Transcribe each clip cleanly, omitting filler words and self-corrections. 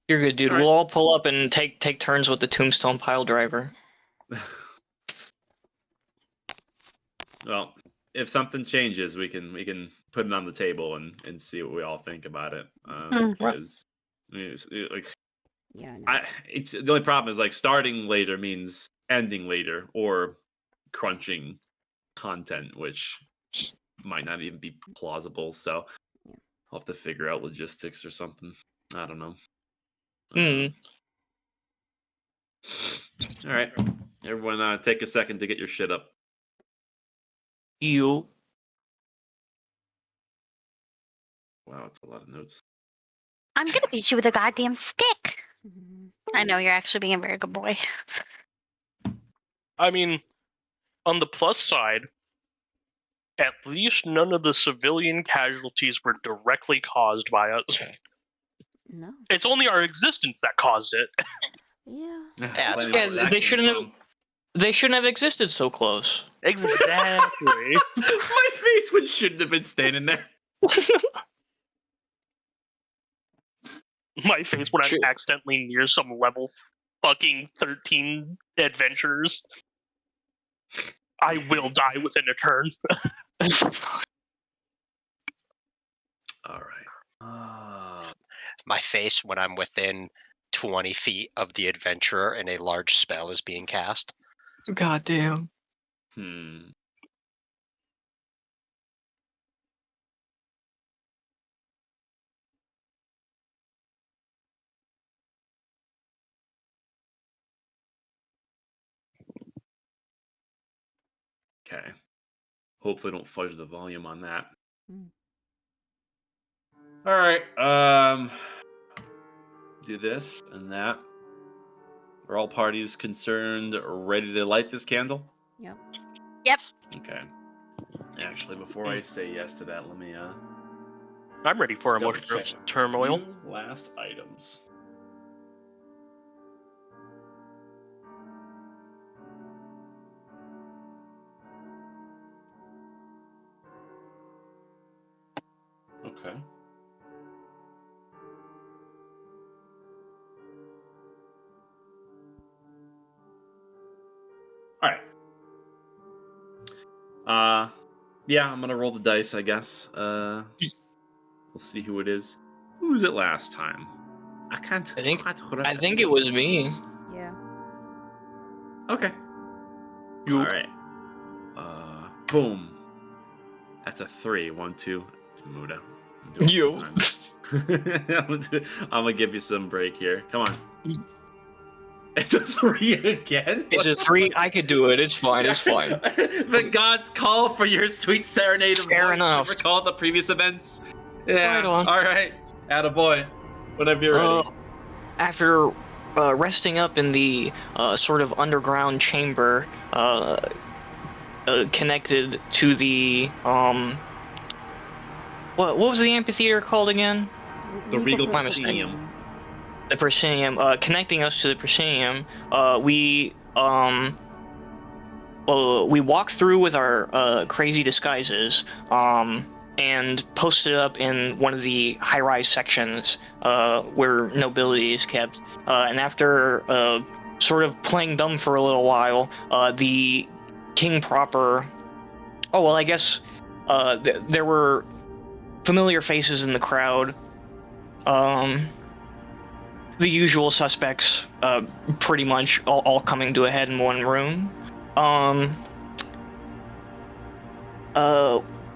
You're good, dude. All right. We'll all pull up and take turns with the tombstone pile driver. Well, if something changes, we can put it on the table and see what we all think about it. Because like Yeah, no. it's the only problem is like starting later means ending later or crunching content, which might not even be plausible. So Yeah. I'll have to figure out logistics or something. I don't know. All right, everyone, take a second to get your shit up. You. Wow, it's a lot of notes. I'm gonna beat you with a goddamn stick. Mhm. I know you're actually being a very good boy. I mean, on the plus side, at least none of the civilian casualties were directly caused by us. No. It's only our existence that caused it. Yeah. that's Plenty fine. where that They came shouldn't have. from. They shouldn't have existed so close. Exactly. My face when shouldn't have been standing there. My face when I'm Shit. accidentally near some level fucking 13 adventures. I will die within a turn. All right. My face when I'm within 20 feet of the adventurer and a large spell is being cast. God damn. Okay. Hopefully don't fudge the volume on that. Mm. All right. Do this and that. Are all parties concerned ready to light this candle? Yep. Yep. Okay. Actually, before I say yes to that, let me I'm ready for double emotional check a turmoil. few last items. Okay. All right. Yeah, I'm gonna roll the dice, I guess. We'll see who it is. Who was it last time? I can't. I think it was me. Yeah. Okay. You. All right. Boom. That's a 3. 1, 2. It's Muda. You. I'm gonna give you some break here. Come on. It's a 3 again. It's a 3. I could do it. It's fine. It's fine. The gods call for your sweet serenade of Fair voice enough. to recall the previous events. Yeah. Right on. All right. Attaboy. Whenever you're ready. After resting up in the sort of underground chamber connected to the what was the amphitheater called again? The Regal My mistake. Proscenium. The proscenium, connecting us to the proscenium, we walked through with our crazy disguises, and posted up in one of the high-rise sections where nobility is kept. And after sort of playing dumb for a little while, the king proper. Oh well, I guess there were familiar faces in the crowd. The usual suspects, pretty much all coming to a head in one room.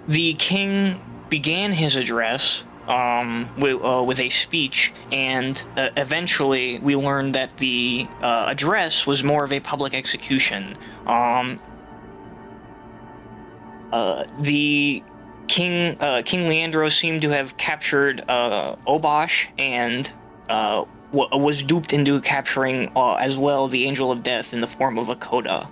The king began his address with a speech, and eventually we learned that the address was more of a public execution. The King Leandro seemed to have captured Obosh and was duped into capturing as well the Angel of Death in the form of a coda.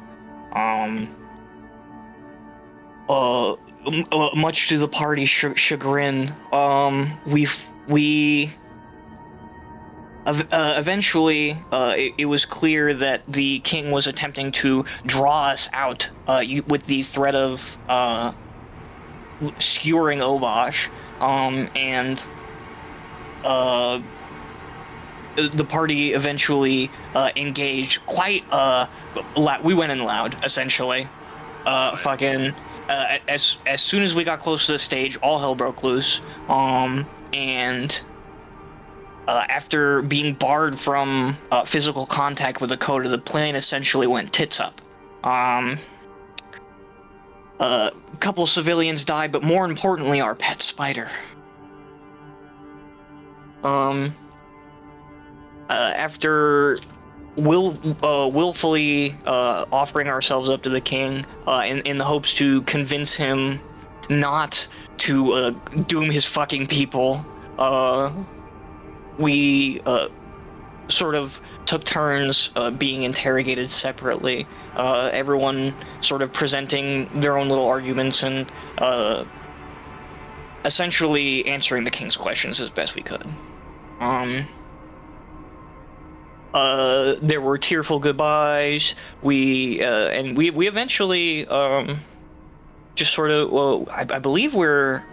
Much to the party's chagrin, we eventually it was clear that the king was attempting to draw us out with the threat of skewering Obosh, and the party eventually engaged quite we went in loud, essentially. Fucking as soon as we got close to the stage, all hell broke loose. And after being barred from physical contact with the coda, the plane essentially went tits up. A couple civilians died, but more importantly, our pet spider. After willfully offering ourselves up to the king in the hopes to convince him not to doom his fucking people, we sort of took turns being interrogated separately, everyone sort of presenting their own little arguments and essentially answering the king's questions as best we could. There were tearful goodbyes. We eventually just sort of, well, I believe we are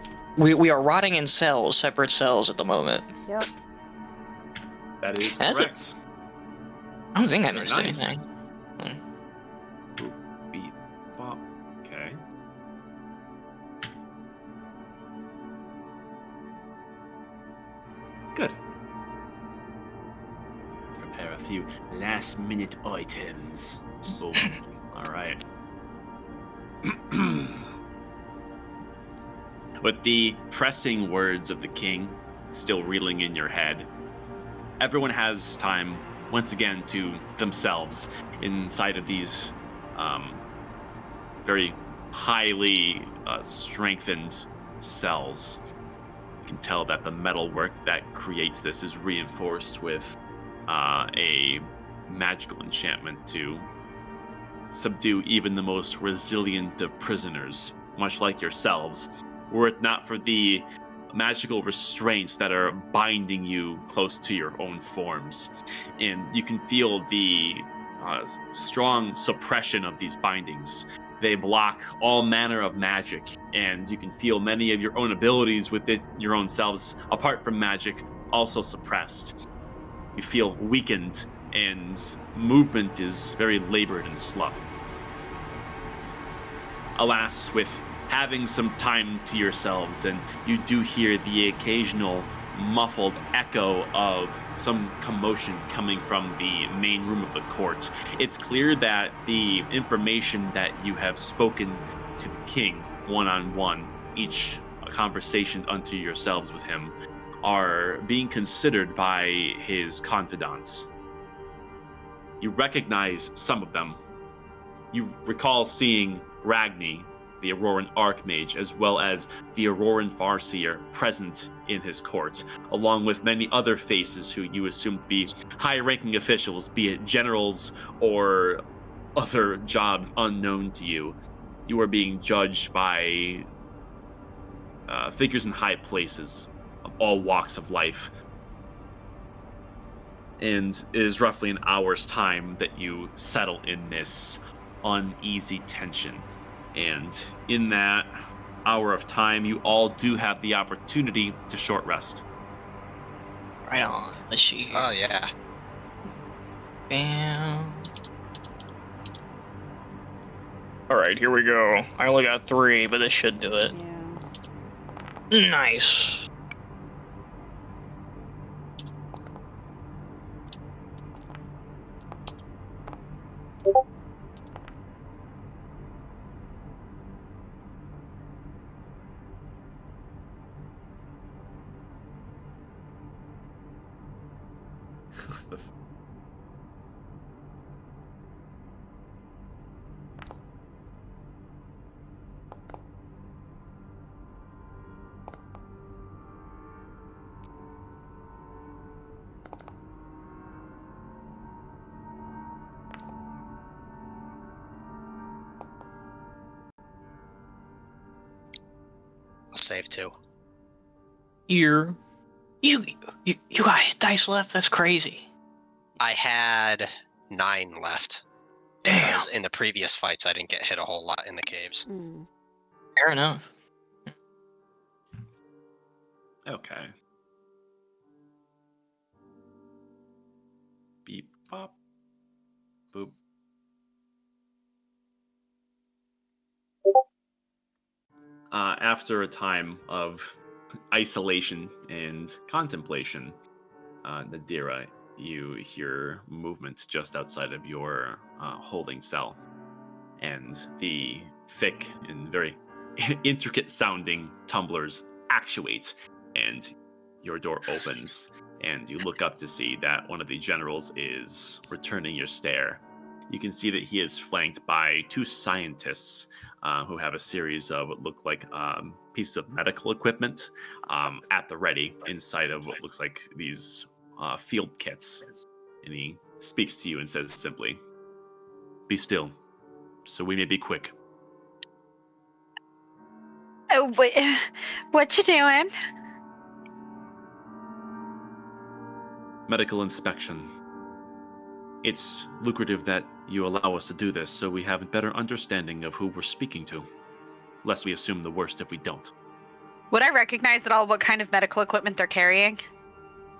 rotting in cells, separate cells at the moment. Yep. That is That's correct. I don't think I Very missed nice. anything. Boop, beep, bop. Okay. Good. Prepare a few last-minute items. Boom. All right. With the pressing words of the king still reeling in your head, everyone has time once again to themselves inside of these very highly strengthened cells. You can tell that the metalwork that creates this is reinforced with a magical enchantment to subdue even the most resilient of prisoners, much like yourselves, were it not for the magical restraints that are binding you close to your own forms. And you can feel the strong suppression of these bindings. They block all manner of magic, and you can feel many of your own abilities within your own selves, apart from magic, also suppressed. You feel weakened, and movement is very labored and slow. Alas, with having some time to yourselves, and you do hear the occasional muffled echo of some commotion coming from the main room of the court. It's clear that the information that you have spoken to the king one-on-one, each conversation unto yourselves with him, are being considered by his confidants. You recognize some of them. You recall seeing Ragni, the Auroran Archmage, as well as the Auroran Farseer present in his court, along with many other faces who you assume to be high-ranking officials, be it generals or other jobs unknown to you. You are being judged by figures in high places of all walks of life. And it is roughly an hour's time that you settle in this uneasy tension. And in that hour of time, you all do have the opportunity to short rest. Right on. Let's see. Oh yeah. Bam. All right, here we go. I only got 3, but this should do it. Yeah. Nice. I'll save 2. You got hit dice left? That's crazy. I had 9 left. Damn. Because in the previous fights, I didn't get hit a whole lot in the caves. Mm. Fair enough. Okay. beep, bop, boop. After a time of isolation and contemplation, Nadira, you hear movement just outside of your holding cell. And the thick and very intricate sounding tumblers actuate, and your door opens, and you look up to see that one of the generals is returning your stare. You can see that he is flanked by two scientists who have a series of what look like pieces of medical equipment at the ready inside of what looks like these field kits. And he speaks to you and says simply, "Be still, so we may be quick." Oh, what you doing? Medical inspection. It's lucrative that you allow us to do this so we have a better understanding of who we're speaking to, lest we assume the worst if we don't. Would I recognize at all what kind of medical equipment they're carrying?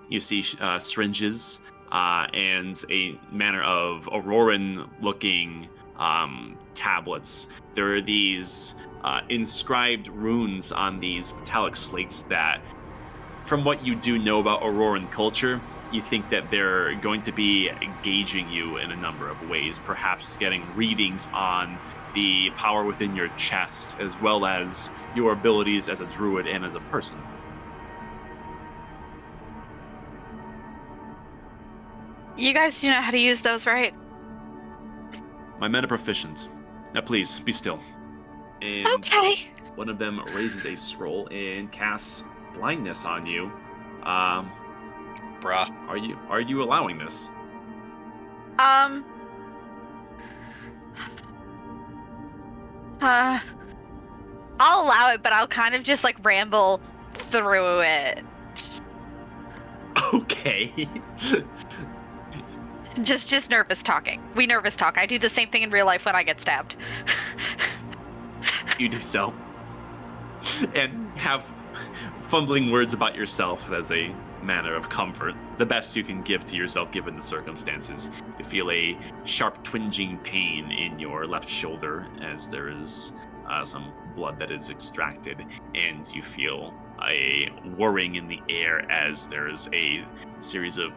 You see syringes and a manner of Auroran-looking tablets. There are these inscribed runes on these metallic slates that, from what you do know about Auroran culture, you think that they're going to be gauging you in a number of ways, perhaps getting readings on the power within your chest, as well as your abilities as a druid and as a person. You guys do know how to use those, right? My men are proficient. Now please, be still. And Okay. one of them raises a scroll and casts blindness on you. Bruh. Are you allowing this? I'll allow it, but I'll kind of just like ramble through it. Okay. Just nervous talking. We nervous talk. I do the same thing in real life when I get stabbed. You do so. And have fumbling words about yourself as a manner of comfort. The best you can give to yourself given the circumstances. You feel a sharp twinging pain in your left shoulder as there is some blood that is extracted, and you feel a whirring in the air as there's a series of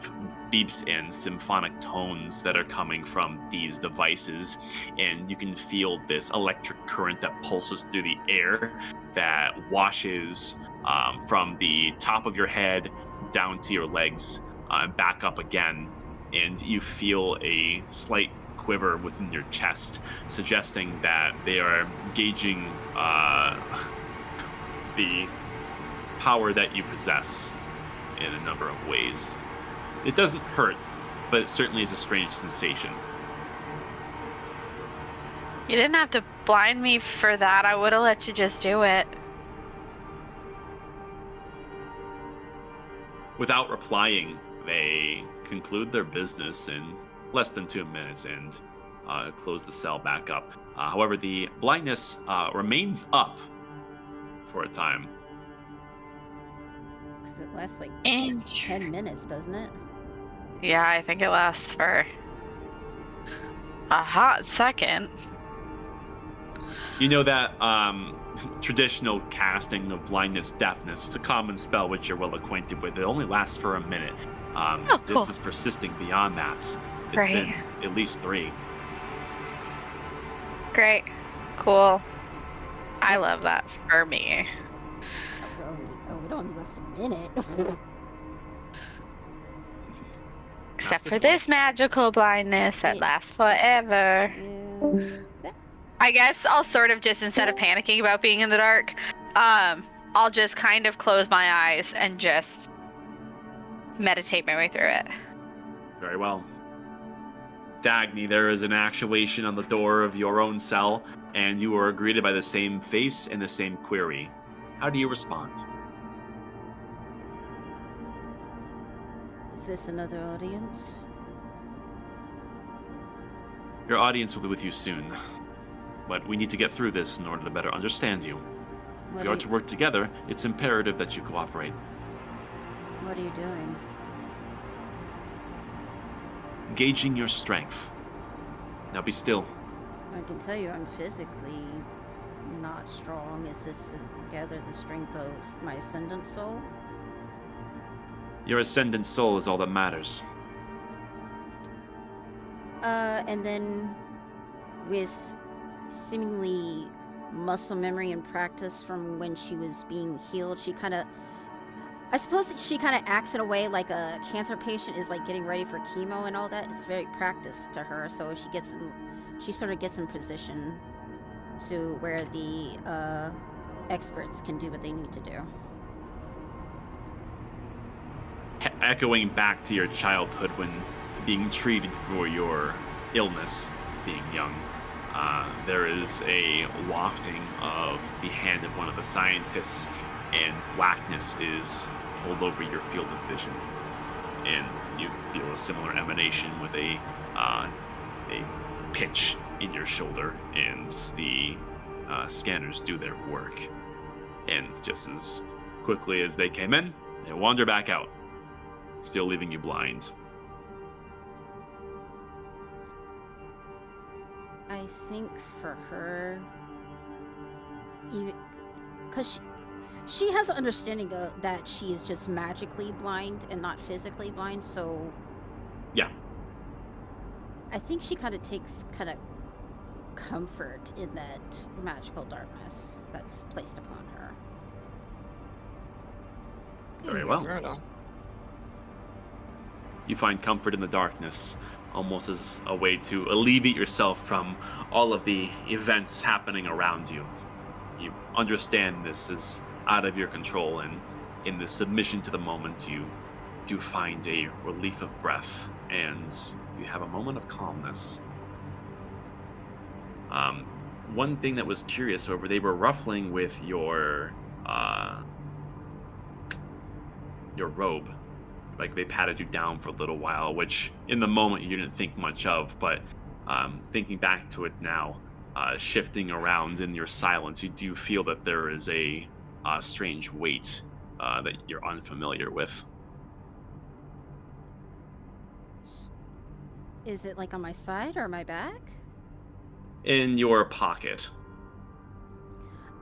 beeps and symphonic tones that are coming from these devices, and you can feel this electric current that pulses through the air that washes from the top of your head down to your legs, back up again, and you feel a slight quiver within your chest, suggesting that they are gauging the power that you possess in a number of ways. It doesn't hurt, but it certainly is a strange sensation. You didn't have to blind me for that. I would have let you just do it. Without replying, they conclude their business in less than 2 minutes and close the cell back up. However, the blindness remains up for a time. It lasts like And 10 minutes, doesn't it? yeah, I think it lasts for a hot second. You know that traditional casting of blindness deafness is a common spell which you're well acquainted with. It only lasts for a minute. Oh, cool. This is persisting beyond that. It's Great. been at least 3. Great. Cool. I love that for me. Oh, it only lasts a minute. Except this for one. this magical blindness that Yeah. lasts forever. Yeah. I guess I'll sort of just, instead of panicking about being in the dark, I'll just kind of close my eyes and just meditate my way through it. Very well. Dagny, there is an actuation on the door of your own cell, and you are greeted by the same face and the same query. How do you respond? Is this another audience? Your audience will be with you soon, but we need to get through this in order to better understand you. If What we are are to work together, it's imperative that you cooperate. What are you doing? gauging your strength. Now be still. I can tell you I'm physically not strong. Is this to gather the strength of my ascendant soul? Your ascendant soul is all that matters. And then with seemingly muscle memory and practice from when she was being healed, I suppose she kind of acts in a way like a cancer patient is like getting ready for chemo and all that. It's very practiced to her, so she sort of gets in position to where the experts can do what they need to do. Echoing back to your childhood when being treated for your illness, being young, there is a wafting of the hand of one of the scientists, and blackness is pulled over your field of vision, and you feel a similar emanation with a pitch in your shoulder, and the scanners do their work, and just as quickly as they came in, they wander back out, still leaving you blind. I think for her, even because she has an understanding of that she is just magically blind and not physically blind, so Yeah. I think she kind of takes comfort in that magical darkness that's placed upon her. Very well. Right on. You find comfort in the darkness, almost as a way to alleviate yourself from all of the events happening around you. You understand this is out of your control, and in the submission to the moment, you do find a relief of breath, and you have a moment of calmness. One thing that was curious over, they were ruffling with your robe. Like, they patted you down for a little while, which in the moment you didn't think much of, but thinking back to it now, shifting around in your silence, you do feel that there is a strange weight that you're unfamiliar with. Is it like on my side or my back? In your pocket.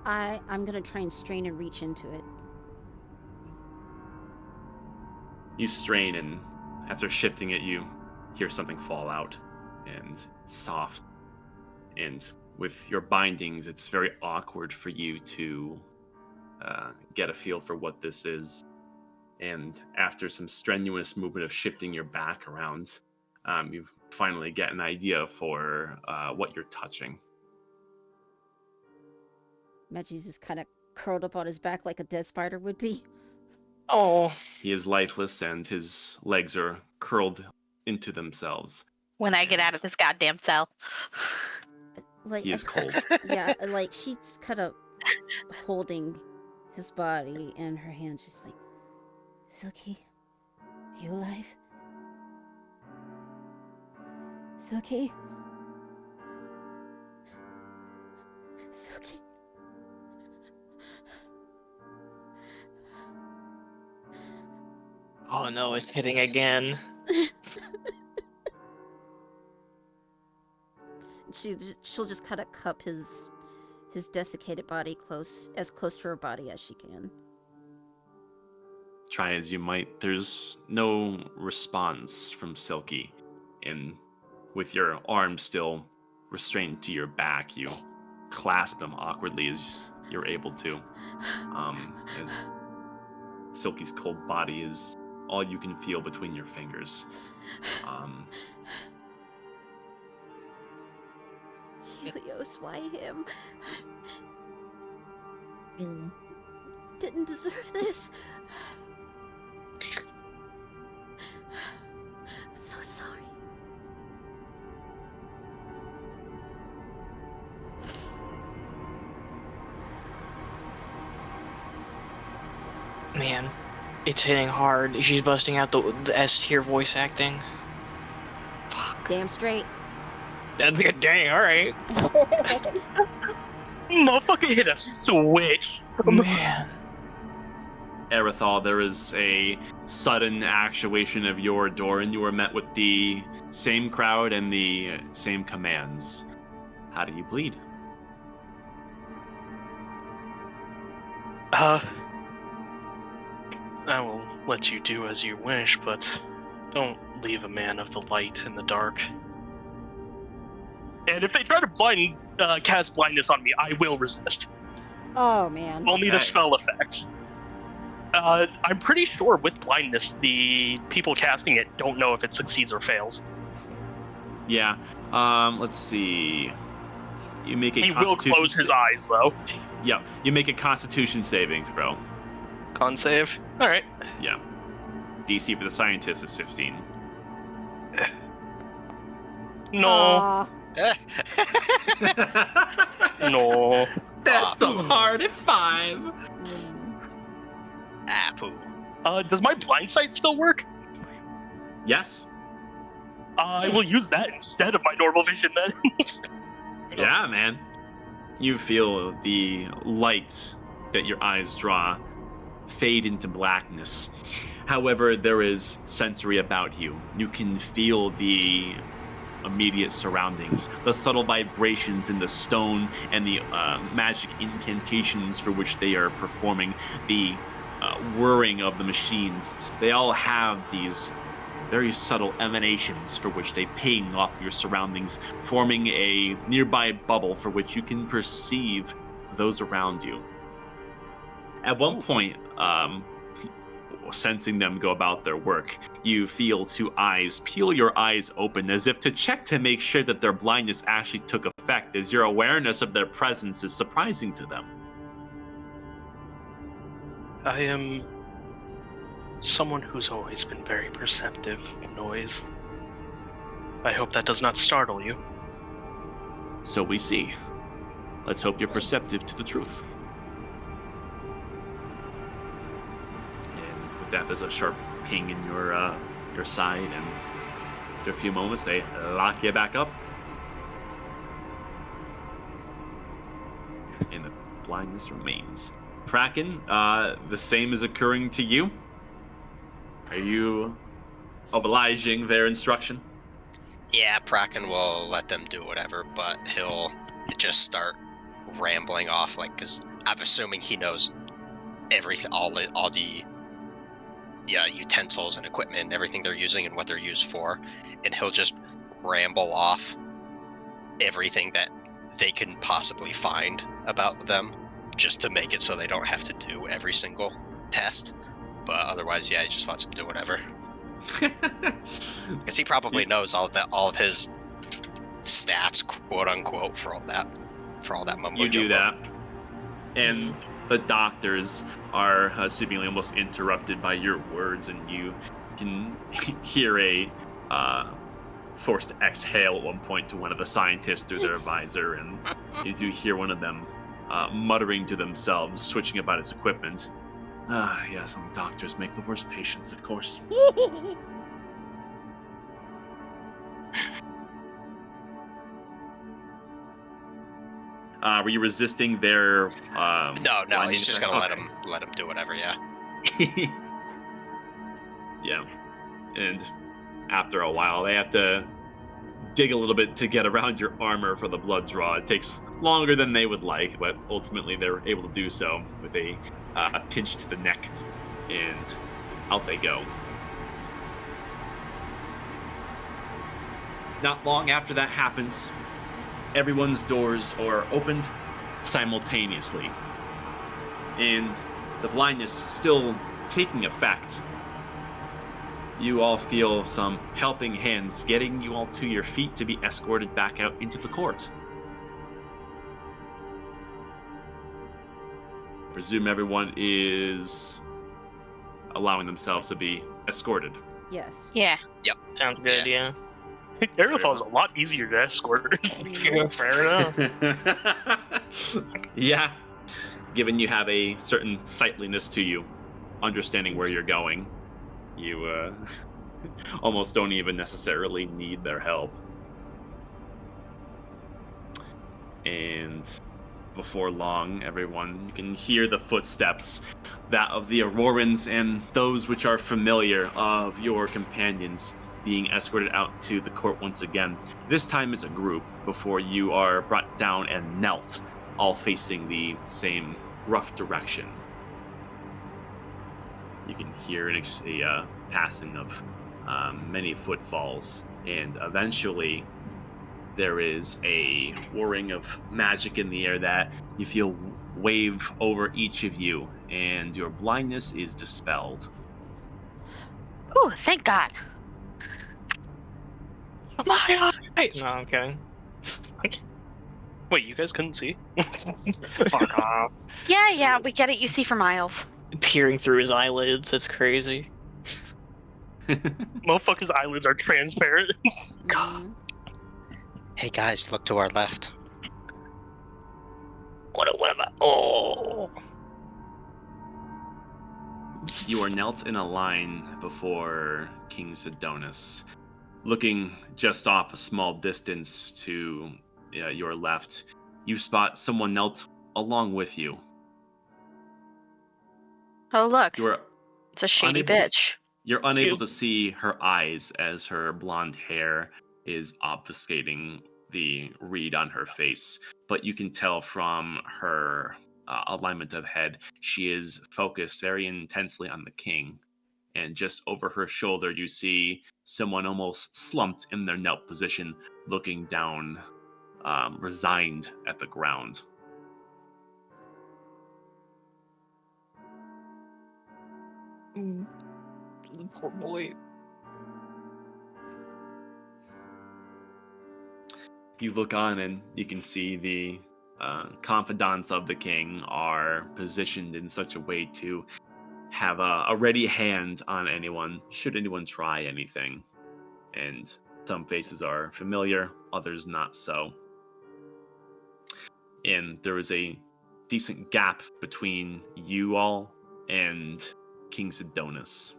I'm gonna try and strain and reach into it. You strain, and after shifting it, you hear something fall out, and it's soft. And with your bindings, it's very awkward for you to get a feel for what this is. And after some strenuous movement of shifting your back around, you finally get an idea for what you're touching. Meji's just kind of curled up on his back like a dead spider would be. Oh, He is lifeless, and his legs are curled into themselves. When I get out of this goddamn cell. Like, He is cold. Yeah, like she's kind of holding his body in her hands, just like, Silky, are you alive? Silky? Silky? oh no, it's hitting again. She'll just kind of cup his desiccated body as close to her body as she can. Try as you might, there's no response from Silky. And with your arm still restrained to your back, you clasp him awkwardly as you're able to. As Silky's cold body is all you can feel between your fingers. Helios, why him? Didn't deserve this. I'm so sorry. Man, it's hitting hard. She's busting out the S tier voice acting. Damn straight. That'd be a dang, alright. Motherfucker hit a switch. Man. Erithal, there is a sudden actuation of your door, and you are met with the same crowd and the same commands. How do you bleed? I will let you do as you wish, but don't leave a man of the light in the dark. And if they try to cast blindness on me, I will resist. Oh man. Only the Okay. spell effects. I'm pretty sure with blindness, the people casting it don't know if it succeeds or fails. Yeah. Let's see. You make a He will Constitution close his eyes, though. Yeah. You make a Constitution saving throw. Con save. All right. Yeah. DC for the scientist is 15. No. Aw. No. That's so Pooh. hard at 5. Pooh. Does my blind sight still work? Yes. I will use that instead of my normal vision then. Yeah, man. You feel the lights that your eyes draw fade into blackness. However, there is sensory about you. You can feel the immediate surroundings, the subtle vibrations in the stone and the magic incantations for which they are performing, the whirring of the machines. They all have these very subtle emanations for which they ping off your surroundings, forming a nearby bubble for which you can perceive those around you. At one point, sensing them go about their work, you feel 2 eyes peel your eyes open as if to check to make sure that their blindness actually took effect, as your awareness of their presence is surprising to them. I am someone who's always been very perceptive of noise. I hope that does not startle you. So we see. Let's hope you're perceptive to the truth. And with that, there's a sharp ping in your side, and after a few moments, they lock you back up. And the blindness remains. Kraken, the same is occurring to you. Are you obliging their instruction? Yeah, Praken will let them do whatever, but he'll just start rambling off, like, because I'm assuming he knows everything, all the utensils and equipment and everything they're using and what they're used for, and he'll just ramble off everything that they can possibly find about them, just to make it so they don't have to do every single test. But otherwise, yeah, he just lets them do whatever. Because he probably knows all of his stats, quote unquote, for all that mumbo You do jumbo. that. And the doctors are seemingly almost interrupted by your words, and you can hear a forced exhale at one point to one of the scientists or their advisor, and you do hear one of them muttering to themselves, switching about his equipment. Yes, and doctors make the worst patients, of course. Were you resisting their? No, blinding he's just attack? gonna Okay. let him do whatever. Yeah. Yeah, and after a while, they have to dig a little bit to get around your armor for the blood draw. It takes longer than they would like, but ultimately they're able to do so with a pinch to the neck, and out they go. Not long after that happens, everyone's doors are opened simultaneously, and the blindness still taking effect. You all feel some helping hands getting you all to your feet to be escorted back out into the court. I presume everyone is allowing themselves to be escorted. Yes. Yeah. Sounds good, yeah. Aerothal's a lot easier to escort. Yeah, fair enough. Yeah, given you have a certain sightliness to you, understanding where you're going, you almost don't even necessarily need their help. And before long, everyone. You can hear the footsteps, that of the Aurorans and those which are familiar of your companions, being escorted out to the court once again. This time as a group, before you are brought down and knelt, all facing the same rough direction. You can hear a passing of many footfalls, and eventually there is a whirring of magic in the air that you feel wave over each of you, and your blindness is dispelled. Ooh, thank God. My eye! No, I'm kidding. Wait, you guys couldn't see? Fuck off. Yeah, we get it. You see for miles. Peering through his eyelids, that's crazy. Motherfucker's eyelids are transparent. Mhm. Hey guys, look to our left. What am I? Oh. You are knelt in a line before King Sidonis. Looking just off a small distance to your left, you spot someone knelt along with you. Oh, look. You are It's a shady unable- bitch. You're unable to see her eyes as her blonde hair is obfuscating the read on her face, but you can tell from her alignment of head, she is focused very intensely on the king. And just over her shoulder, you see someone almost slumped in their knelt position, looking down, resigned at the ground. Poor boy. You look on and you can see the confidants of the king are positioned in such a way to have a ready hand on anyone, should anyone try anything. And some faces are familiar, others not so. And there is a decent gap between you all and King Sidonis.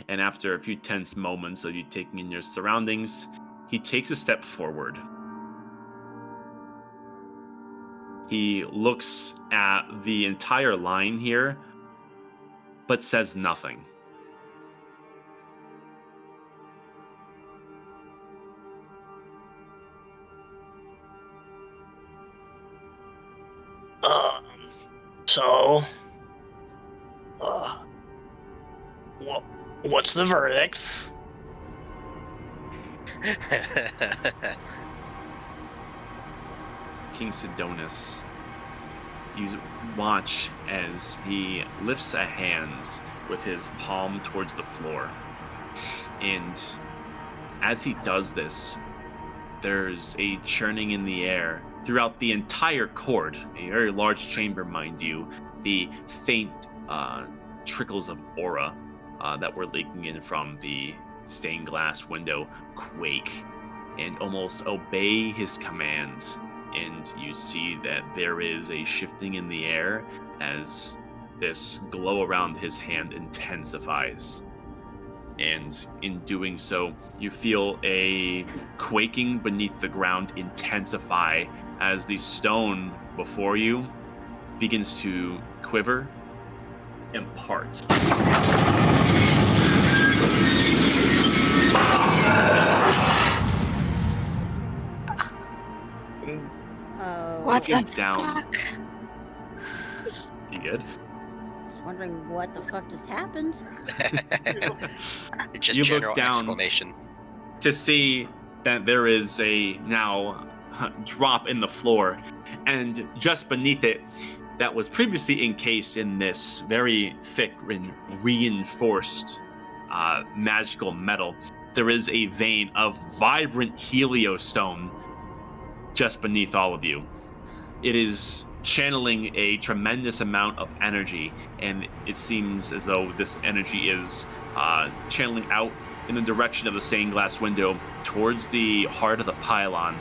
And after a few tense moments of you taking in your surroundings, he takes a step forward. He looks at the entire line here, but says nothing. So, what's the verdict? King Sidonis, you watch as he lifts a hand with his palm towards the floor. And as he does this, there's a churning in the air throughout the entire court, a very large chamber, mind you. The faint trickles of aura that were leaking in from the stained glass window quake and almost obey his commands. And you see that there is a shifting in the air as this glow around his hand intensifies. And in doing so, you feel a quaking beneath the ground intensify as the stone before you begins to quiver and part. Oh. What the down. fuck? You good? Just wondering what the fuck just happened. Just You look general down. exclamation. To see that there is a now drop in the floor, and just beneath it, that was previously encased in this very thick and reinforced magical metal, there is a vein of vibrant heliostone just beneath all of you. It is channeling a tremendous amount of energy, and it seems as though this energy is channeling out in the direction of the stained glass window towards the heart of the pylon.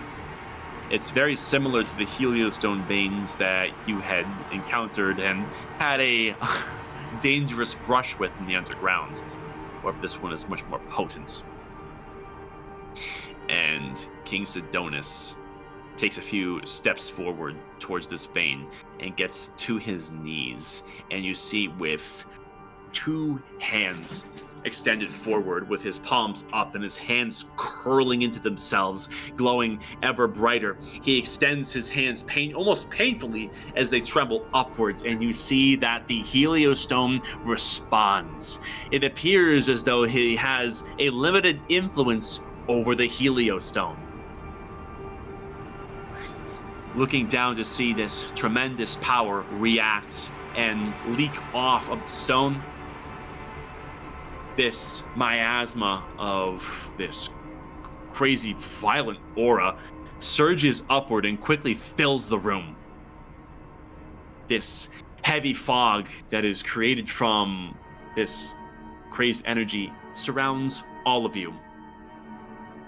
It's very similar to the heliostone veins that you had encountered and had a dangerous brush with in the underground. However, this one is much more potent. And King Sidonis takes a few steps forward towards this vein and gets to his knees. And you see with 2 hands extended forward with his palms up and his hands curling into themselves, glowing ever brighter. He extends his hands almost painfully as they tremble upwards, and you see that the Heliostone responds. It appears as though he has a limited influence over the Heliostone. What? Looking down to see this tremendous power react and leak off of the stone, this miasma of this crazy violent aura surges upward and quickly fills the room. This heavy fog that is created from this crazed energy surrounds all of you.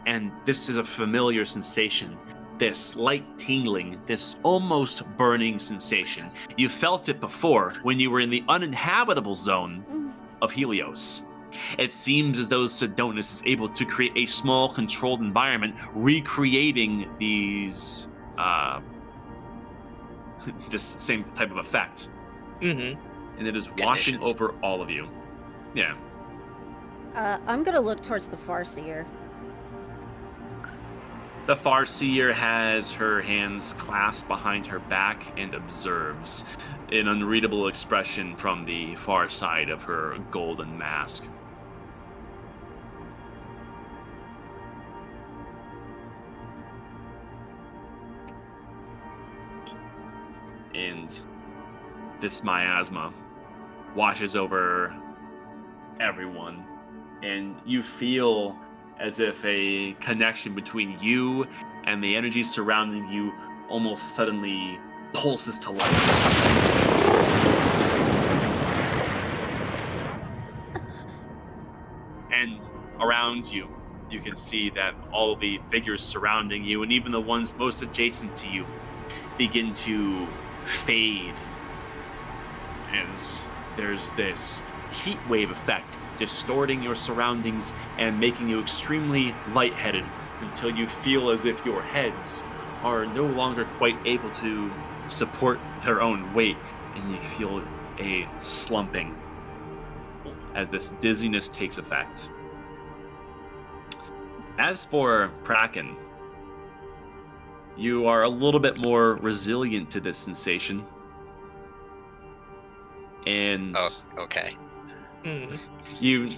And this is a familiar sensation. This light tingling, this almost burning sensation. You felt it before when you were in the uninhabitable zone of Helios. It seems as though Sidonus is able to create a small, controlled environment, recreating these, this same type of effect. Mm-hmm. And it is washing Conditions. over all of you. Yeah. I'm gonna look towards the Farseer. The Farseer has her hands clasped behind her back and observes an unreadable expression from the far side of her golden mask. And this miasma washes over everyone, and you feel as if a connection between you and the energy surrounding you almost suddenly pulses to life. And around you, you can see that all the figures surrounding you, and even the ones most adjacent to you, begin to fade as there's this heat wave effect distorting your surroundings and making you extremely lightheaded until you feel as if your heads are no longer quite able to support their own weight, and you feel a slumping as this dizziness takes effect. As for Kraken, you are a little bit more resilient to this sensation. And Oh, okay. Mm. you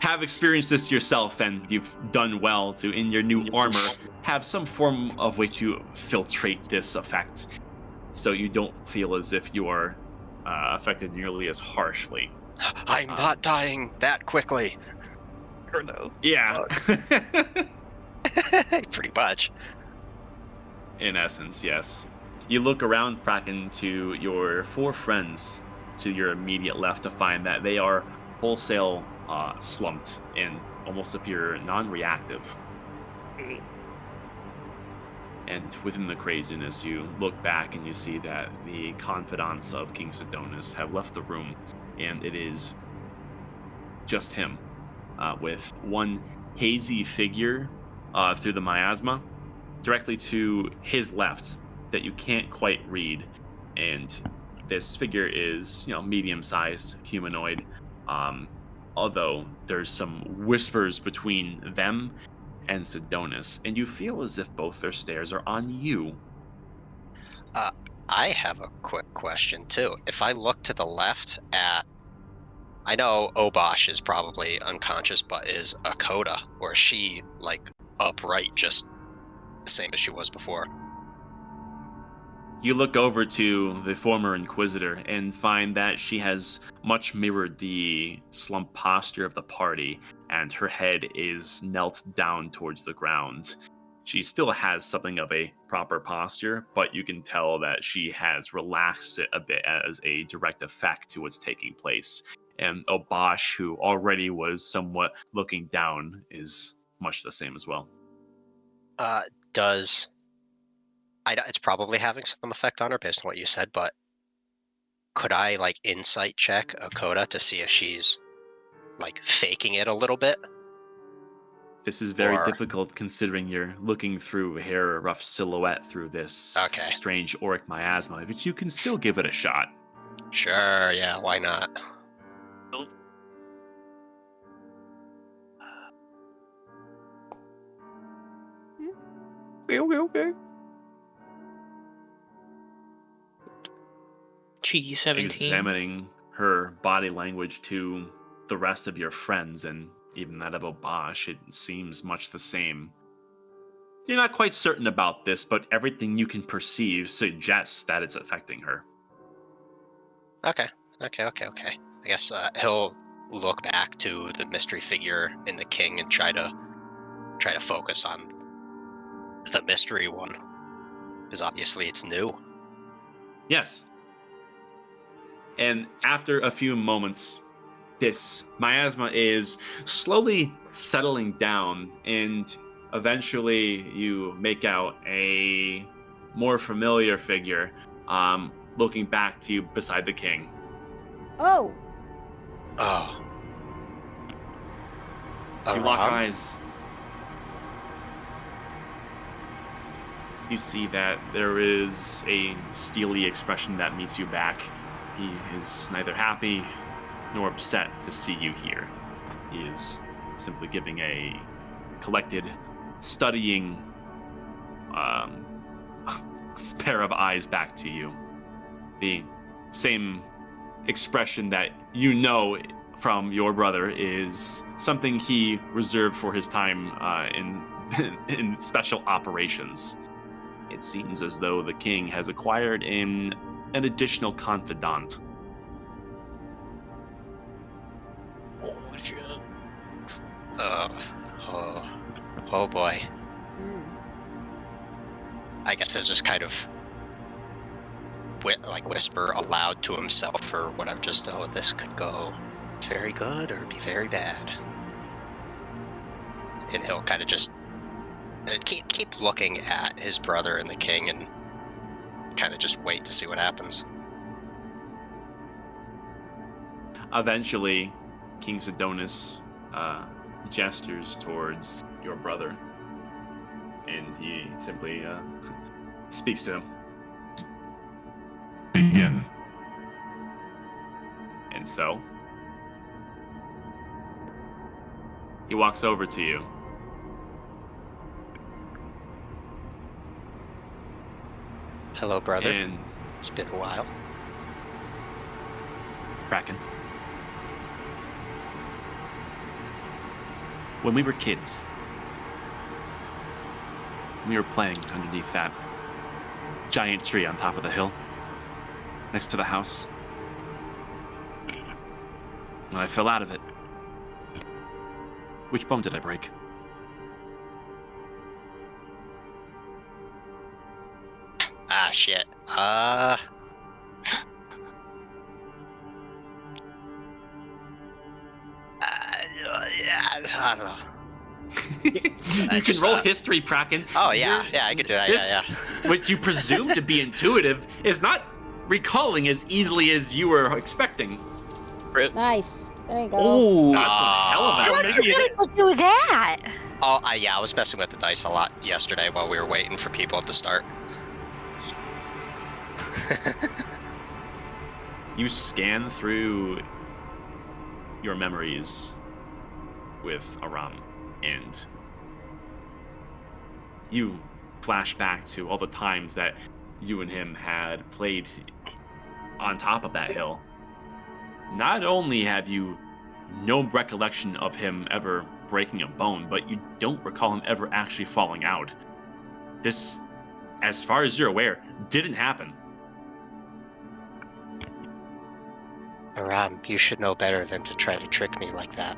have experienced this yourself, and you've done well to, in your new armor, have some form of way to filtrate this effect, so you don't feel as if you are affected nearly as harshly. I'm not dying that quickly. Or no. Yeah. Pretty much. In essence, yes. You look around, Kraken, to your 4 friends to your immediate left to find that they are wholesale slumped and almost appear non-reactive. Mm. And within the craziness, you look back and you see that the confidants of King Sidonus have left the room, and it is just him, with one hazy figure through the miasma directly to his left that you can't quite read. And this figure is, medium-sized, humanoid, although there's some whispers between them and Sidonus, and you feel as if both their stares are on you. I have a quick question too. If I look to the left at, I know Obosh is probably unconscious, but is Akoda, or is she like upright, just the same as she was before? You look over to the former Inquisitor and find that she has much mirrored the slump posture of the party, and her head is knelt down towards the ground. She still has something of a proper posture, but you can tell that she has relaxed it a bit as a direct effect to what's taking place. And Obosh, who already was somewhat looking down, is much the same as well. It's probably having some effect on her based on what you said, but could I like insight check Akoda to see if she's like faking it a little bit? This is very Or- difficult considering you're looking through a hair rough silhouette through this Okay. strange auric miasma, but you can still give it a shot. Sure, yeah, why not? Okay. Cheeky 17. Examining her body language to the rest of your friends and even that of Obosh, it seems much the same. You're not quite certain about this, but everything you can perceive suggests that it's affecting her. Okay. I guess he'll look back to the mystery figure in the king and try to focus on the mystery one, because obviously it's new. Yes. And after a few moments, this miasma is slowly settling down, and eventually you make out a more familiar figure looking back to you beside the king. Oh, Oh. You lock Aram? eyes. You see that there is a steely expression that meets you back. He is neither happy nor upset to see you here. He is simply giving a collected, studying pair of eyes back to you. The same expression that you know from your brother is something he reserved for his time in special operations. It seems as though the king has acquired an additional confidant. Oh boy. mm. I guess he'll just kind of whisper aloud to himself or whatever, just, oh, this could go very good or be very bad. And he'll kind of just keep looking at his brother and the king and kind of just wait to see what happens. Eventually, King Sidonis gestures towards your brother, and he simply speaks to him. Begin. And so, he walks over to you. Hello, brother. And It's been a while. Bracken, when we were kids, we were playing underneath that giant tree on top of the hill, next to the house. And I fell out of it. Which bone did I break? Ah, shit. Yeah, I don't know. You can just, roll history, Bracken. Oh, yeah, I could do that, yeah. Which you presume to be intuitive is not recalling as easily as you were expecting. Nice. There you go. Oh, That's one hell of an How'd you get to do that? Oh, yeah, I was messing with the dice a lot yesterday while we were waiting for people at the start. You scan through your memories with Aram, and you flash back to all the times that you and him had played on top of that hill. Not only have you no recollection of him ever breaking a bone, but you don't recall him ever actually falling out. This, as far as you're aware, didn't happen. Aram, you should know better than to try to trick me like that.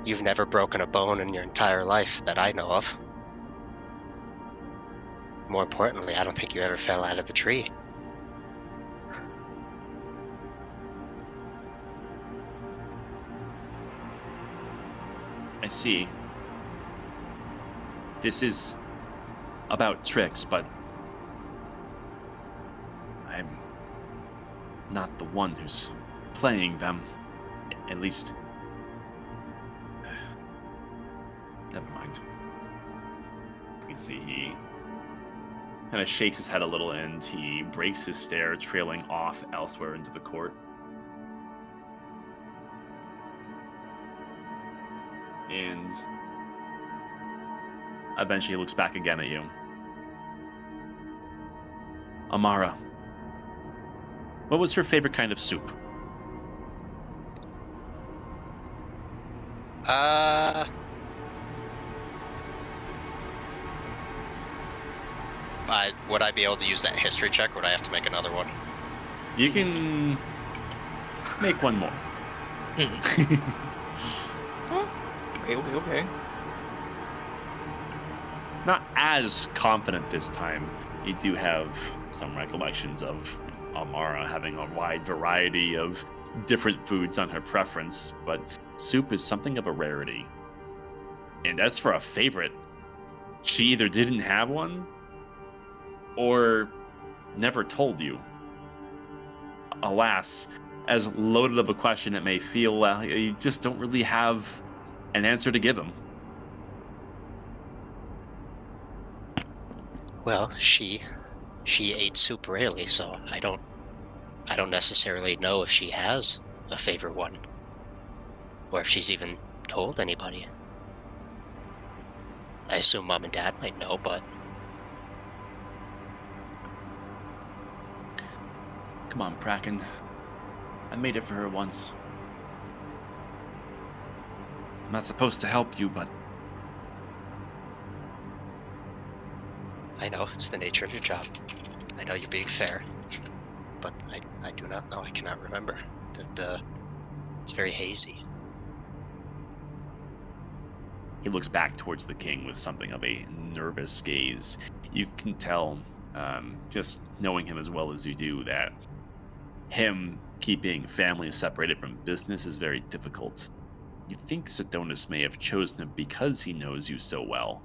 You've never broken a bone in your entire life that I know of. More importantly, I don't think you ever fell out of the tree. I see. This is about tricks, but I'm not the one who's playing them. At least, Never mind. You can see he kind of shakes his head a little and he breaks his stare, trailing off elsewhere into the court. And eventually he looks back again at you. Amara, what was her favorite kind of soup? Would I be able to use that history check, or would I have to make another one? You can make one more. Okay. Not as confident this time. You do have some recollections of Amara having a wide variety of different foods on her preference, but soup is something of a rarity. And as for a favorite, she either didn't have one or never told you. Alas, as loaded of a question it may feel, you just don't really have an answer to give him. Well, she ate soup rarely, so I don't necessarily know if she has a favorite one, or if she's even told anybody. I assume Mom and Dad might know, but Come on, Kraken. I made it for her once. I'm not supposed to help you, but I know it's the nature of your job. I know you're being fair, but I do not know. I cannot remember. It's very hazy. he looks back towards the king with something of a nervous gaze. You can tell, just knowing him as well as you do, that him keeping family separated from business is very difficult. You think Sedonis may have chosen him because he knows you so well,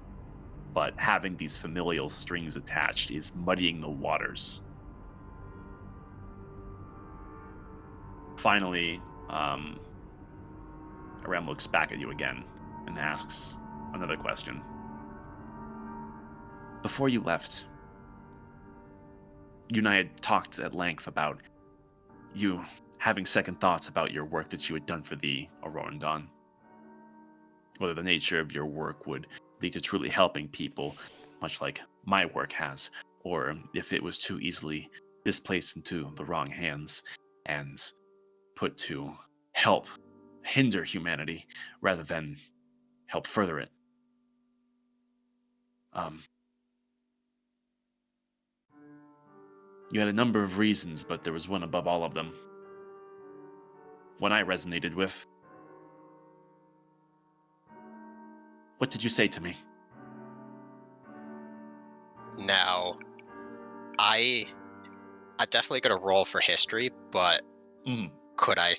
but having these familial strings attached is muddying the waters. Finally, Aram looks back at you again and asks another question. Before you left, you and I had talked at length about you having second thoughts about your work that you had done for the Auroran Dawn. Whether the nature of your work would lead to truly helping people, much like my work has, or if it was too easily displaced into the wrong hands and put to help hinder humanity rather than help further it. You had a number of reasons, but there was one above all of them. One I resonated with. What did you say to me? Now, I'm definitely gonna roll for history, but could I?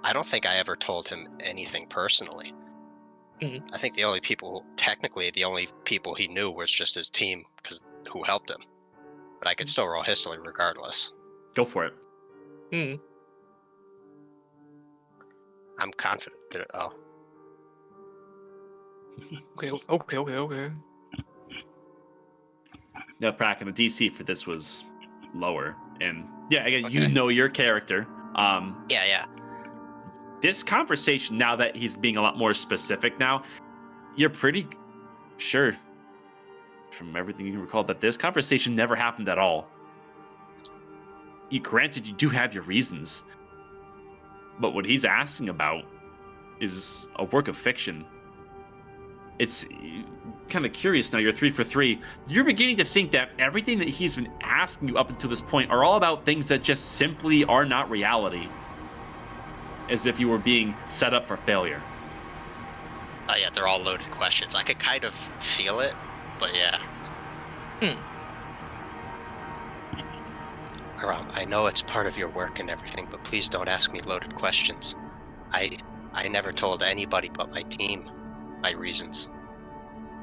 I don't think I ever told him anything personally. I think the only people he knew was just his team, who helped him. But I could still roll history regardless. Go for it. I'm confident that. Oh. Okay. Now, Bracken, the DC for this was lower. And yeah, again, Okay. You know your character. Yeah. This conversation, now that he's being a lot more specific now, you're pretty sure, from everything you can recall, that this conversation never happened at all. Granted, you do have your reasons, but what he's asking about is a work of fiction. It's kind of curious now, you're 3 for 3. You're beginning to think that everything that he's been asking you up until this point are all about things that just simply are not reality. As if you were being set up for failure. Yeah, they're all loaded questions. I could kind of feel it, but yeah. Aram, I know it's part of your work and everything, but please don't ask me loaded questions. I never told anybody but my team my reasons.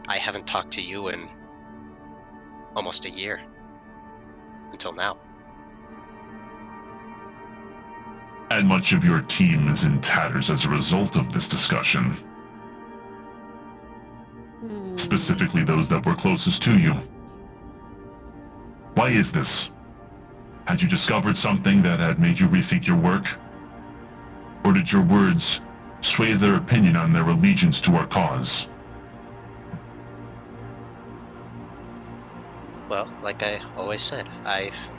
I haven't talked to you in almost a year. Until now. And much of your team is in tatters as a result of this discussion. specifically those that were closest to you. Why is this? Had you discovered something that had made you rethink your work? Or did your words sway their opinion on their allegiance to our cause? Well, like I always said, I've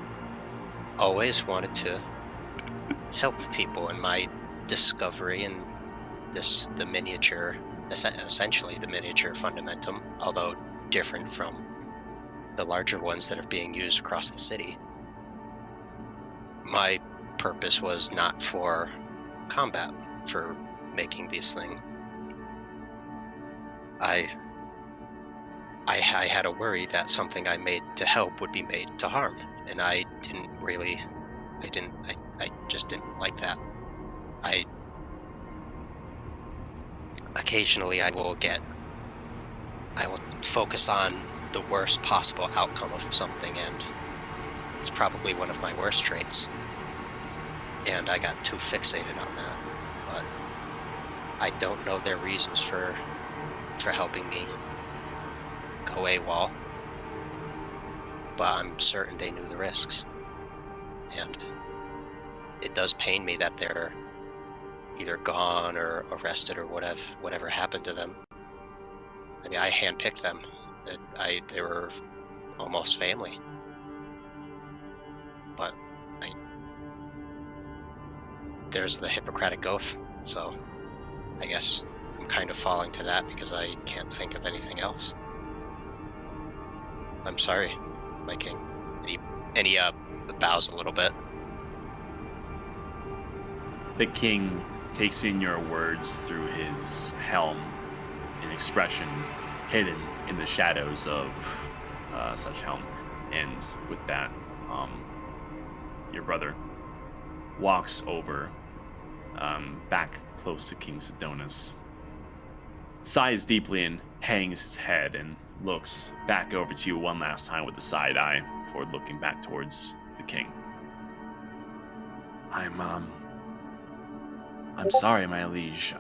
always wanted to help people in my discovery in the miniature, essentially the miniature fundamentum, although different from the larger ones that are being used across the city. My purpose was not for combat, for making these things. I had a worry that something I made to help would be made to harm, and I just didn't like that. Occasionally I will focus on the worst possible outcome of something, and it's probably one of my worst traits. And I got too fixated on that, but I don't know their reasons for helping me go AWOL, but I'm certain they knew the risks. And it does pain me that they're either gone or arrested or whatever happened to them. I mean, I handpicked them. They were almost family. But there's the Hippocratic Oath, so I guess I'm kind of falling to that because I can't think of anything else. I'm sorry, my king. And he bows a little bit. The king takes in your words through his helm, an expression hidden in the shadows of such helm. And with that, your brother walks over, back close to King Sidonis, sighs deeply and hangs his head and looks back over to you one last time with a side eye before looking back towards the king. I'm sorry, my liege.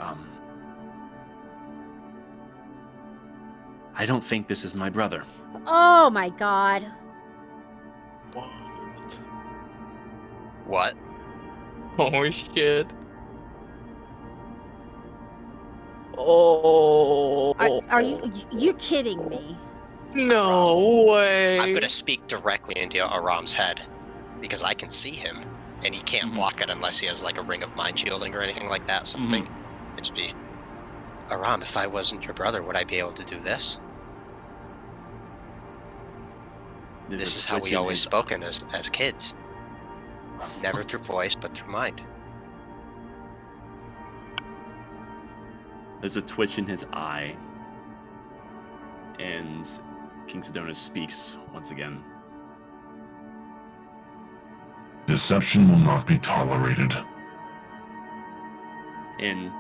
I don't think this is my brother. Oh my god. What? Oh shit. Oh. Are you kidding me? No way. I'm gonna speak directly into Aram's head because I can see him, and he can't block it unless he has like a ring of mind shielding or anything like that. Something. It's be Aram. If I wasn't your brother, would I be able to do this? This is how we always spoken as kids. Never through voice, but through mind. There's a twitch in his eye, and King Sidonis speaks once again. Deception will not be tolerated. And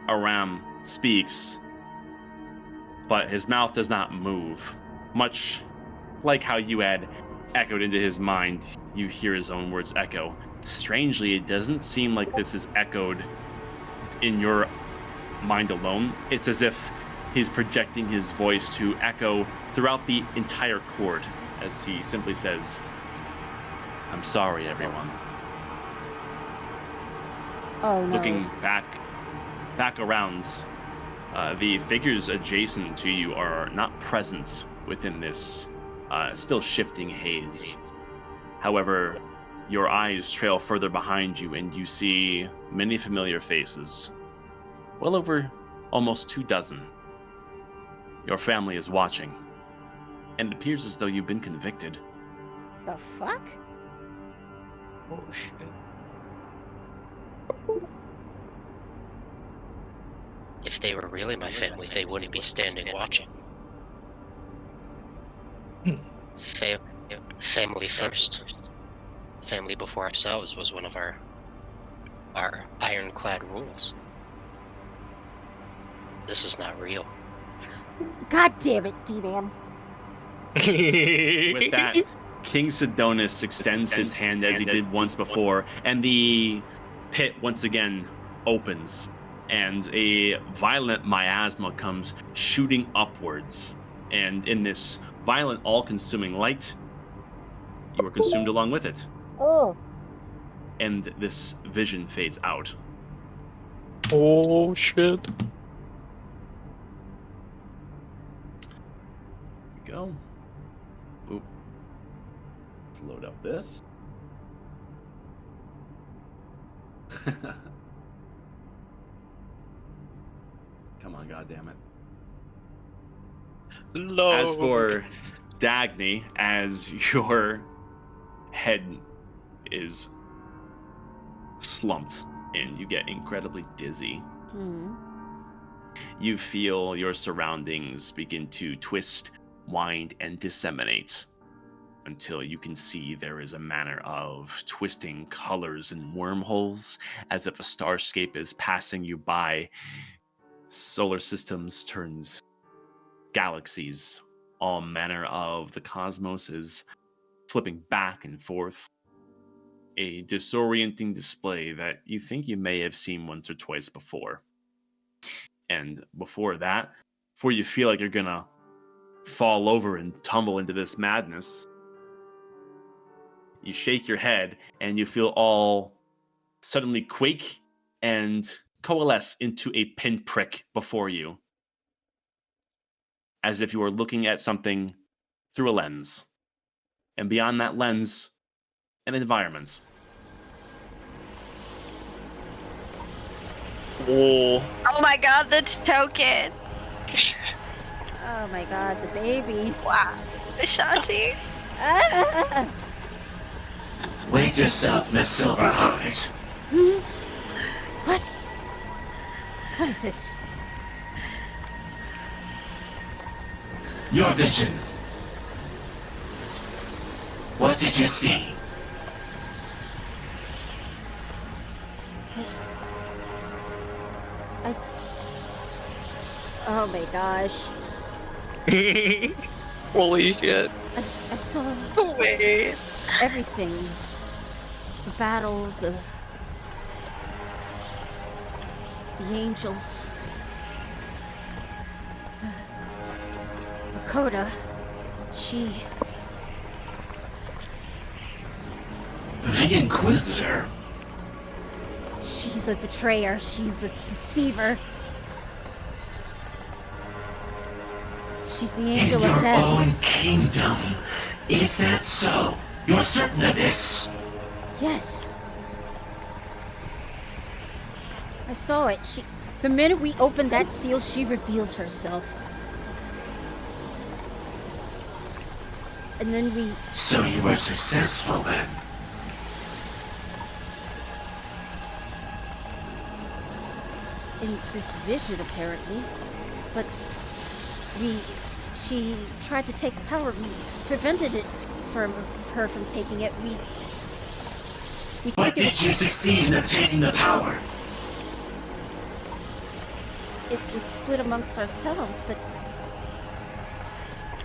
Aram speaks, but his mouth does not move. Much like how you had echoed into his mind, you hear his own words echo. Strangely, it doesn't seem like this is echoed in your mind alone. It's as if he's projecting his voice to echo throughout the entire court as he simply says, "I'm sorry, everyone." Oh no. Looking back around, the figures adjacent to you are not present within this still shifting haze. However, your eyes trail further behind you and you see many familiar faces. Well over almost 24. Your family is watching, and it appears as though you've been convicted. The fuck? Oh shit. If they were really my family, they wouldn't be standing watching. Family first. Family before ourselves was one of our ironclad rules. This is not real. God damn it, D-Man. With that, King Sidonis extends his hand as he did once before, and the pit once again opens. and a violent miasma comes shooting upwards. And in this violent, all-consuming light, you are consumed along with it. Oh. And this vision fades out. Oh shit. Here we go. Oop. Let's load up this. Come on, goddammit. Low. As for Dagny, as your head is slumped and you get incredibly dizzy, you feel your surroundings begin to twist, wind, and disseminate until you can see there is a manner of twisting colors and wormholes as if a starscape is passing you by. Solar systems turns galaxies, all manner of the cosmos is flipping back and forth. A disorienting display that you think you may have seen once or twice before. And before that, before you feel like you're gonna fall over and tumble into this madness, you shake your head and you feel all suddenly quake and coalesce into a pinprick before you, as if you were looking at something through a lens. And beyond that lens, an environment. Oh. Oh my god, the token! Oh my god, the baby. Wow. Ashanti. Ah! Wake yourself, Miss Silverhide. What? What is this? Your vision. What did you see? Oh my gosh. Holy shit. I saw Wait. everything. The battle, the angels. The Lakota. She... The Inquisitor. She's a betrayer. She's a deceiver. She's the In angel your of death. own kingdom. Is that so? You're certain of this? Yes. I saw it. The minute we opened that seal, she revealed herself. And then we... So you were successful then? in this vision, apparently. But she tried to take the power. We prevented it from her from taking it. We But took it. did you succeed in obtaining the power? It was split amongst ourselves, but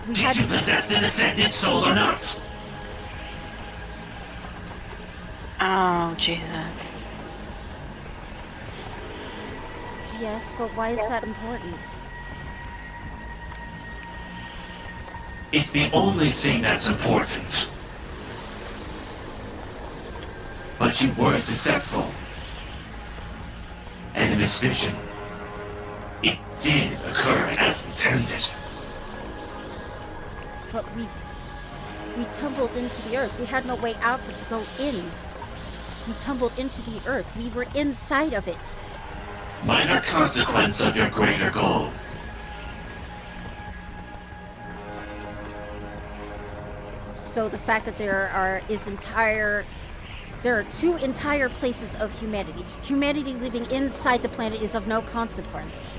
we Did had you possess an ascended soul or not? Oh, Jesus. Yes, but why is that important? It's the only thing that's important. But you were successful. And in this vision, it did occur as intended. But we tumbled into the earth. We had no way out but to go in. We tumbled into the earth. We were inside of it. Minor consequence of your greater goal. So the fact that there are two entire places of humanity. Humanity living inside the planet is of no consequence.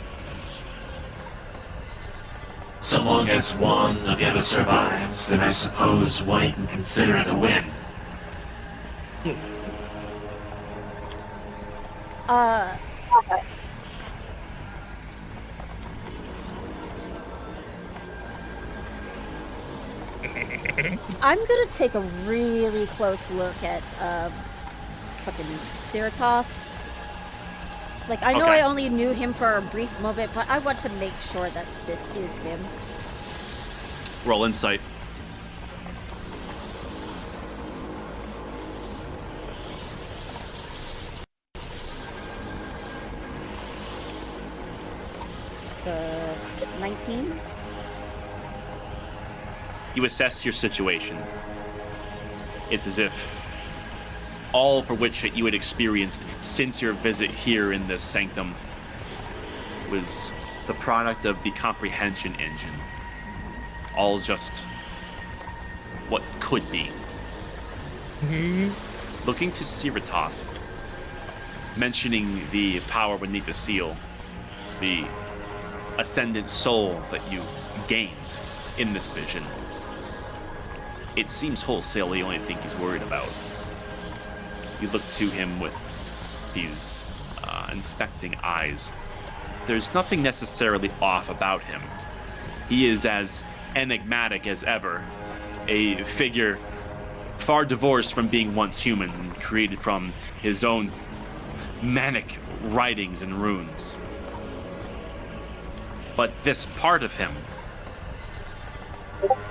So long as one of the other survives, then I suppose one can consider it a win. I'm gonna take a really close look at fucking Ceratoth. Like, I know Okay. I only knew him for a brief moment, but I want to make sure that this is him. Roll insight. So, 19? You assess your situation. It's as if all for which you had experienced since your visit here in the sanctum was the product of the comprehension engine. All just what could be. Looking to Siratov, mentioning the power beneath the seal, the ascendant soul that you gained in this vision. It seems wholesale the only thing he's worried about. You look to him with these inspecting eyes. There's nothing necessarily off about him. He is as enigmatic as ever, a figure far divorced from being once human and created from his own manic writings and runes. But this part of him,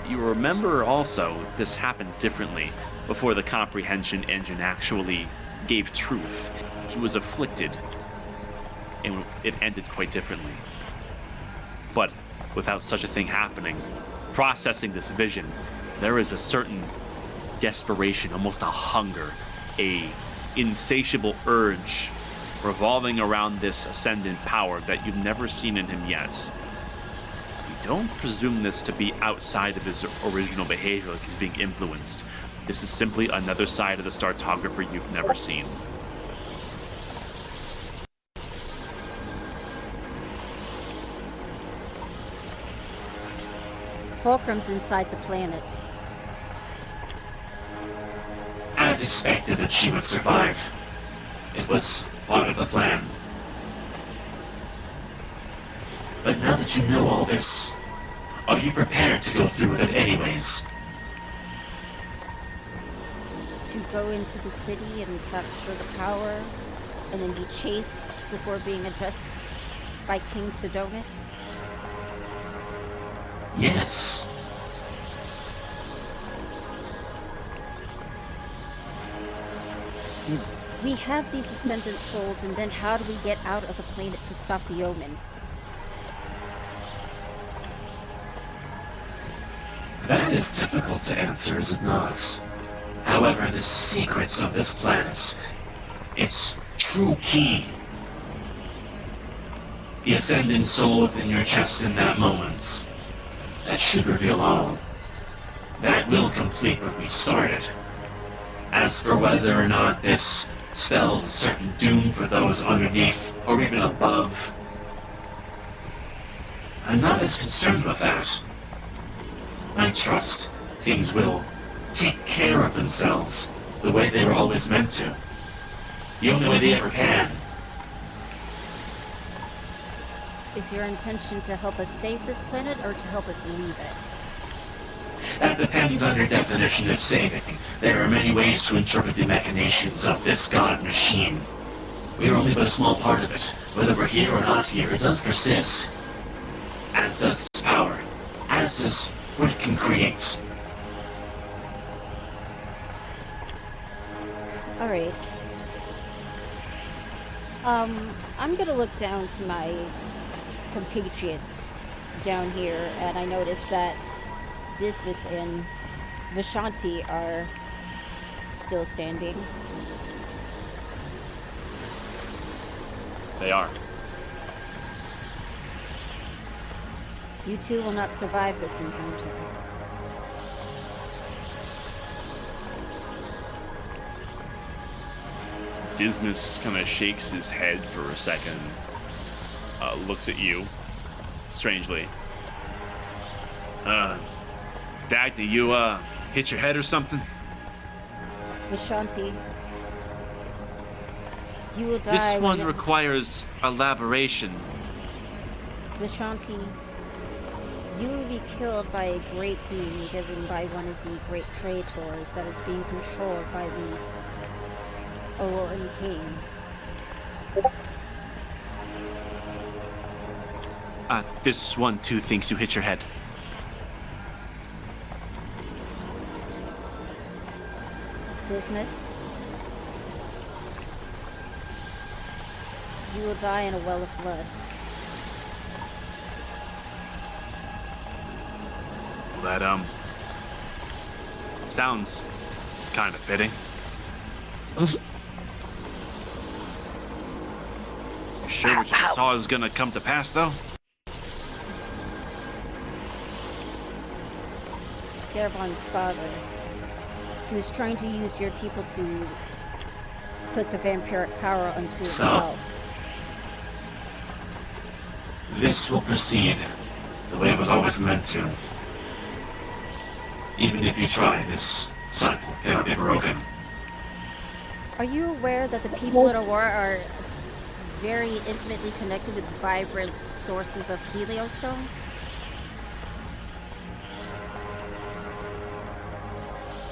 you remember also this happened differently before the comprehension engine actually gave truth. He was afflicted, and it ended quite differently. But without such a thing happening, processing this vision, there is a certain desperation, almost a hunger, a insatiable urge revolving around this ascendant power that you've never seen in him yet. You don't presume this to be outside of his original behavior, like he's being influenced. This is simply another side of the Startographer you've never seen. Fulcrum's inside the planet. As expected that she would survive. It was part of the plan. But now that you know all this, are you prepared to go through with it anyways? To go into the city and capture the power, and then be chased before being addressed by King Sodomus? Yes. We have these ascendant souls, and then how do we get out of the planet to stop the Omen? That is difficult to answer, is it not? However, the secrets of this planet, its true key, the ascendant soul within your chest in that moment, that should reveal all. That will complete what we started. As for whether or not this spells a certain doom for those underneath or even above, I'm not as concerned with that. I trust things will take care of themselves the way they were always meant to. The only way they ever can. Is your intention to help us save this planet, or to help us leave it? That depends on your definition of saving. There are many ways to interpret the machinations of this god machine. We are only but a small part of it. Whether we're here or not here, it does persist. As does its power. As does what it can create. Alright. I'm gonna look down to my compatriots down here, and I notice that Dismas and Vishanti are still standing. They are. You two will not survive this encounter. Dismas kind of shakes his head for a second, looks at you, strangely. Dagny, you, hit your head or something? Vishanti, you will die. This one when requires elaboration. Vishanti, you will be killed by a great being given by one of the great creators that is being controlled by the Auroran King. This one too thinks you hit your head. Dismas. You will die in a well of blood. That, sounds kind of fitting. You sure what you saw is gonna come to pass, though? Gervon's father. He was trying to use your people to put the vampiric power onto itself. This will proceed the way it was always meant to. Even if you try, this cycle cannot be broken. Are you aware that the people in Aurora are very intimately connected with vibrant sources of heliostone?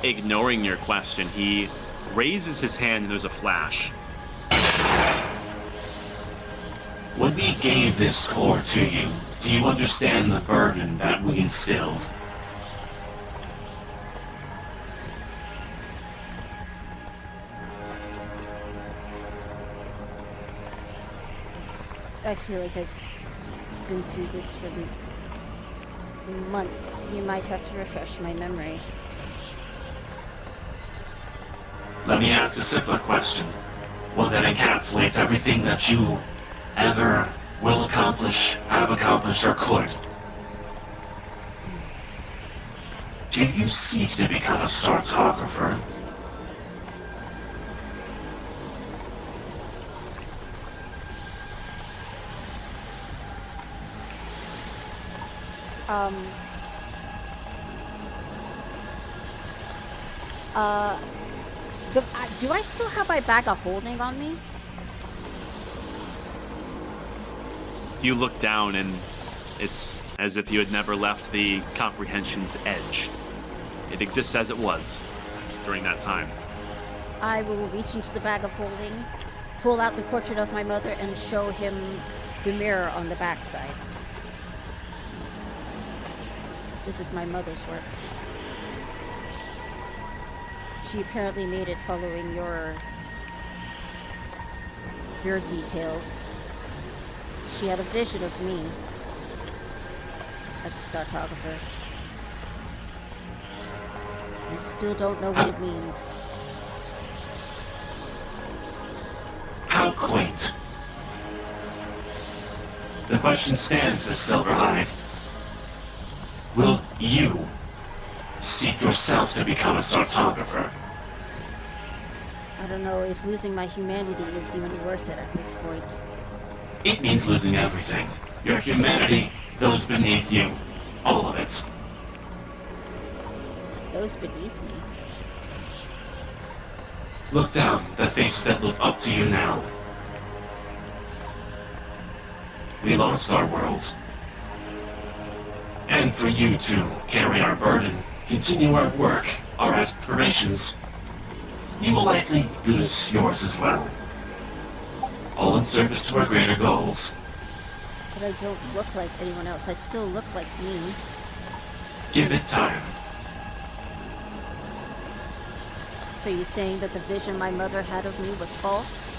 Ignoring your question, he raises his hand and there's a flash. When we gave this core to you, do you understand the burden that we instilled? I feel like I've been through this for months. You might have to refresh my memory. Let me ask a simpler question. One that encapsulates everything that you ever will accomplish, have accomplished, or could. Do you seek to become a startographer? Do I still have my bag of holding on me? You look down and it's as if you had never left the comprehension's edge. It exists as it was during that time. I will reach into the bag of holding, pull out the portrait of my mother, and show him the mirror on the backside. This is my mother's work. She apparently made it following your details. She had a vision of me as a startographer. I still don't know what it means. How quaint. The question stands, Miss Silverhide. Will you seek yourself to become a startographer? I don't know if losing my humanity is even worth it at this point. It means losing everything. Your humanity, those beneath you, all of it. Those beneath me. Look down, the faces that look up to you now. We lost our world. And for you to carry our burden, continue our work, our aspirations, you will likely lose yours as well. All in service to our greater goals. But I don't look like anyone else. I still look like me. Give it time. So you're saying that the vision my mother had of me was false?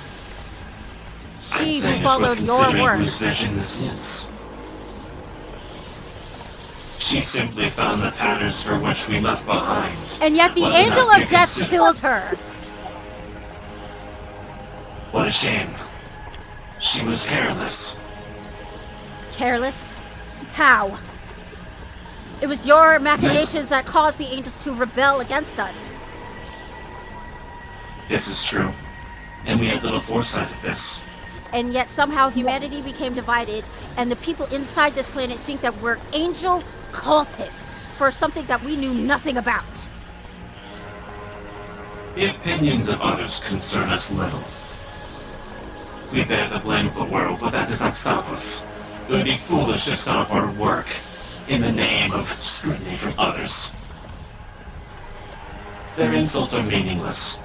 I'm She saying who it's followed worth your considering work. whose vision this is. She simply found the tatters for which we left behind. And yet the Whether angel that of death consider- killed her. What a shame. She was careless. Careless? How? It was your machinations that caused the angels to rebel against us. This is true. And we had little foresight of this. And yet somehow humanity became divided, and the people inside this planet think that we're angel cultists for something that we knew nothing about. The opinions of others concern us little. We bear the blame of the world, but that does not stop us. It would be foolish to stop our work in the name of scrutiny from others. Their insults are meaningless.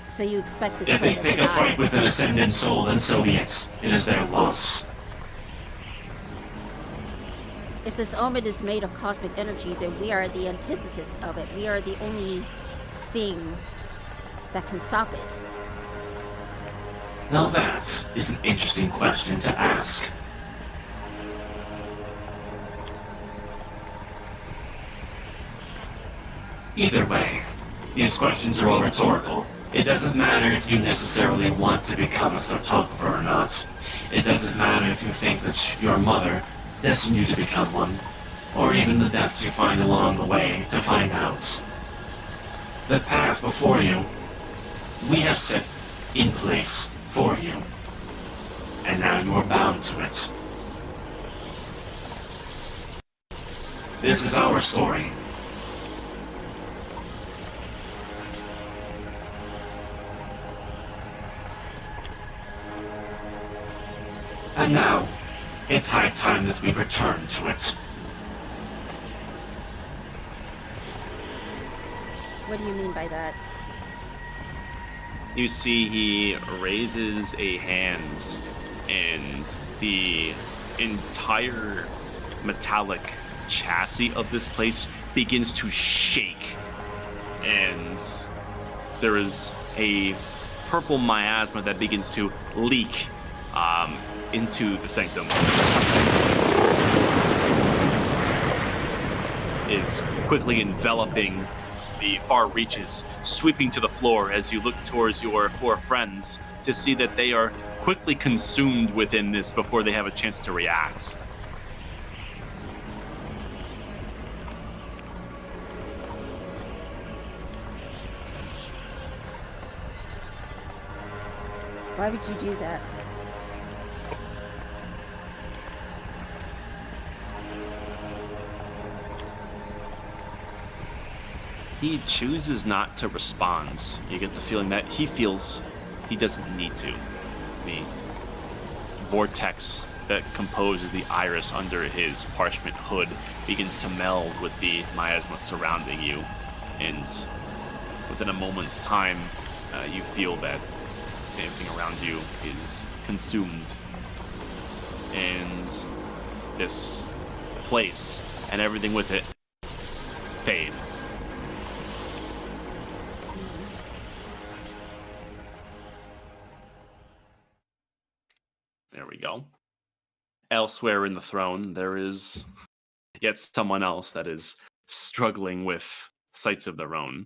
So So you expect this If they planet pick to a die? fight with an ascendant soul, then so be it. It is their loss. If this omen is made of cosmic energy, then we are the antithesis of it. We are the only thing that can stop it. Now that is an interesting question to ask. Either way, these questions are all rhetorical. It doesn't matter if you necessarily want to become a cartographer or not. It doesn't matter if you think that your mother destined you to become one, or even the deaths you find along the way to find out. The path before you, we have set in place for you. And now you are bound to it. This is our story. And now, it's high time that we return to it. What do you mean by that? You see he raises a hand, and the entire metallic chassis of this place begins to shake. And there is a purple miasma that begins to leak into the sanctum. Is quickly enveloping the far reaches, sweeping to the floor as you look towards your four friends to see that they are quickly consumed within this before they have a chance to react. Why would you do that? He chooses not to respond. You get the feeling that he feels he doesn't need to. The vortex that composes the iris under his parchment hood begins to meld with the miasma surrounding you. And within a moment's time, you feel that everything around you is consumed. And this place and everything with it fade. There we go. Elsewhere in the throne, there is yet someone else that is struggling with sights of their own.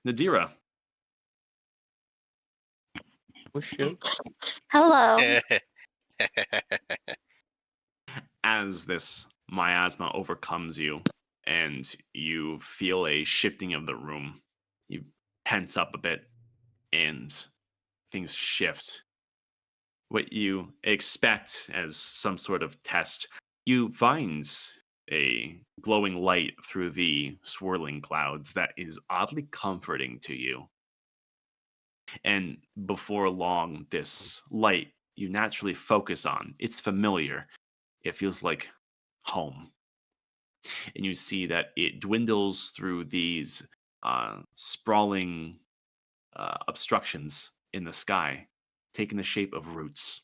Nadira. Oh shit. Hello. As this miasma overcomes you and you feel a shifting of the room, you tense up a bit and things shift. What you expect as some sort of test, you find a glowing light through the swirling clouds that is oddly comforting to you. And before long, this light you naturally focus on, it's familiar. It feels like home. And you see that it dwindles through these sprawling obstructions in the sky, taking the shape of roots.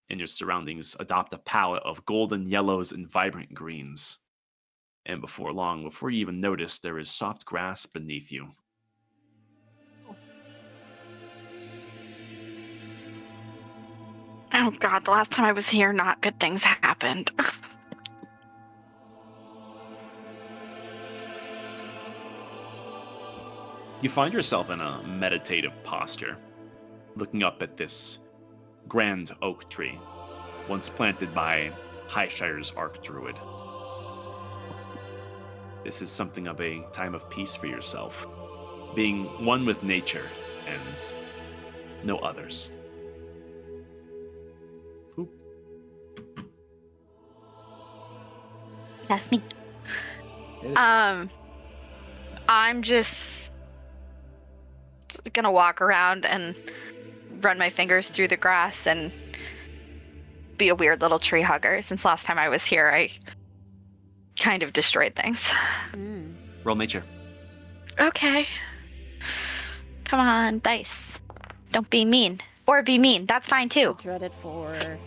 And your surroundings adopt a palette of golden yellows and vibrant greens. And before long, before you even notice, there is soft grass beneath you. Oh god, the last time I was here, not good things happened. You find yourself in a meditative posture, looking up at this grand oak tree, once planted by Highshire's Archdruid. This is something of a time of peace for yourself, being one with nature and no others. Oop. That's me. I'm just gonna walk around and run my fingers through the grass and be a weird little tree hugger. Since last time I was here, I kind of destroyed things. Mm. Roll nature. Okay. Come on, dice. Don't be mean. Or be mean. That's fine The too. dreaded 4.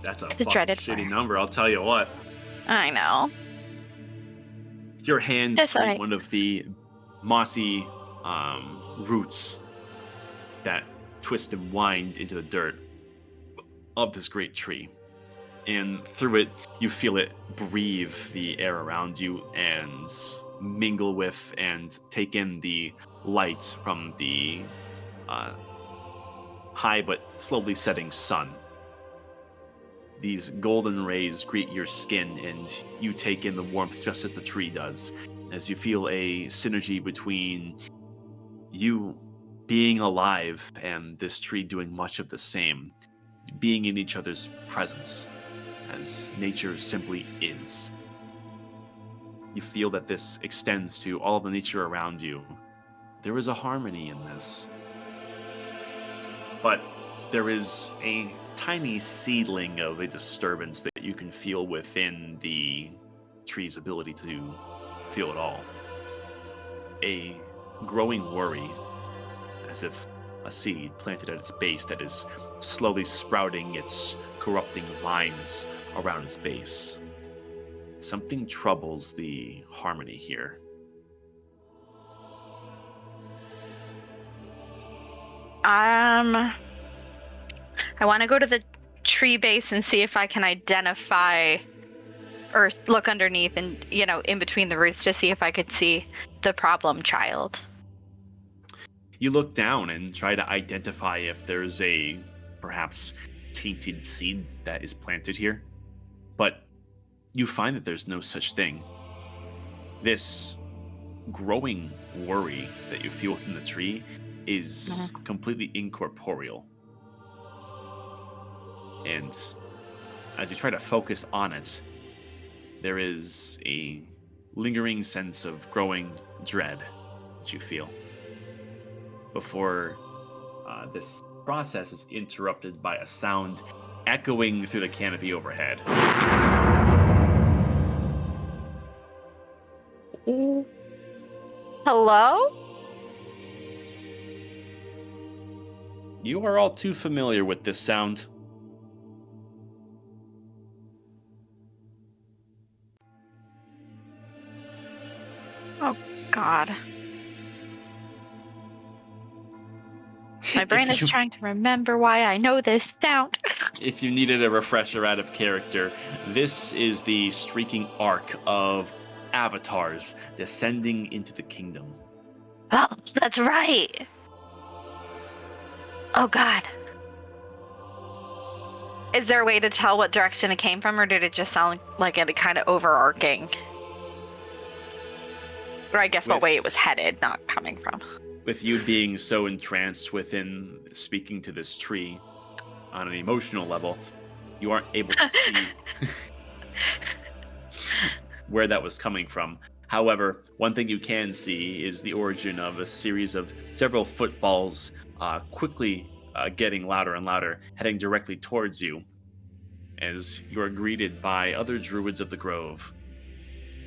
That's a The fucking dreaded shitty fire. number, I'll tell you what. I know. Your hands That's greet alright. one of the mossy roots that twist and wind into the dirt of this great tree. And through it, you feel it breathe the air around you and mingle with and take in the light from the high but slowly setting sun. These golden rays greet your skin, and you take in the warmth just as the tree does, as you feel a synergy between you being alive and this tree doing much of the same, being in each other's presence, as nature simply is. You feel that this extends to all of the nature around you. There is a harmony in this. But there is a tiny seedling of a disturbance that you can feel within the tree's ability to feel it all. A growing worry, as if a seed planted at its base that is slowly sprouting its corrupting vines around its base. Something troubles the harmony here. I want to go to the tree base and see if I can identify or look underneath and, in between the roots to see if I could see the problem child. You look down and try to identify if there's a perhaps tainted seed that is planted here, but you find that there's no such thing. This growing worry that you feel within the tree is completely incorporeal. And as you try to focus on it, there is a lingering sense of growing dread that you feel. Before this process is interrupted by a sound echoing through the canopy overhead. Hello? You are all too familiar with this sound. Oh, God. My brain is trying to remember why I know this sound. If you needed a refresher out of character, this is the streaking arc of avatars descending into the kingdom. Oh, that's right. Oh, God. Is there a way to tell what direction it came from, or did it just sound like it kind of overarching? Or I guess what way it was headed, not coming from. With you being so entranced within speaking to this tree on an emotional level, you aren't able to see where that was coming from. However, one thing you can see is the origin of a series of several footfalls quickly getting louder and louder, heading directly towards you as you are greeted by other druids of the grove,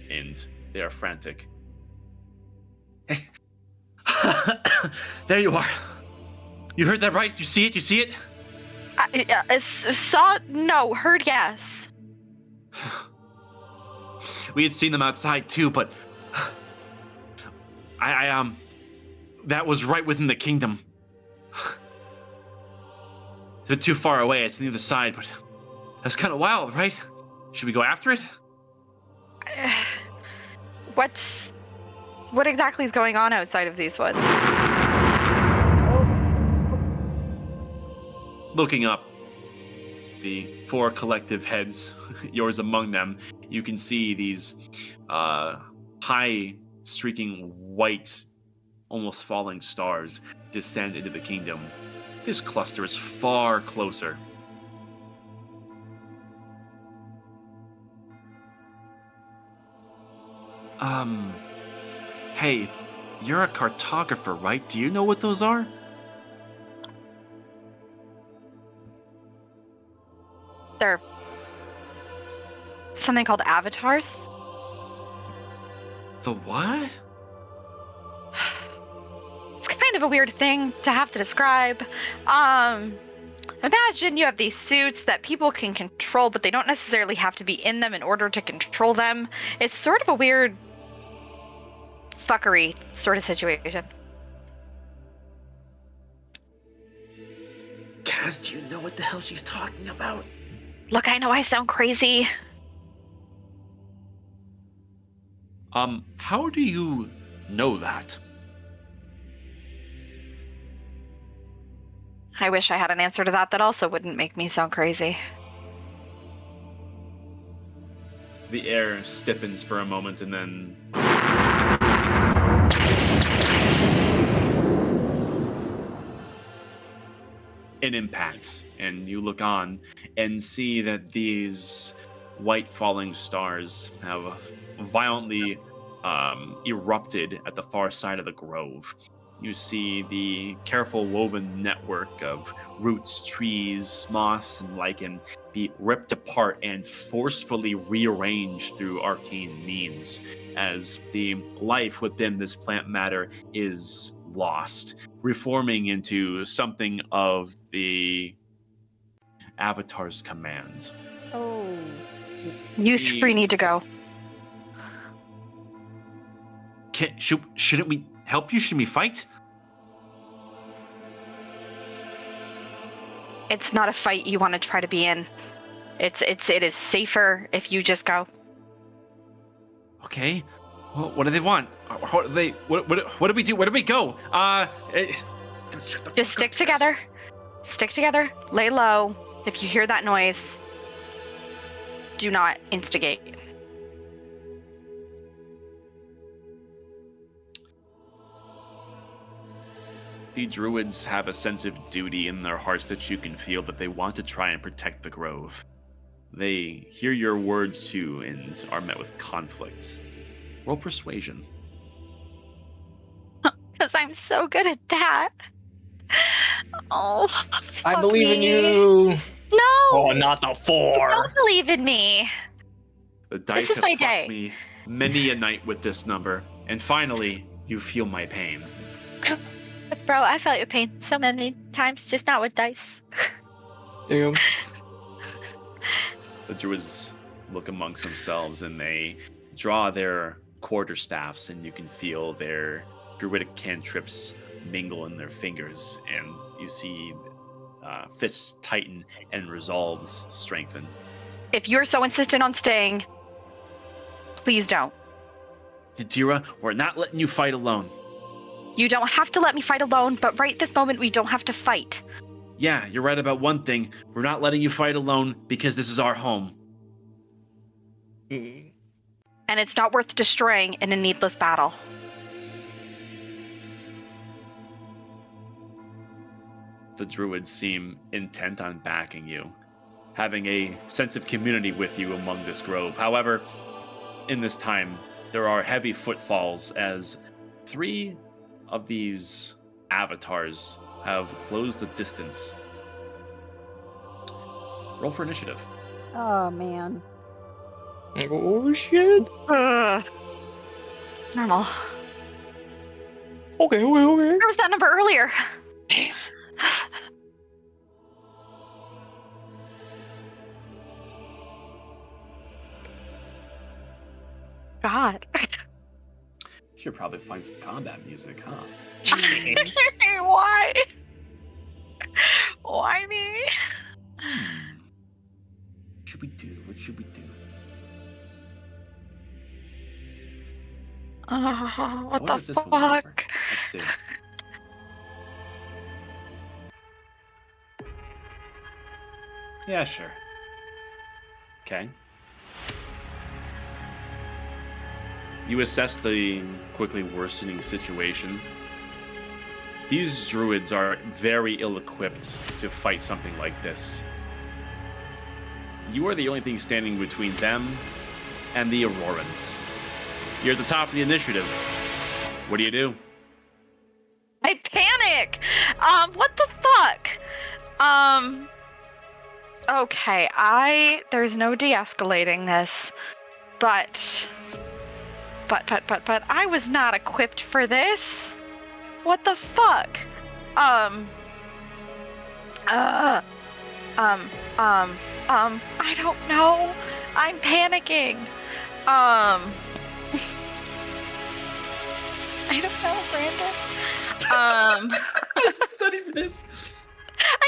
and they are frantic. There you are. You heard that right? You see it? You see it? No, heard yes. We had seen them outside too, but I that was right within the kingdom. It's a bit too far away. It's on the other side, but that's kind of wild, right? Should we go after it? What exactly is going on outside of these woods? Looking up, the four collective heads, yours among them, you can see these high, streaking white, almost falling stars descend into the kingdom. This cluster is far closer. Hey, you're a cartographer, right? Do you know what those are? They're something called avatars. The what? It's kind of a weird thing to have to describe. Imagine you have these suits that people can control, but they don't necessarily have to be in them in order to control them. It's sort of a weird fuckery sort of situation. Kaz, do you know what the hell she's talking about? Look, I know I sound crazy. How do you know that? I wish I had an answer to that also wouldn't make me sound crazy. The air stiffens for a moment and then an impact, and you look on and see that these white falling stars have violently erupted at the far side of the grove. You see the careful woven network of roots, trees, moss, and lichen be ripped apart and forcefully rearranged through arcane means as the life within this plant matter is lost, reforming into something of the Avatar's command. Oh. You three need to go. Shouldn't we help you? Shouldn't we fight? It's not a fight you want to try to be in. It is safer if you just go. Okay. Well, what do they want? What do we do? Where do we go? Just stick together. Stick together. Lay low. If you hear that noise, do not instigate. The druids have a sense of duty in their hearts that you can feel that they want to try and protect the grove. They hear your words too and are met with conflict. Roll persuasion. Because I'm so good at that. Oh, I fuck believe in me. you. No! Oh, not the 4. Don't believe in me. The dice is have my fucked day. me many a night with this number, and finally, you feel my pain. Bro, I felt your pain so many times, just not with dice. Damn. The druids look amongst themselves and they draw their quarterstaffs, and you can feel their druidic cantrips mingle in their fingers, and you see fists tighten and resolves strengthen. If you're so insistent on staying, please don't. Yadira, we're not letting you fight alone. You don't have to let me fight alone, but right this moment we don't have to fight. Yeah, you're right about one thing. We're not letting you fight alone because this is our home. Mm. And it's not worth destroying in a needless battle. The druids seem intent on backing you, having a sense of community with you among this grove. However, in this time, there are heavy footfalls as 3 of these avatars have closed the distance. Roll for initiative. Oh, man. Oh, shit. Normal. Okay. Where was that number earlier? Damn. God. Should probably find some combat music, huh? Why? Why me? What should we do? What should we do? What the if this will work? fuck? Let's see. Yeah, sure. Okay. You assess the quickly worsening situation. These druids are very ill-equipped to fight something like this. You are the only thing standing between them and the Aurorans. You're at the top of the initiative. What do you do? I panic. What the fuck? Okay, there's no de-escalating this, but I was not equipped for this. What the fuck? I don't know. I'm panicking. I don't know, Brandon. I didn't study for this. I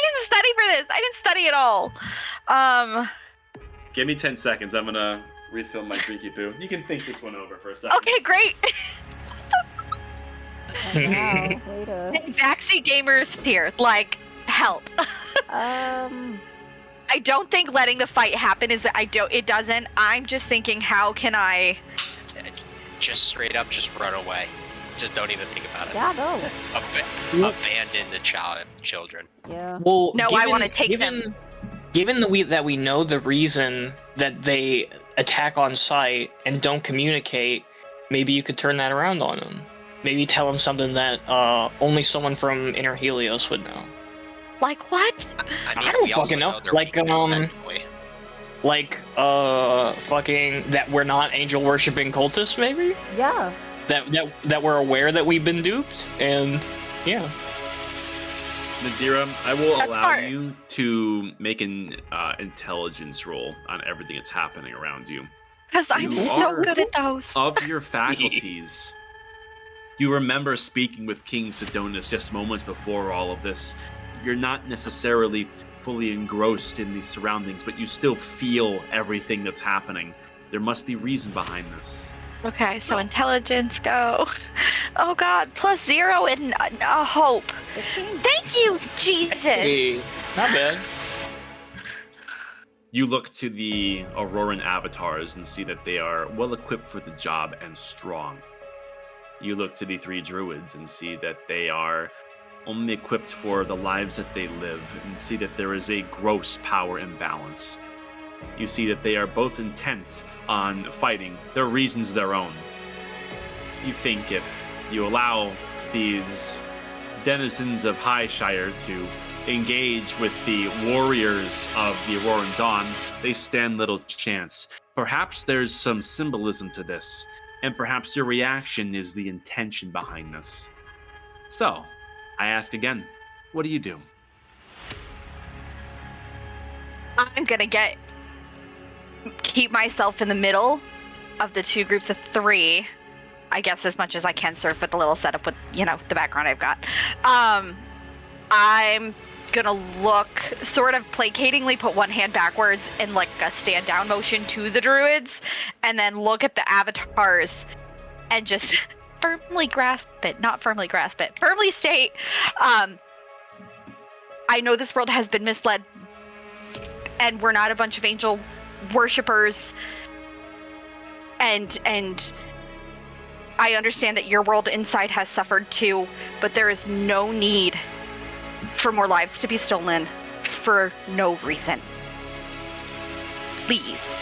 didn't study at all. Give me 10 seconds. I'm gonna refill my drinky poo. You can think this one over for a second. Okay, great. Oh, wow, way to... Hey, backseat gamers here, like, help. I don't think letting the fight happen is it doesn't. I'm just thinking, how can I Just straight up, just run away. Just don't even think about it. Yeah, no. Abandon the children. Yeah. Well, No, I wanna take them. Given that we know the reason that they attack on sight and don't communicate, maybe you could turn that around on them. Maybe tell them something that only someone from Inner Helios would know. Like what? I mean, I don't we also fucking know. their Like, weakness, technically. Fucking that we're not angel worshipping cultists, maybe? Yeah. That we're aware that we've been duped, and yeah. Nadira, I will That's allow smart. you to make an intelligence roll on everything that's happening around you. Because I'm You so are- good at those. Of your faculties, you remember speaking with King Sidonus just moments before all of this. You're not necessarily fully engrossed in these surroundings, but you still feel everything that's happening. There must be reason behind this. Okay, so intelligence go. Oh god, +0 and a hope. 16? Thank you, Jesus. Hey, not bad. You look to the Auroran avatars and see that they are well equipped for the job and strong. You look to the 3 druids and see that they are only equipped for the lives that they live, and see that there is a gross power imbalance. You see that they are both intent on fighting, their reasons their own. You think if you allow these denizens of Highshire to engage with the warriors of the Auroran Dawn, they stand little chance. Perhaps there's some symbolism to this, and perhaps your reaction is the intention behind this. So, I ask again, what do you do? I'm gonna keep myself in the middle of the 2 groups of 3. I guess as much as I can serve with the little setup with, the background I've got. I'm gonna look sort of placatingly, put one hand backwards in like a stand down motion to the druids, and then look at the avatars and just firmly state, I know this world has been misled and we're not a bunch of angel worshippers, and I understand that your world inside has suffered too, but there is no need for more lives to be stolen for no reason. Please.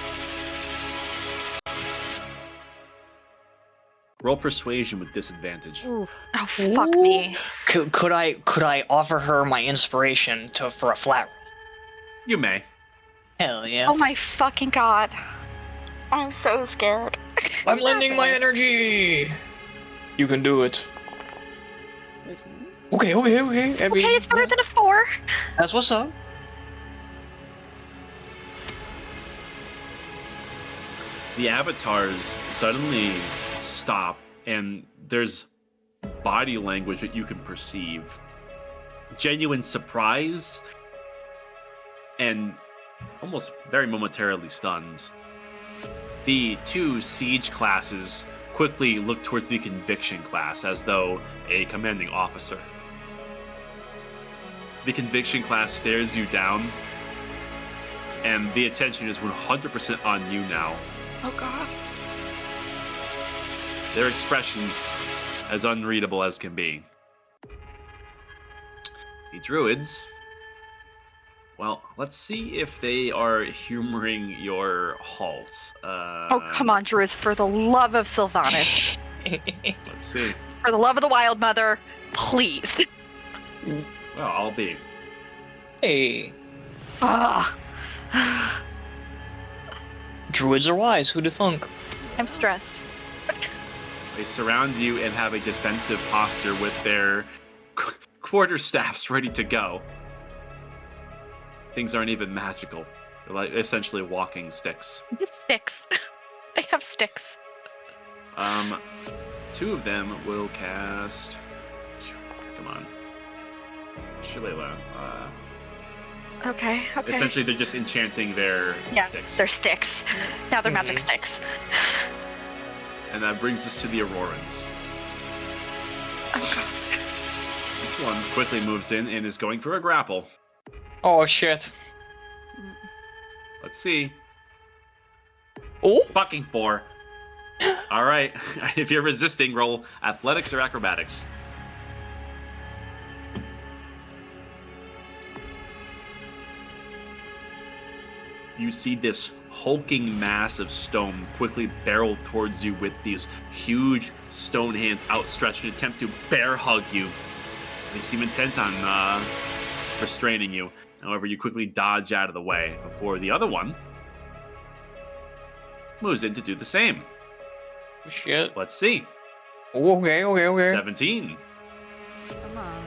Roll persuasion with disadvantage. Oof. Oh, fuck me. Could I offer her my inspiration for a flat? You may. Hell yeah. Oh my fucking god. I'm so scared. I'm lending my energy. You can do it. 13. Okay. Okay, it's better than a 4. That's what's up. The avatars suddenly stop, and there's body language that you can perceive. Genuine surprise and almost very momentarily stunned. The 2 siege classes quickly look towards the conviction class as though a commanding officer. The conviction class stares you down, and the attention is 100% on you now. Oh god. Their expressions as unreadable as can be. The druids, well, let's see if they are humoring your halt. Oh, come on, Druids, for the love of Sylvanas. Let's see. For the love of the Wild Mother, please. Well, I'll be. Hey, Ah. druids are wise. Who'da thunk? I'm stressed. They surround you and have a defensive posture with their quarterstaffs ready to go. Things aren't even magical. They're like essentially walking sticks. Just sticks. They have sticks. Two of them will cast. Come on, Shalala. Okay. Essentially, they're just enchanting their sticks. They're sticks. Now they're magic sticks. And that brings us to the Aurorans. This one quickly moves in and is going for a grapple. Oh shit. Let's see. Oh. Fucking 4. All right. If you're resisting, roll athletics or acrobatics. You see this hulking mass of stone quickly barrel towards you with these huge stone hands outstretched in an attempt to bear hug you. They seem intent on restraining you. However, you quickly dodge out of the way before the other one moves in to do the same. Shit. Let's see. Okay. 17. Come on.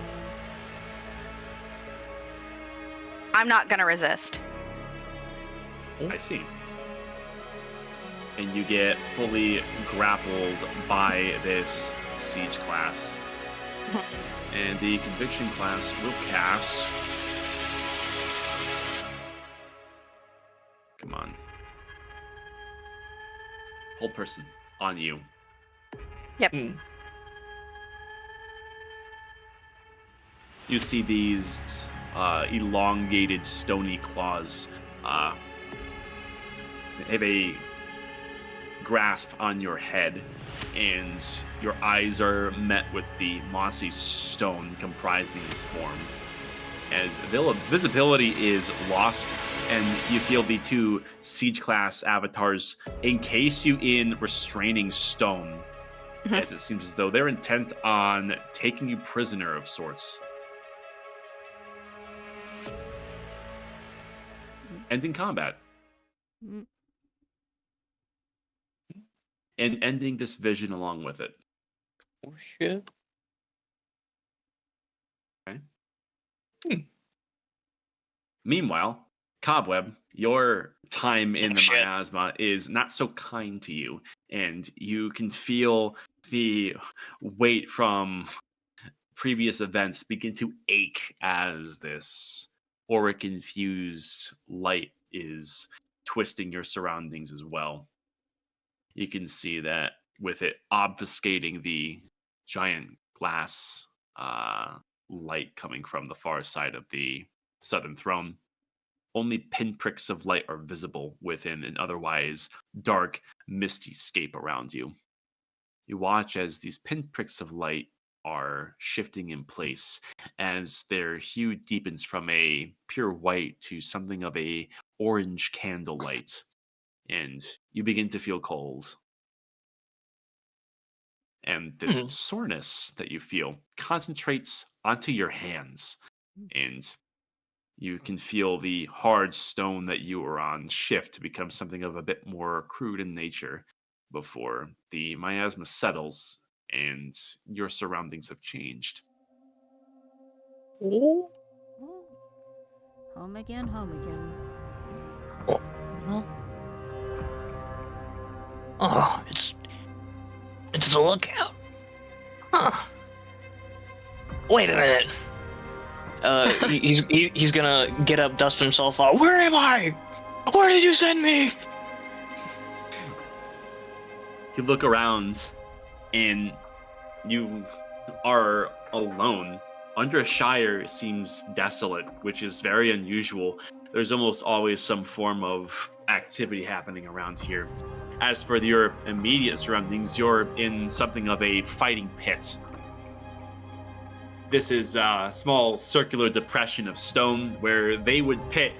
I'm not gonna resist. I see. And you get fully grappled by this siege class. And the conviction class will cast. Come on. Hold person on you. Yep. You see these elongated stony claws have a grasp on your head, and your eyes are met with the mossy stone comprising this form. As visibility is lost, and you feel the two siege class avatars encase you in restraining stone, as it seems as though they're intent on taking you prisoner of sorts. Ending combat. Mm. And ending this vision along with it. Oh shit. Okay. Meanwhile, Cobweb, your time in the miasma is not so kind to you, and you can feel the weight from previous events begin to ache as this auric-infused light is twisting your surroundings as well. You can see that with it obfuscating the giant glass light coming from the far side of the southern throne, only pinpricks of light are visible within an otherwise dark, misty scape around you. You watch as these pinpricks of light are shifting in place as their hue deepens from a pure white to something of a orange candlelight, and you begin to feel cold. And this soreness that you feel concentrates onto your hands, and you can feel the hard stone that you were on shift to become something of a bit more crude in nature before the miasma settles and your surroundings have changed. Ooh. Home again, home again. Oh, it's the lookout. Huh. Wait a minute. He's gonna get up, dust himself off. Where am I? Where did you send me? You look around, and you are alone. Undershire seems desolate, which is very unusual. There's almost always some form of activity happening around here. As for your immediate surroundings, you're in something of a fighting pit. This is a small circular depression of stone where they would pit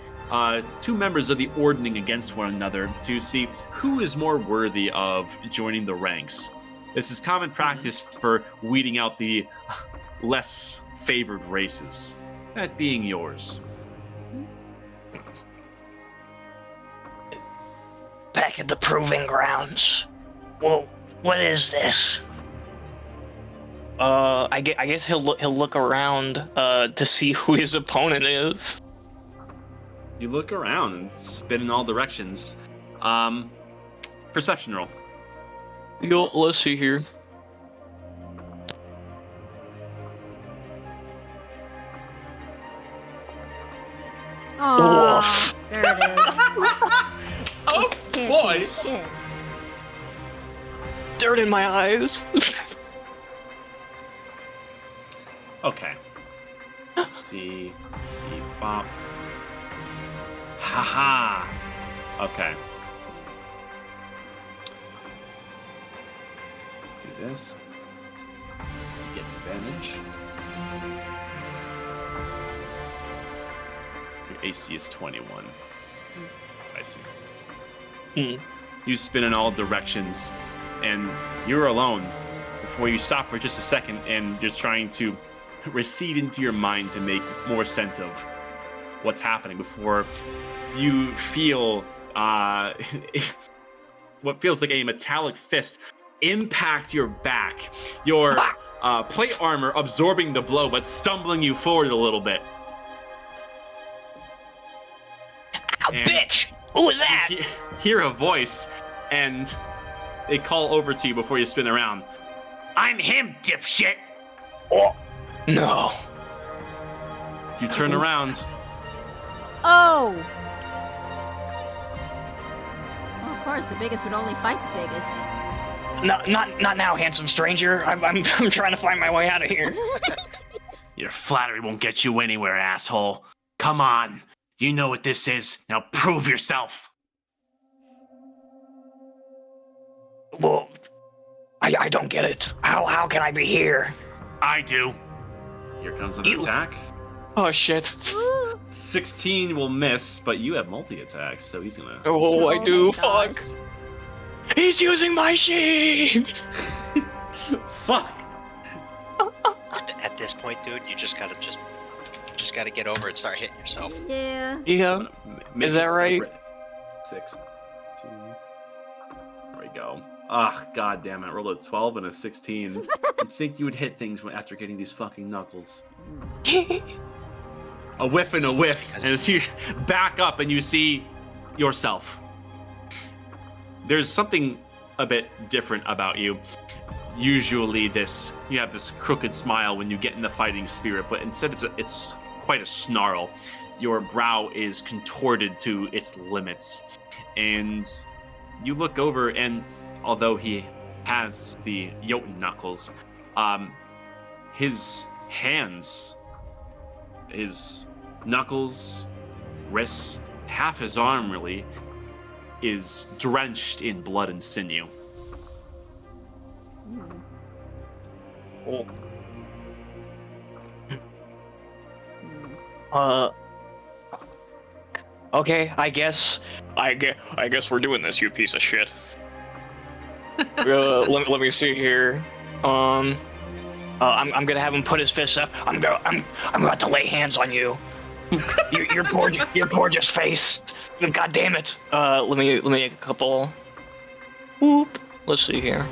two members of the Ordning against one another to see who is more worthy of joining the ranks. This is common practice for weeding out the less favored races, that being yours. Back at the proving grounds. Well, what is this? I guess he'll look around to see who his opponent is. You look around and spin in all directions. Perception roll. Yo, let's see here. Oh, there it is. Oh Just can't boy! see shit. Dirt in my eyes. Okay. Let's see. Bop. Haha. Okay. Do this. He gets advantage. Your AC is 21. I see. You spin in all directions, and you're alone before you stop for just a second, and you're trying to recede into your mind to make more sense of what's happening before you feel what feels like a metallic fist impact your back. Your plate armor absorbing the blow, but stumbling you forward a little bit. Ow, bitch! Who was that? You hear a voice, and they call over to you before you spin around. I'm him, dipshit! Oh, no. You turn around. Oh! Well, of course, the biggest would only fight the biggest. No, not now, handsome stranger. I'm trying to find my way out of here. Your flattery won't get you anywhere, asshole. Come on. You know what this is. Now prove yourself. Well, I don't get it. How can I be here? I do. Here comes an attack. Oh shit. 16 will miss, but you have multi-attack, so he's gonna... Oh, I do. my Fuck. He's using my sheet. Fuck! At this point, dude, you just gotta get over it and start hitting yourself. Yeah. Yeah. Make Is that it right? separate. 6, 2... There we go. Ah, god damn it. Rolled a 12 and a 16. You'd think you would hit things after getting these fucking knuckles. A whiff and a whiff, and as you back up and you see yourself. There's something a bit different about you. Usually you have this crooked smile when you get in the fighting spirit, but instead it's quite a snarl. Your brow is contorted to its limits. And you look over, and although he has the Jotun knuckles, his hands, his knuckles, wrists, half his arm really, is drenched in blood and sinew. Oh. Okay, I guess we're doing this, you piece of shit. Let me see here. I'm gonna have him put his fists up. I'm about to lay hands on you. Your gorgeous face. God damn it. Let me make a couple. Whoop. Let's see here.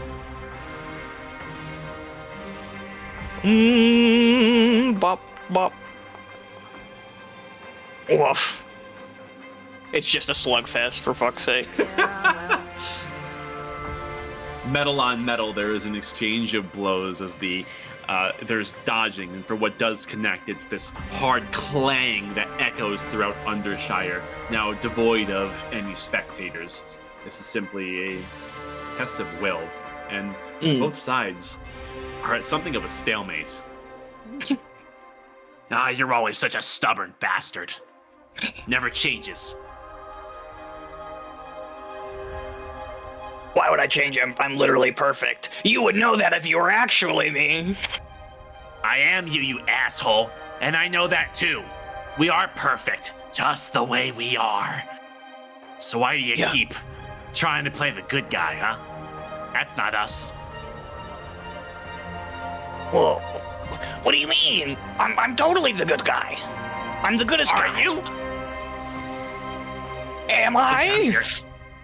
Bop bop. Woof. It's just a slugfest, for fuck's sake. Yeah, well. Metal on metal, there is an exchange of blows as there's dodging, and for what does connect, it's this hard clang that echoes throughout Undershire, now devoid of any spectators. This is simply a test of will, and both sides are at something of a stalemate. You're always such a stubborn bastard. Never changes. Why would I change him? I'm literally perfect. You would know that if you were actually me. I am you asshole, and I know that too. We are perfect, just the way we are. So why do you keep trying to play the good guy, huh? That's not us. Whoa. What do you mean? I'm totally the good guy. I'm the goodest guy. Are you? Am I?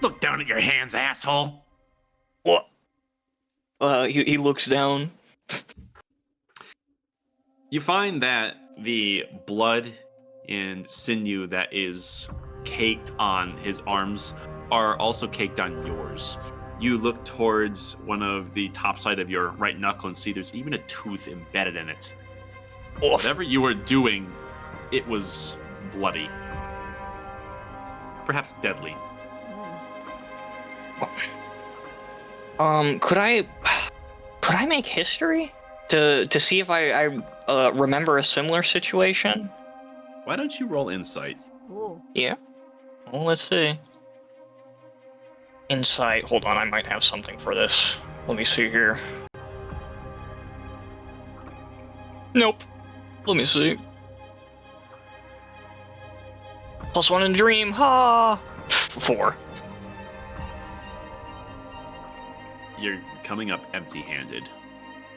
Look down at your hands, asshole. What? He looks down. You find that the blood and sinew that is caked on his arms are also caked on yours. You look towards one of the top side of your right knuckle and see there's even a tooth embedded in it. Whatever you were doing, it was bloody. Perhaps deadly. Could I make history to see if I remember a similar situation? Why don't you roll insight? Ooh. Yeah. Well, let's see. Insight. Hold on, I might have something for this. Let me see here. Nope. Let me see. +1 in dream. Ha! 4. You're coming up empty-handed.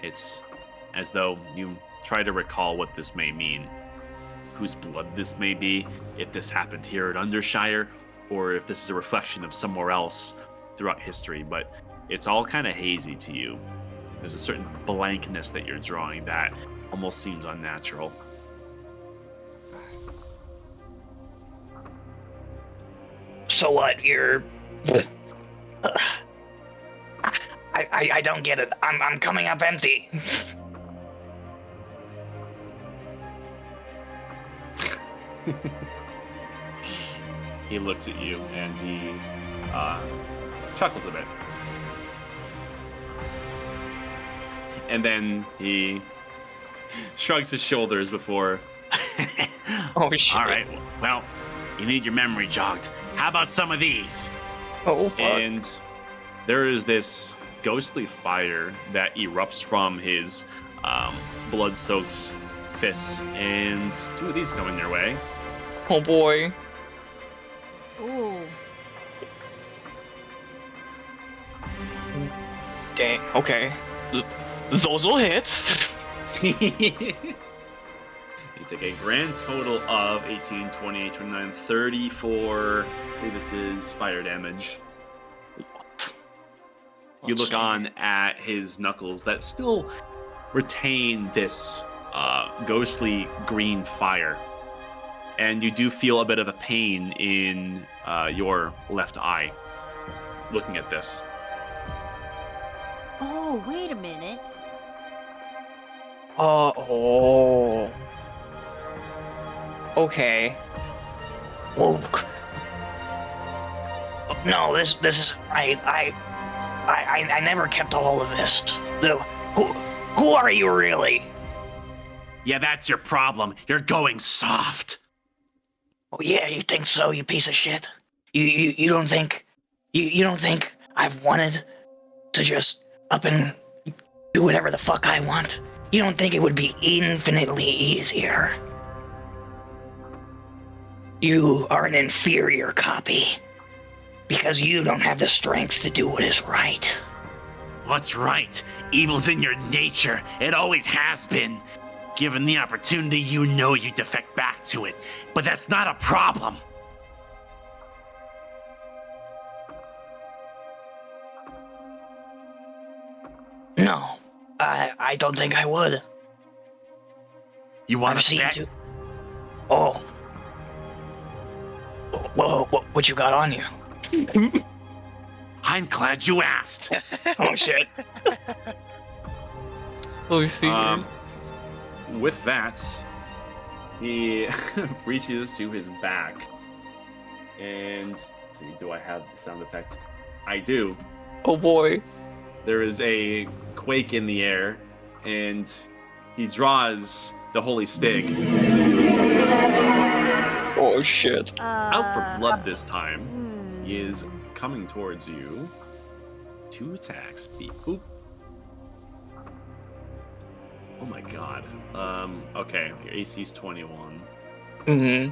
It's as though you try to recall what this may mean, whose blood this may be, if this happened here at Undershire, or if this is a reflection of somewhere else throughout history, but it's all kind of hazy to you. There's a certain blankness that you're drawing that almost seems unnatural. So what? You're... I don't get it. I'm coming up empty. He looks at you and he chuckles a bit. And then he shrugs his shoulders before... Oh, shit. All right, well, you need your memory jogged. How about some of these? Oh, fuck. And there is this ghostly fire that erupts from his blood-soaked fists, and 2 of these coming your way. Oh, boy. Ooh. Dang. Okay. Those will hit. You take a grand total of 18, 28, 29, 34. I believe this is fire damage. You look on at his knuckles that still retain this ghostly green fire. And you do feel a bit of a pain in your left eye looking at this. Oh, wait a minute. Oh. Okay. Whoa. No, this is I never kept all of this. Who are you really? Yeah, that's your problem. You're going soft. Oh yeah, you think so, you piece of shit? You don't think you don't think I've wanted to just up and do whatever the fuck I want? You don't think it would be infinitely easier? You are an inferior copy because you don't have the strength to do what is right. What's right? Evil's in your nature. It always has been. Given the opportunity, you know you defect back to it. But that's not a problem. No, I don't think I would. You want I've to seen bet? too. Oh. Whoa, what you got on you? I'm glad you asked. Oh shit. Oh, see. With that, he reaches to his back. And let's see, do I have the sound effect? I do. Oh boy. There is a quake in the air, and he draws the holy stick. Oh shit. Out for blood this time. Hmm. He is coming towards you. 2 attacks. Beep. Oop. Oh my god. Okay, your AC's 21. Mm-hmm.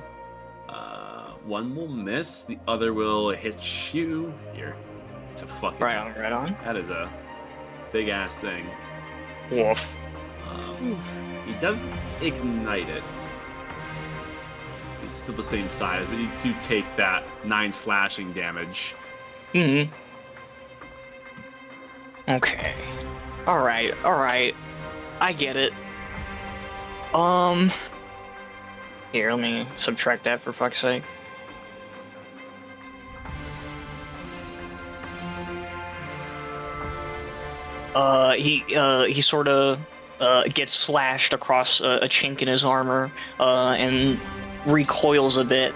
One will miss, the other will hit you. Here. It's a fucking... Right on. That is a big ass thing. Woof. Oof. He doesn't ignite it. It's still the same size, but you do take that 9 slashing damage. Mm-hmm. Okay. Alright. I get it. Here, let me subtract that for fuck's sake. He sort of gets slashed across a chink in his armor, and recoils a bit.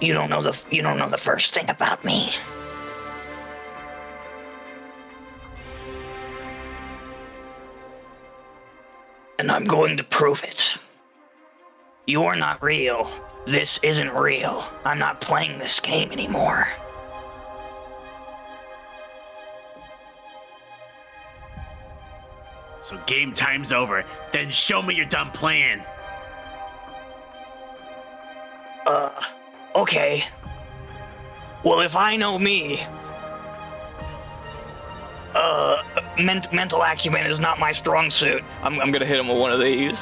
You don't know the first thing about me. And I'm going to prove it. You are not real. This isn't real. I'm not playing this game anymore. So game time's over. Then show me you're done playing. Okay. Well, if I know me, mental acumen is not my strong suit. I'm gonna hit him with one of these.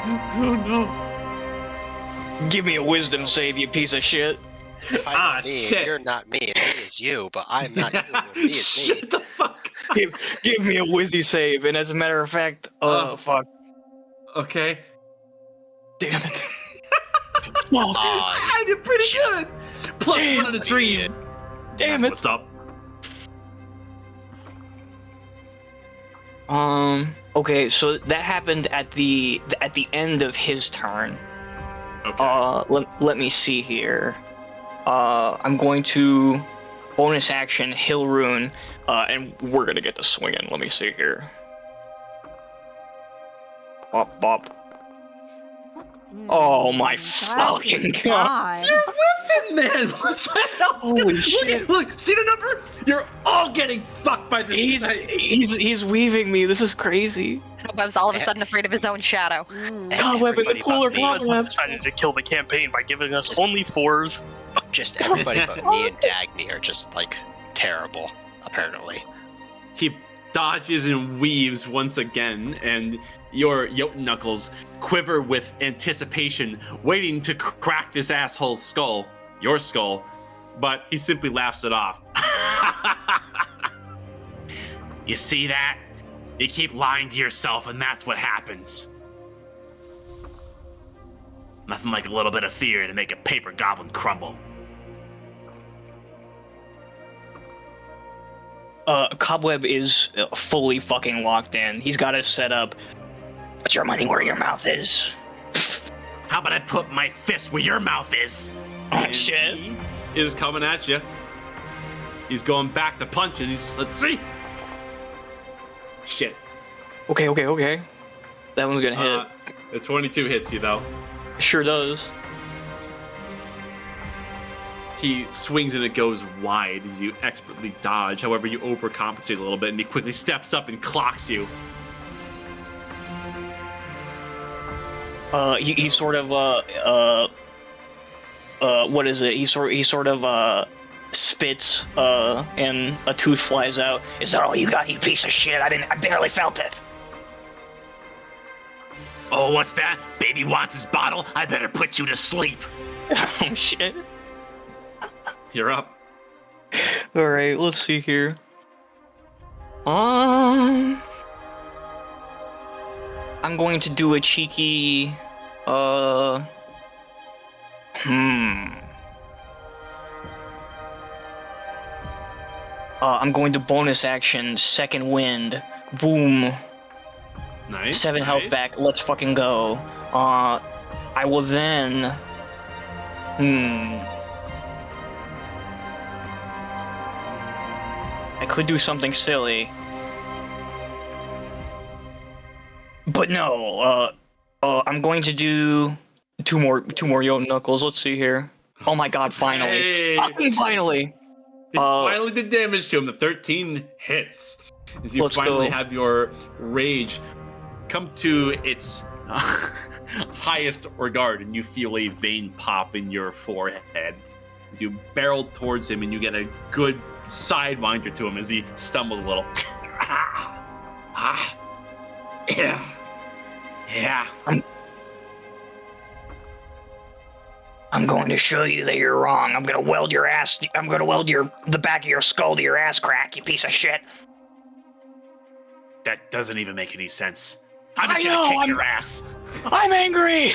Oh no. Give me a wisdom save, you piece of shit. If I know me, shit. you're not me, and me is you, but I'm not you, and me is me. Shut the fuck up. Give me a wizzy save, and as a matter of fact, fuck. Okay. Damn it. I did pretty good. Plus one on a dream. Damn That's it. what's up. Okay, so that happened at the end of his turn. Okay. Let me see here. I'm going to bonus action Hill Rune, and we're gonna get to swinging. Let me see here. Bop bop. Oh my fucking god! God. Whiffing, man. What the hell? Holy shit! Look, see the number? You're all getting fucked by this. He's weaving me. This is crazy. Cobweb's all of a sudden afraid of his own shadow. Cobweb in the Everybody polar but me. cobweb. Decided to kill the campaign by giving us only 4s. Just everybody but me and Dagny are just, like, terrible, apparently. He dodges and weaves once again, and your Jotun knuckles quiver with anticipation, waiting to crack this asshole's skull, your skull, but he simply laughs it off. You see that? You keep lying to yourself, and that's what happens. Nothing like a little bit of fear to make a paper goblin crumble. Cobweb is fully fucking locked in. He's got it set up. Put your money where your mouth is. How about I put my fist where your mouth is? Oh shit. He is coming at you. He's going back to punches. Let's see. Shit. Okay. That one's gonna hit. The 22 hits you, though. Sure does. He swings and it goes wide as you expertly dodge. However, you overcompensate a little bit, and he quickly steps up and clocks you. He sort of what is it? He sort of spits, and a tooth flies out. Is that all you got, you piece of shit? I barely felt it. Oh, what's that? Baby wants his bottle? I better put you to sleep. Oh shit. You're up. All right, let's see here. I'm going to do a cheeky. I'm going to bonus action second wind. Boom. Nice. 7 health back. Let's fucking go. I will then. I could do something silly. But no, I'm going to do two more Jotun knuckles. Let's see here. Oh my god, finally. Hey. Fucking finally. You finally did damage to him. The 13 hits. As you Let's finally go. have your rage come to its highest regard, and you feel a vein pop in your forehead. As you barrel towards him, and you get a good sidewinder to him as he stumbles a little. Yeah. I'm going to show you that you're wrong. I'm gonna weld the back of your skull to your ass crack, you piece of shit. That doesn't even make any sense. I'm just I gonna know, kick I'm- your ass. I'm angry.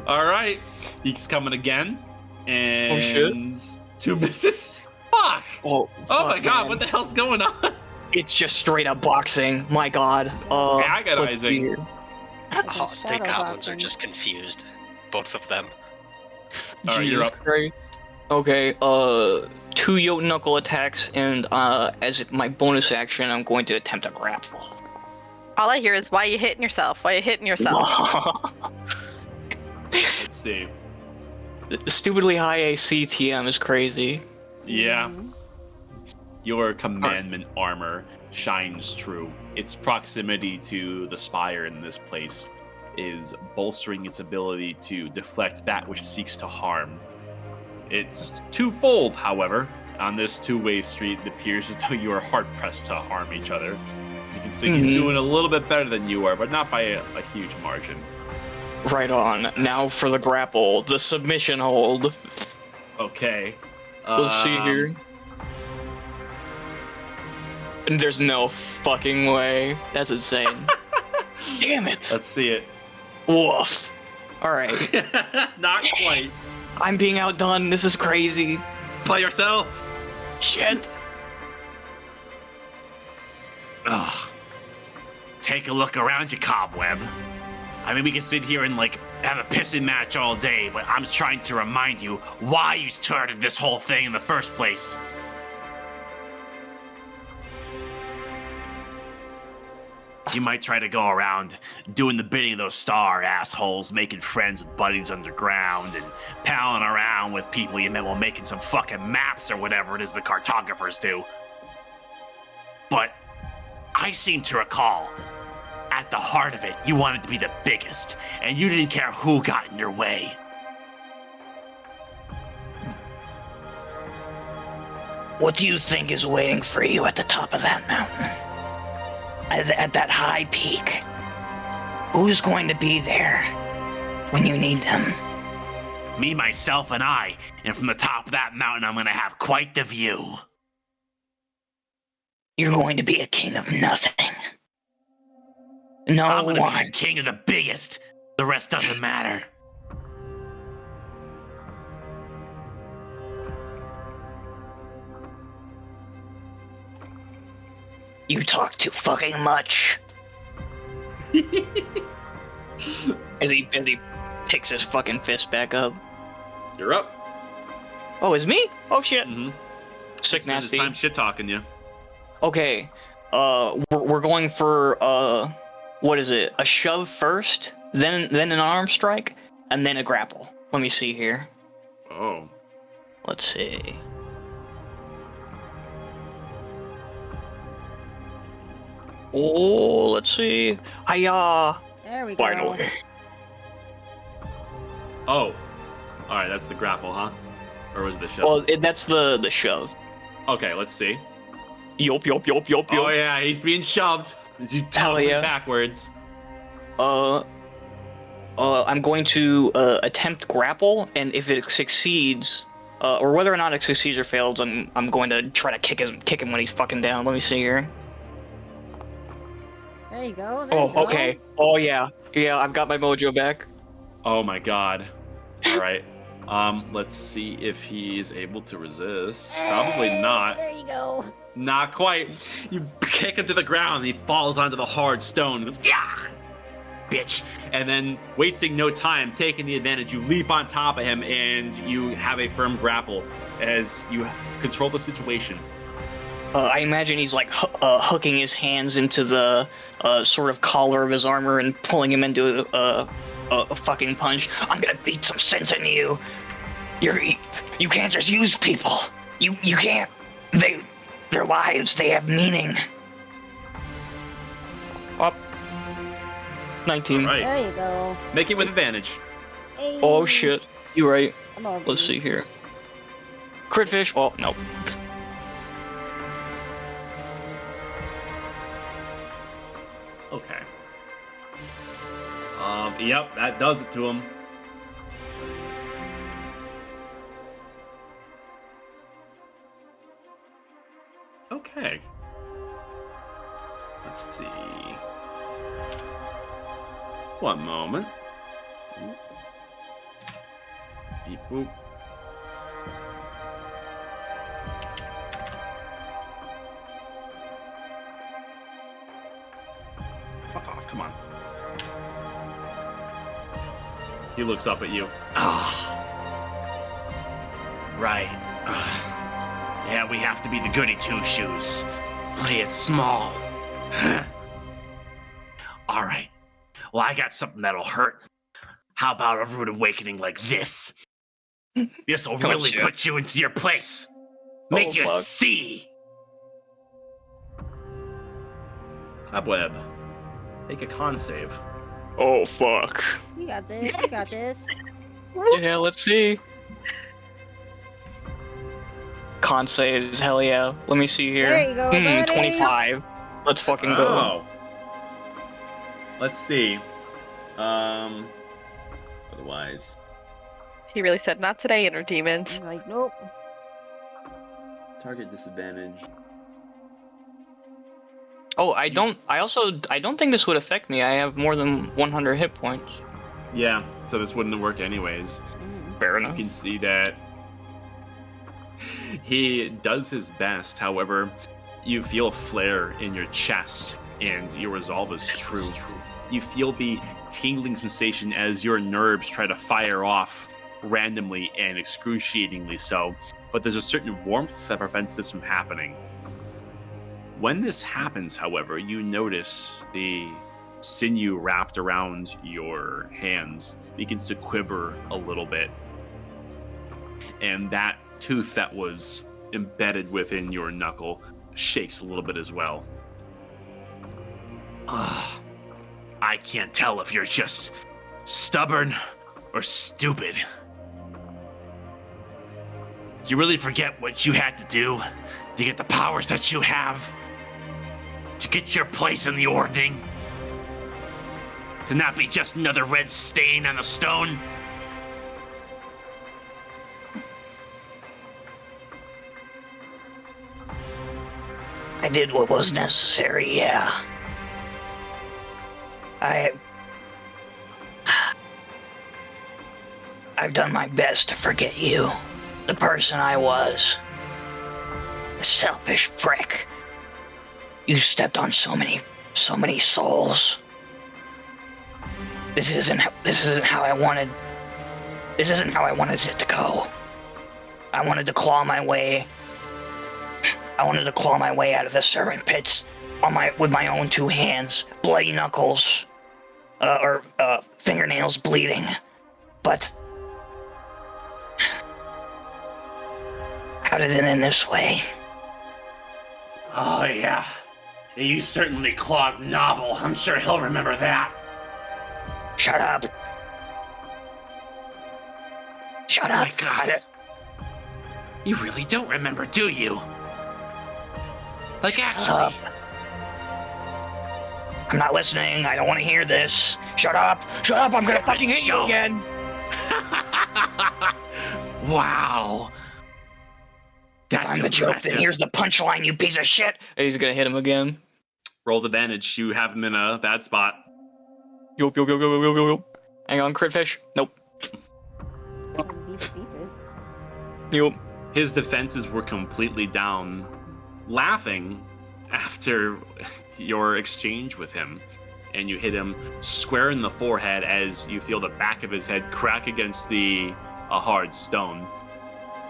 All right, he's coming again, and shit. 2 misses. Fuck! Oh, Oh my fuck, god, man. what the hell's going on? It's just straight up boxing. My god. Let's see Agonizing. here. Oh, the shadow goblins are boxing. just confused. Both of them. All right, you're Jesus up. Christ. Okay, 2 Yote Knuckle attacks, and as my bonus action, I'm going to attempt a grapple. All I hear is, why you hitting yourself? Why you hitting yourself? Let's see. The stupidly high AC TM is crazy. Yeah, Mhm. your commandment armor shines true. Its proximity to the spire in this place is bolstering its ability to deflect that which seeks to harm. It's twofold, however. On this two-way street, it appears as though you are hard-pressed to harm each other. You can see he's Mhm. doing a little bit better than you are, but not by a huge margin. Right on. Now for the grapple, the submission hold. Okay. Let's see here. And there's no fucking way. That's insane. Damn it. Let's see it. Woof. Alright. Not quite. I'm being outdone. This is crazy. By yourself. Shit. Ugh. Take a look around you, Cobweb. I mean, we can sit here and, like, have a pissing match all day, but I'm trying to remind you why you started this whole thing in the first place. You might try to go around doing the bidding of those star assholes, making friends with buddies underground, and palling around with people you met while making some fucking maps or whatever it is the cartographers do. But I seem to recall, at the heart of it, you wanted to be the biggest, and you didn't care who got in your way. What do you think is waiting for you at the top of that mountain? At that high peak? Who's going to be there when you need them? Me, myself, and I, and from the top of that mountain, I'm gonna have quite the view. You're going to be a king of nothing. No I'm gonna be one. the king of the biggest. The rest doesn't matter. You talk too fucking much. as he picks his fucking fist back up. You're up. Oh, it's me? Oh shit. Mm-hmm. Sick nasty. This time shit talking you. Okay. We're going for what is it? A shove first, then an arm strike, and then a grapple. Let me see here. Oh. Let's see. Oh, let's see. Hiya. There we go. Finally. Oh. All right, that's the grapple, huh? Or was it the shove? Well, that's the shove. Okay, let's see. Yup. Oh yeah, he's being shoved. As you tell yeah. him backwards. I'm going to attempt grapple, and if it succeeds, or whether or not it succeeds or fails, I'm going to try to kick him when he's fucking down. Let me see here. There you go. There you go. Okay. Oh yeah, I've got my mojo back. Oh my god. All right. Let's see if he's able to resist. Probably Hey, not. There you go. Not quite. You kick him to the ground, and he falls onto the hard stone. He goes, yeah, bitch. And then, wasting no time, taking the advantage, you leap on top of him, and you have a firm grapple as you control the situation. I imagine he's like hooking his hands into the sort of collar of his armor and pulling him into a fucking punch. I'm gonna beat some sense into you. You can't just use people. You can't. Their lives, they have meaning. Up. 19. All right. There you go. Make it with advantage. Hey. Oh shit. You right. I'm all Let's good. see here. Crit fish. Oh no. Okay. Yep, that does it to him. Okay. Let's see. One moment. Beep boop. Fuck off, come on. He looks up at you. Ah. Right. Yeah, we have to be the goody two-shoes. Play it small. All right. Well, I got something that'll hurt. How about a rude awakening like this? This will really shit. put you into your place. Make you fuck. see. Cobweb. Make a con save. Oh fuck. You got this. You got this. Yeah, let's see. Con saves, hell yeah. Let me see here. There you go, buddy. 25. Let's fucking go. Oh. Let's see. Otherwise. He really said, not today, inner demons. I'm like, nope. Target disadvantage. Oh, I don't think this would affect me. I have more than 100 hit points. Yeah, so this wouldn't work anyways. Fair You enough. can see that he does his best. However, you feel a flare in your chest, and your resolve is true. You feel the tingling sensation as your nerves try to fire off randomly and excruciatingly so, but there's a certain warmth that prevents this from happening. When this happens, however, you notice the sinew wrapped around your hands begins to quiver a little bit, and that tooth that was embedded within your knuckle shakes a little bit as well. I can't tell if you're just stubborn or stupid. Do you really forget what you had to do to get the powers that you have? To get your place in the Ordning? To not be just another red stain on the stone? I did what was necessary, yeah. I've done my best to forget you, the person I was. The selfish prick. You stepped on so many souls. This isn't how I wanted it to go. I wanted to claw my way out of the serpent pits with my own two hands, bloody knuckles, or fingernails bleeding. But how did it end this way? Oh, yeah. You certainly clogged Nobble. I'm sure he'll remember that. Shut up. Shut up. My God. You really don't remember, do you? Like, actually. I'm not listening. I don't want to hear this. Shut up. Shut up. I'm gonna fucking hit you again. Wow. That's I'm a joke. impressive. Then here's the punchline, you piece of shit. He's gonna hit him again. Roll the advantage. You have him in a bad spot. Yo. Hang on, crit fish. Nope. Beats it. Yup. His defenses were completely down, laughing after your exchange with him. And you hit him square in the forehead as you feel the back of his head crack against a hard stone.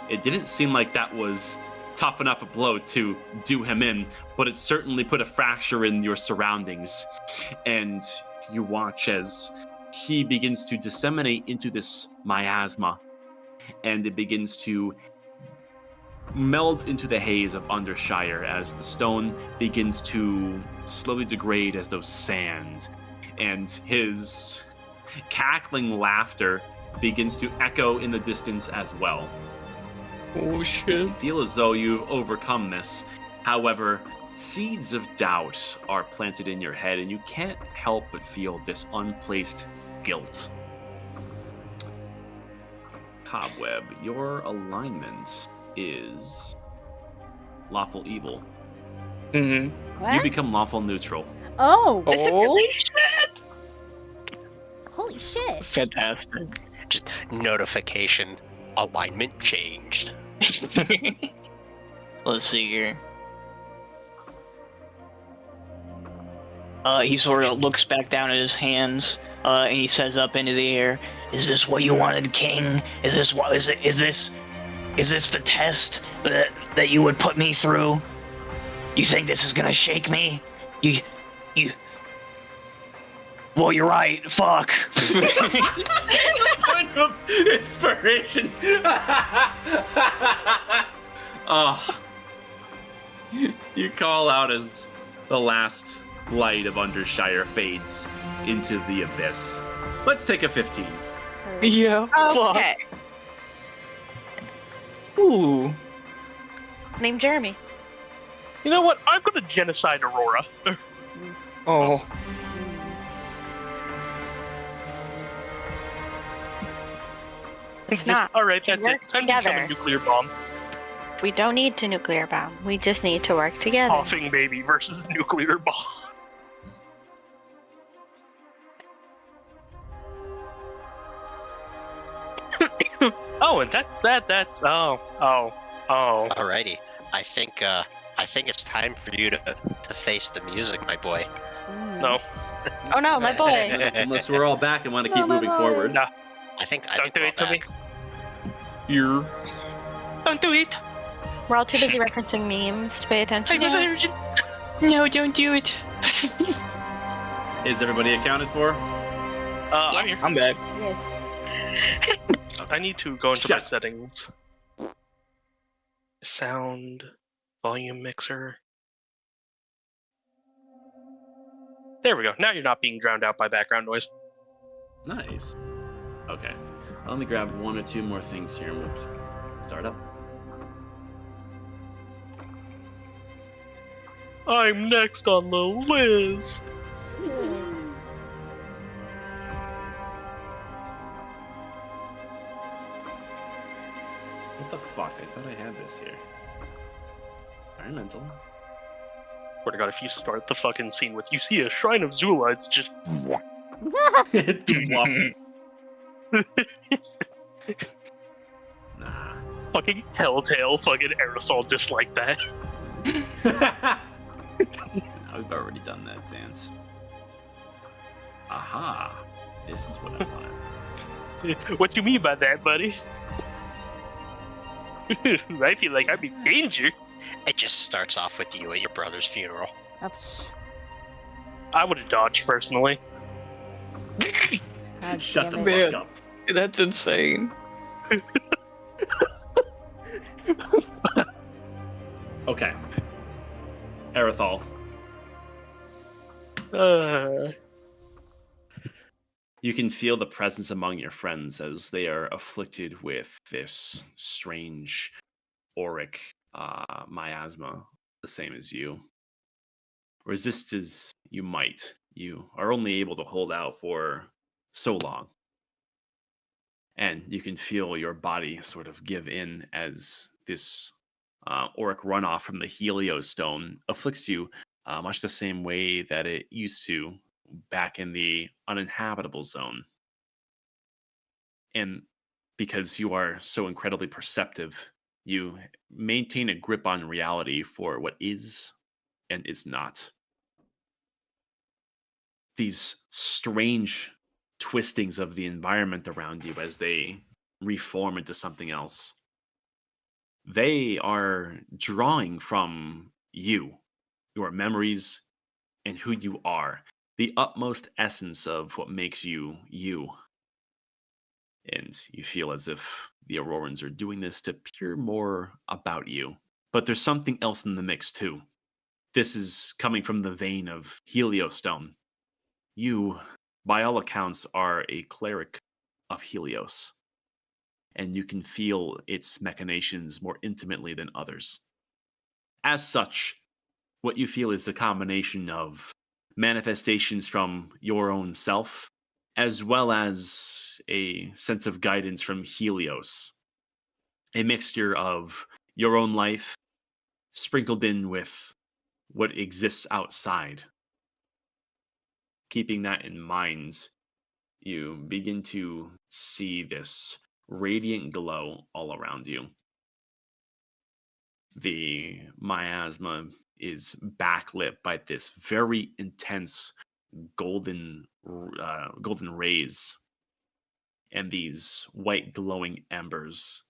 It didn't seem like that was tough enough a blow to do him in, but it certainly put a fracture in your surroundings. And you watch as he begins to disseminate into this miasma, and it begins to meld into the haze of Undershire as the stone begins to slowly degrade as though sand, and his cackling laughter begins to echo in the distance as well. Oh shit. You feel as though you've overcome this. However, seeds of doubt are planted in your head, and you can't help but feel this unplaced guilt. Cobweb, your alignment is lawful evil. Mm-hmm. What? You become lawful neutral. Oh! Is it really? Holy shit! Fantastic. Just notification. Alignment changed. Let's see here. He sort of looks back down at his hands, and he says up into the air, "Is this what you wanted, King? Is this what is it? Is this the test that you would put me through? You think this is gonna shake me? You. Well, you're right. Fuck." Point of inspiration. Oh. You call out as the last light of Undershire fades into the abyss. Let's take a 15. Yeah. Okay. Fuck. Ooh. Name Jeremy. You know what? I'm gonna genocide Aurora. Oh. It's not. All right, that's it. Work Time to become together. a nuclear bomb. We don't need to nuclear bomb. We just need to work together. Coughing baby versus nuclear bomb. Oh, and that's Alrighty. I think it's time for you to face the music, my boy. no. Oh no, my boy. Unless we're all back and want to No, keep my moving boy. forward. No. I think Don't do we're it to me. back. Here. Don't do it. We're all too busy referencing memes to pay attention. I'm a virgin. No, don't do it. Is everybody accounted for? I'm here. I'm back. Yes. I need to go into my Shut. settings. Sound, volume mixer. There we go. Now you're not being drowned out by background noise. Nice. Okay. Let me grab one or two more things here and we'll start up. I'm next on the list. What the fuck? I thought I had this here. Environmental. Swear to God, if you start the fucking scene with "you see a shrine of Zula," it's just Waffle. Nah. fucking Helltail, fucking aerosol dislike that. I've already done that dance. Aha. This is what I wanted. What you mean by that, buddy? I feel like I'm in danger. It just starts off with you at your brother's funeral. Ouch. I would have dodged personally. God Shut the damn fuck it. Man. up. That's insane. Okay. Aerithal. You can feel the presence among your friends as they are afflicted with this strange auric miasma, the same as you. Resist as you might, you are only able to hold out for so long. And you can feel your body sort of give in as this auric runoff from the Heliostone afflicts you much the same way that it used to back in the uninhabitable zone. And because you are so incredibly perceptive, you maintain a grip on reality for what is and is not. These strange twistings of the environment around you as they reform into something else, they are drawing from you, your memories, and who you are, the utmost essence of what makes you you. And you feel as if the Aurorans are doing this to peer more about you. But there's something else in the mix too. This is coming from the vein of Heliostone. You, by all accounts, are a cleric of Helios, and you can feel its machinations more intimately than others. As such, what you feel is a combination of manifestations from your own self, as well as a sense of guidance from Helios. A mixture of your own life sprinkled in with what exists outside. Keeping that in mind, you begin to see this radiant glow all around you. The miasma is backlit by this very intense golden rays and these white glowing embers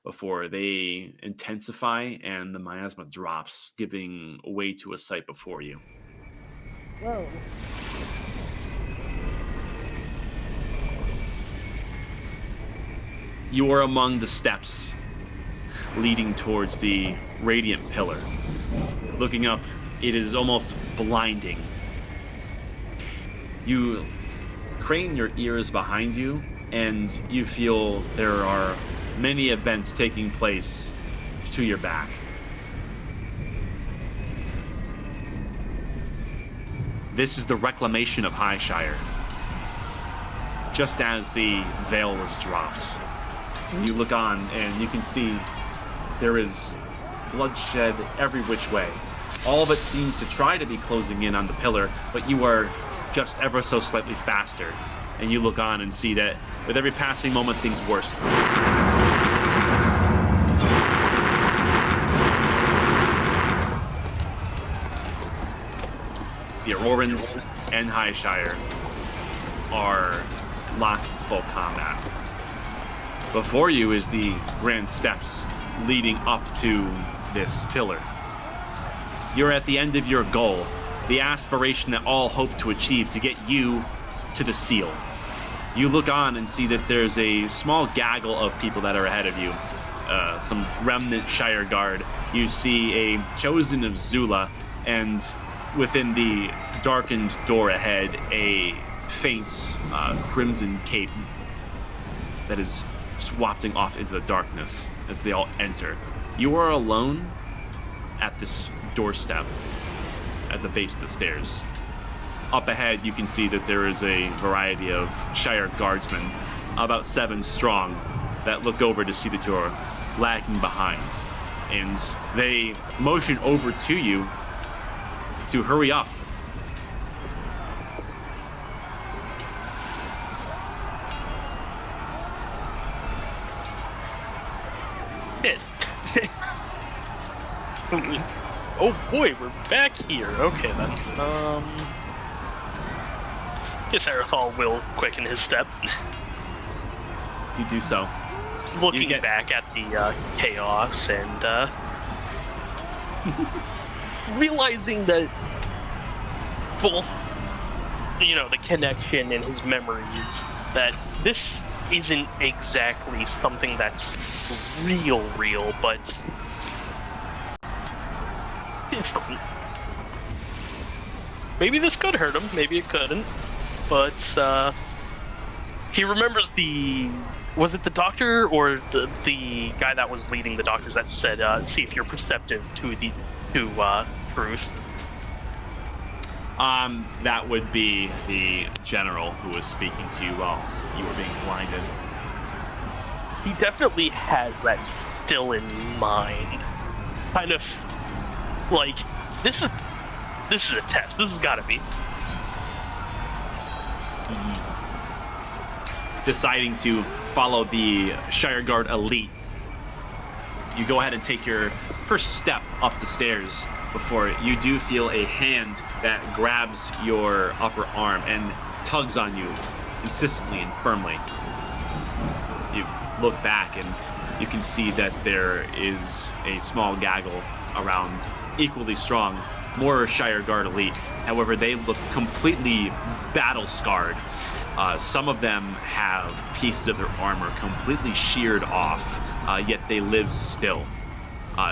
before they intensify and the miasma drops, giving way to a sight before you. Whoa. You are among the steps leading towards the radiant pillar. Looking up, it is almost blinding. You crane your ears behind you, and you feel there are many events taking place to your back. This is the reclamation of Highshire. Just as the veil was dropped, you look on and you can see there is bloodshed every which way. All of it seems to try to be closing in on the pillar, but you are just ever so slightly faster. And you look on and see that with every passing moment, things worsen. The Aurorans and Highshire are locked in full combat. Before you is the grand steps leading up to this pillar. You're at the end of your goal, the aspiration that all hope to achieve to get you to the seal. You look on and see that there's a small gaggle of people that are ahead of you. Some remnant Shire Guard. You see a chosen of Zula, and within the darkened door ahead, a faint crimson cape that is swapting off into the darkness as they all enter. You are alone at this doorstep at the base of the stairs. Up ahead, you can see that there is a variety of Shire Guardsmen, about 7 strong, that look over to see that you're lagging behind. And they motion over to you to hurry up. Oh boy, we're back here. Okay then. Guess Arathal will quicken his step. You do so. Looking back at the chaos and realizing that both, the connection and his memories, that this isn't exactly something that's real, but different. Maybe this could hurt him, maybe it couldn't, but he remembers was it the doctor or the guy that was leading the doctors that said, see if you're perceptive to truth? That would be the general who was speaking to you while you were being blinded. He definitely has that still in mind. Kind of like, this is a test. This has got to be. Deciding to follow the Shire Guard elite, you go ahead and take your first step up the stairs before you do feel a hand that grabs your upper arm and tugs on you insistently and firmly. You look back and you can see that there is a small gaggle around, equally strong, more Shire Guard elite. However, they look completely battle-scarred. Some of them have pieces of their armor completely sheared off, yet they live still.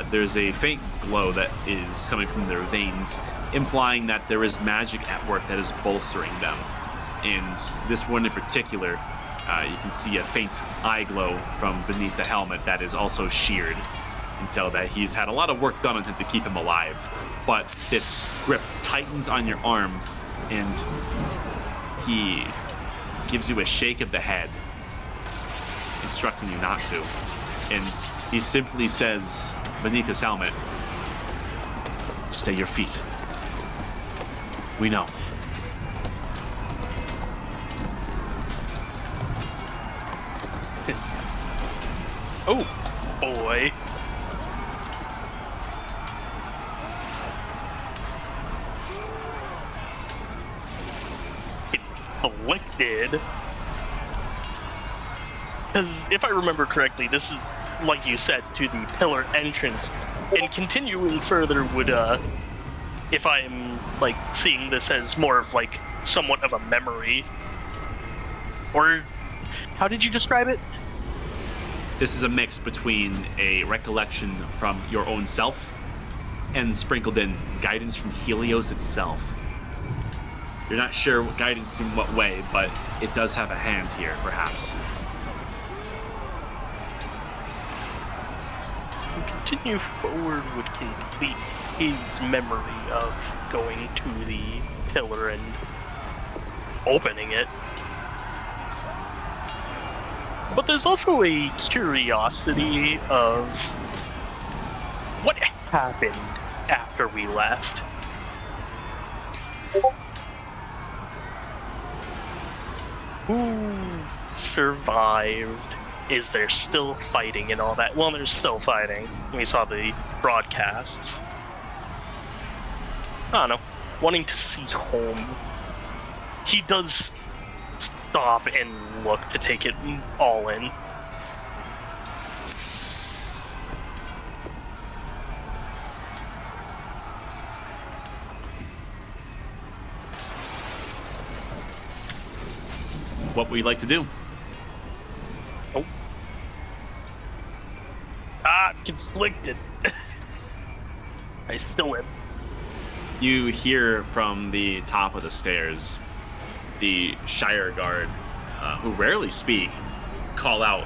There's a faint glow that is coming from their veins, implying that there is magic at work that is bolstering them. And this one in particular, you can see a faint eye glow from beneath the helmet that is also sheared. You can tell that he's had a lot of work done on him to keep him alive. But this grip tightens on your arm, and he gives you a shake of the head, instructing you not to. And he simply says, beneath his helmet, Stay your feet. We know. Oh, boy. Inflicted. Because if I remember correctly, this is, like you said, to the pillar entrance. And continuing further would, if I'm, like, seeing this as more of, like, somewhat of a memory. Or, how did you describe it? This is a mix between a recollection from your own self and sprinkled in guidance from Helios itself. You're not sure what guidance in what way, but it does have a hand here, perhaps. Continue forward would complete his memory of going to the pillar and opening it. But there's also a curiosity of what happened after we left. Who survived? Is there still fighting and all that? Well, there's still fighting. We saw the broadcasts. I don't know. Wanting to see home. He does stop and look to take it all in. What would you like to do? Oh. Conflicted. I still am. You hear from the top of the stairs the Shire Guard, who rarely speak, call out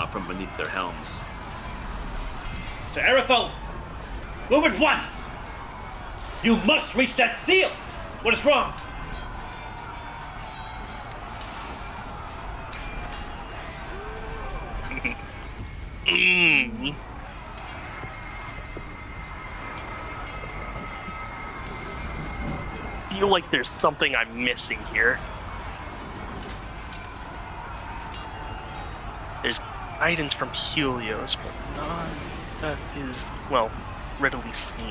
from beneath their helms. Sir Erithal, move at once! You must reach that seal! What is wrong? Feel like there's something I'm missing here. There's guidance from Helios, but none that is, well, readily seen.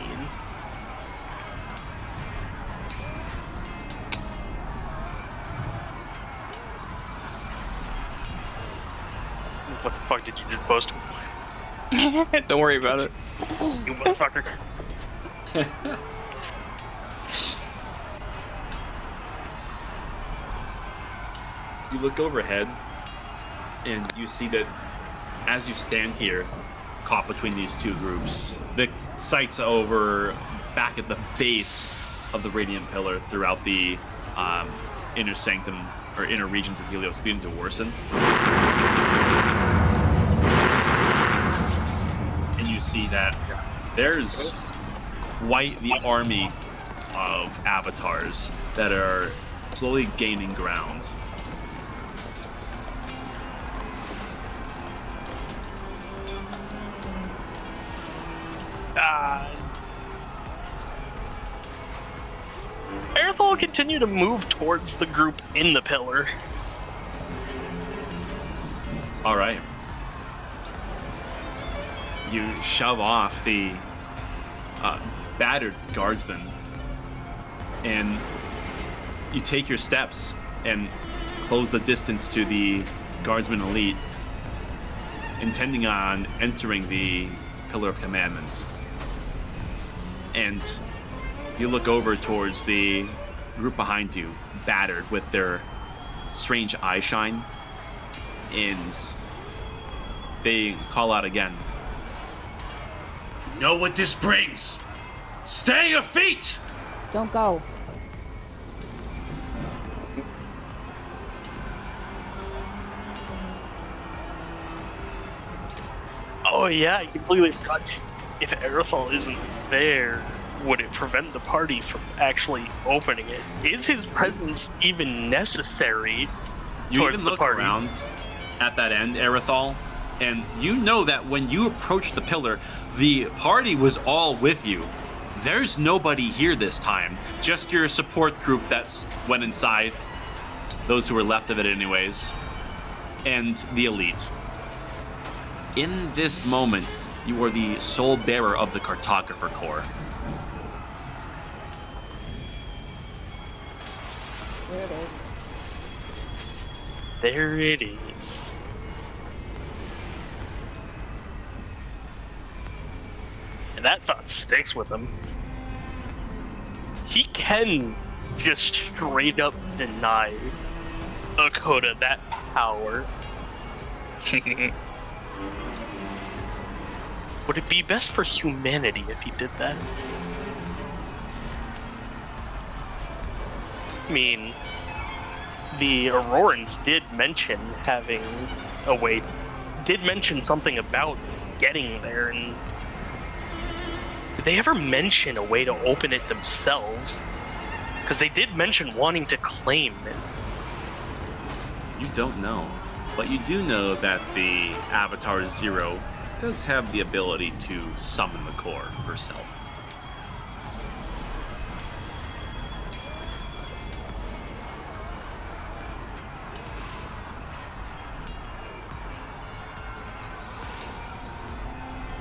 What the fuck did you just post? Don't worry about it. You motherfucker. You look overhead, and you see that as you stand here, caught between these two groups, the sights over back at the base of the Radiant Pillar throughout the inner sanctum, or inner regions of Helios, beginning to worsen. And you see that there's quite the army of avatars that are slowly gaining ground. Erithal will continue to move towards the group in the pillar. All right. You shove off the battered guardsman, and you take your steps and close the distance to the guardsman elite, intending on entering the Pillar of Commandments. And you look over towards the group behind you, battered with their strange eye shine, and they call out again. You know what this brings? Stay on your feet! Don't go. Oh yeah, I completely forgot. If Erithal isn't there, would it prevent the party from actually opening it? Is his presence even necessary You towards even the look party? around at that end, Erithal, and you know that when you approached the pillar, the party was all with you. There's nobody here this time. Just your support group that's went inside. Those who were left of it anyways. And the elite. In this moment, you are the sole bearer of the cartographer core. There it is. There it is. And that thought sticks with him. He can just straight up deny Akoda that power. Would it be best for humanity if he did that? I mean, the Aurorans did mention having a way, did mention something about getting there, and did they ever mention a way to open it themselves? Because they did mention wanting to claim it. You don't know, but you do know that the Avatar Zero does have the ability to summon the core herself.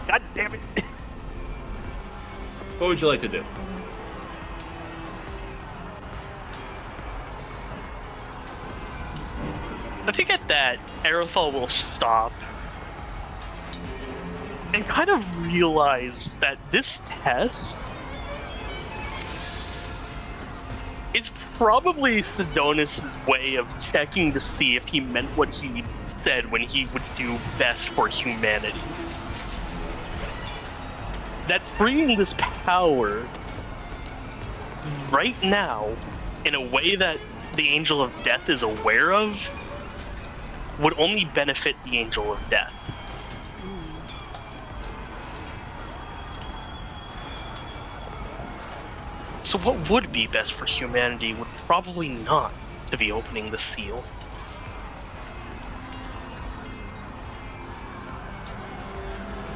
God damn it. What would you like to do? I think at that, Aerothal will stop and kind of realize that this test is probably Sidonis' way of checking to see if he meant what he said when he would do best for humanity. That freeing this power right now in a way that the Angel of Death is aware of would only benefit the Angel of Death. So what would be best for humanity would probably not to be opening the seal.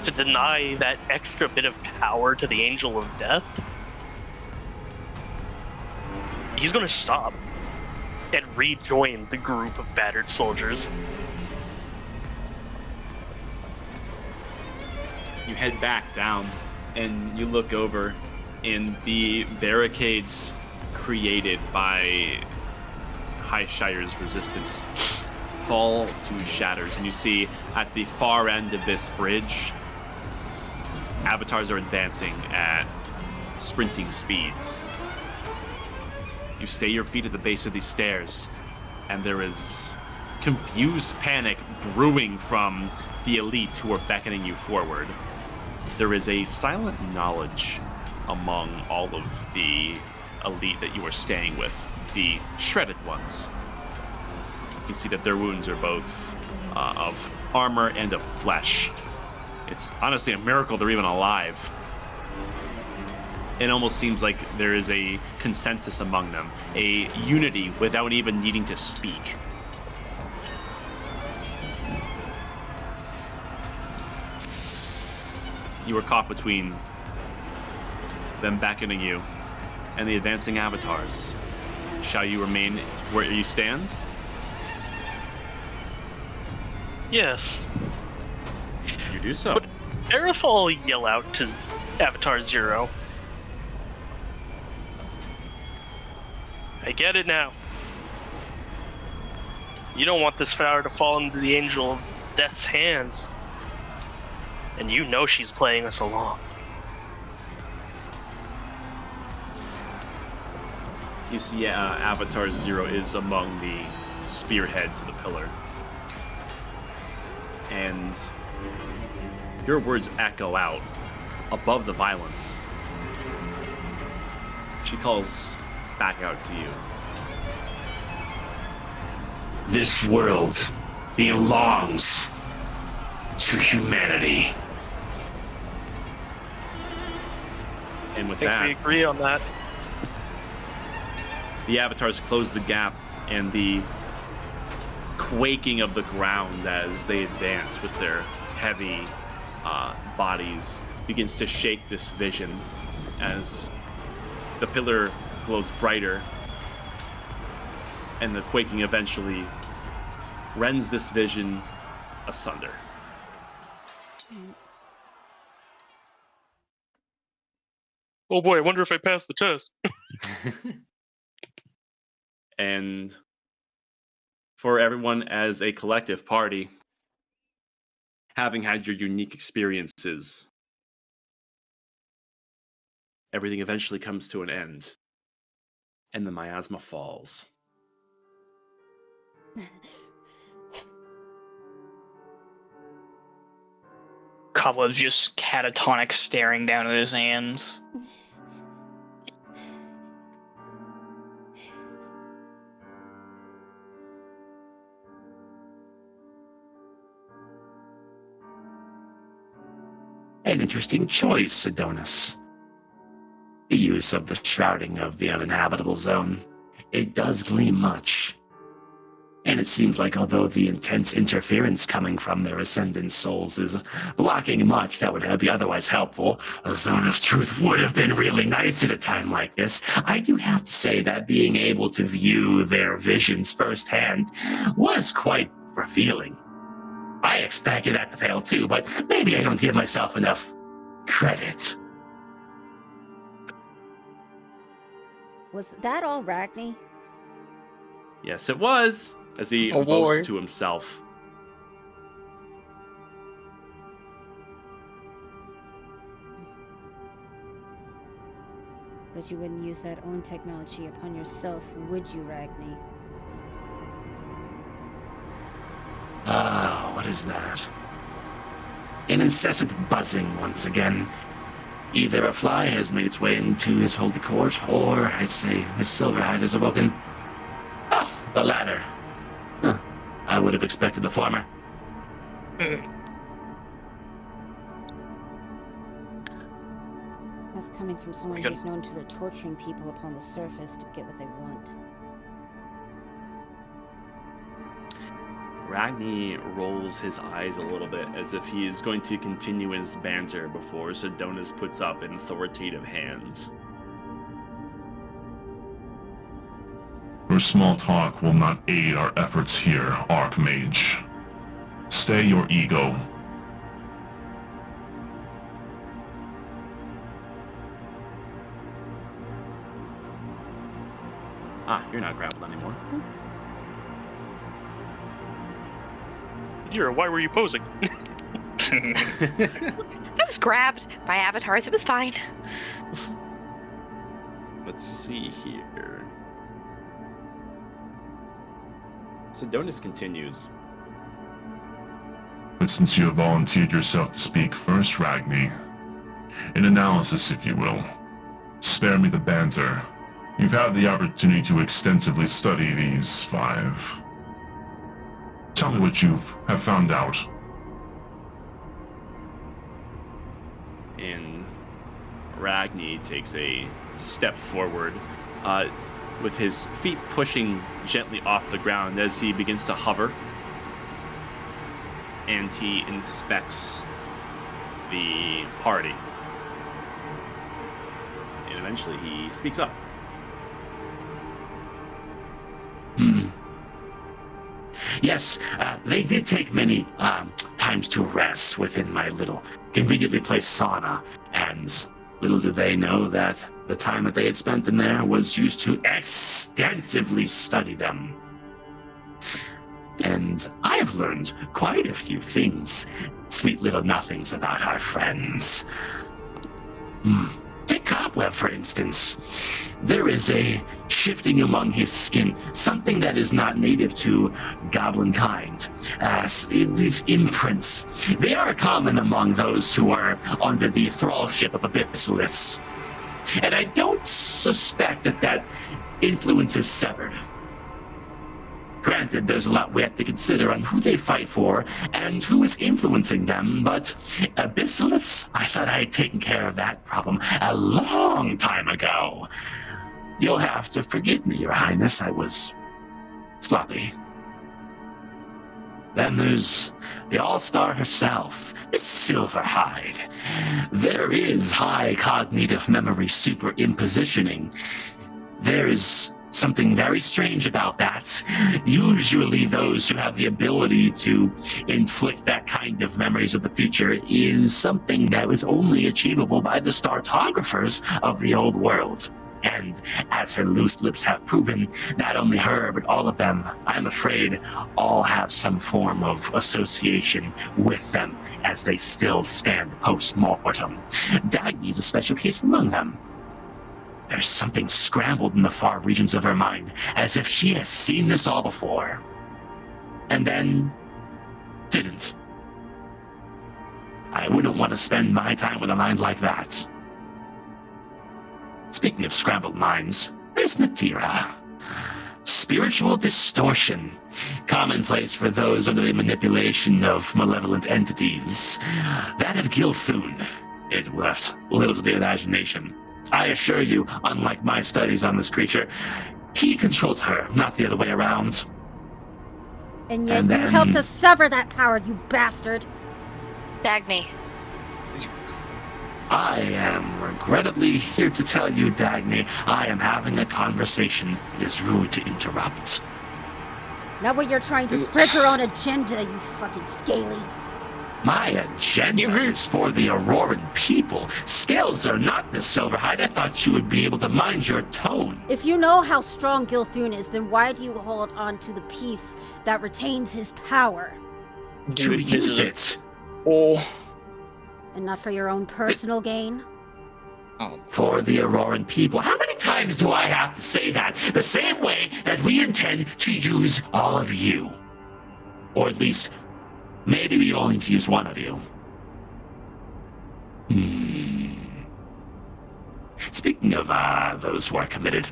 To deny that extra bit of power to the Angel of Death, he's gonna stop and rejoin the group of battered soldiers. You head back down and you look over, and the barricades created by High Shire's resistance fall to shatters, and you see at the far end of this bridge, avatars are advancing at sprinting speeds. You stay your feet at the base of these stairs, and there is confused panic brewing from the elites who are beckoning you forward. There is a silent knowledge among all of the elite that you are staying with, the shredded ones. You can see that their wounds are both of armor and of flesh. It's honestly a miracle they're even alive. It almost seems like there is a consensus among them, a unity without even needing to speak. You were caught between them beckoning you and the advancing avatars. Shall you remain where you stand? Yes. You do so. But Aerothal will yell out to Avatar Zero. I get it now. You don't want this power to fall into the Angel of Death's hands. And you know she's playing us along. You see Avatar Zero is among the spearhead to the pillar. And your words echo out above the violence. She calls back out to you. This world belongs to humanity. And with I think that, we agree on that. the avatars close the gap, and the quaking of the ground as they advance with their heavy bodies begins to shake this vision. as the pillar glows brighter, and the quaking eventually rends this vision asunder. Oh boy, I wonder if I passed the test. And for everyone as a collective party, having had your unique experiences, everything eventually comes to an end, and the miasma falls. Cobblep's just catatonic, staring down at his hands. An interesting choice, Adonis. The use of the shrouding of the uninhabitable zone. It does gleam much. And it seems like although the intense interference coming from their ascendant souls is blocking much that would be otherwise helpful, a zone of truth would have been really nice at a time like this. I do have to say that being able to view their visions firsthand was quite revealing. I expected that to fail too, but maybe I don't give myself enough credit. Was that all Ragni? Yes, it was, as he Oh, boasts boy. to himself. But you wouldn't use that own technology upon yourself, would you, Ragni? Ah, what is that? An incessant buzzing once again. Either a fly has made its way into his holy court, or I'd say Miss Silverhide has awoken. Oh, the latter. Huh. I would have expected the former. That's coming from someone Good. who's known to torturing people upon the surface to get what they want. Ragni rolls his eyes a little bit as if he is going to continue his banter before Sedonis puts up an authoritative hand. Your small talk will not aid our efforts here, Archmage. Stay your ego. Ah, you're not grappled anymore. Yura, why were you posing? I was grabbed by avatars. It was fine. Let's see here. Sedonis continues. But since you have volunteered yourself to speak first, Ragni, an analysis, if you will, spare me the banter. You've had the opportunity to extensively study these 5. Tell me what you have found out. And Ragni takes a step forward, with his feet pushing gently off the ground as he begins to hover. And he inspects the party. And eventually he speaks up. Yes, they did take many times to rest within my little conveniently placed sauna, and little did they know that the time that they had spent in there was used to extensively study them. And I have learned quite a few things, sweet little nothings about our friends. Take Cobweb, for instance. There is a shifting among his skin, something that is not native to goblin kind. These imprints, they are common among those who are under the thrallship of abyssalists. And I don't suspect that influence is severed. Granted, there's a lot we have to consider on who they fight for and who is influencing them, but abyssalists, I thought I had taken care of that problem a long time ago. You'll have to forgive me, Your Highness. I was sloppy. Then there's the All-Star herself, Miss Silverhide. There is high cognitive memory superimpositioning. There is something very strange about that. Usually those who have the ability to inflict that kind of memories of the future is something that was only achievable by the startographers of the old world. And as her loose lips have proven, not only her, but all of them, I'm afraid, all have some form of association with them as they still stand post-mortem. Dagny's a special case among them. There's something scrambled in the far regions of her mind, as if she has seen this all before. And then didn't. I wouldn't want to spend my time with a mind like that. Speaking of scrambled minds, there's Natira. Spiritual distortion, commonplace for those under the manipulation of malevolent entities. That of Gilthun, it left little to the imagination. I assure you, unlike my studies on this creature, he controlled her, not the other way around. And yet And you then- helped us sever that power, you bastard. Dagny. I am regrettably here to tell you, Dagny, I am having a conversation. It is rude to interrupt. Not when you're trying to spread your own agenda, you fucking scaly. My agenda is for the Auroran people. Scales are not Miss Silverhide. I thought you would be able to mind your tone. If you know how strong Gilthun is, then why do you hold on to the piece that retains his power? To Dude, this use is it oh. And not for your own personal gain? for the Auroran people. How many times do I have to say that? The same way that we intend to use all of you. Or at least, maybe we only need to use one of you. Speaking of those who are committed,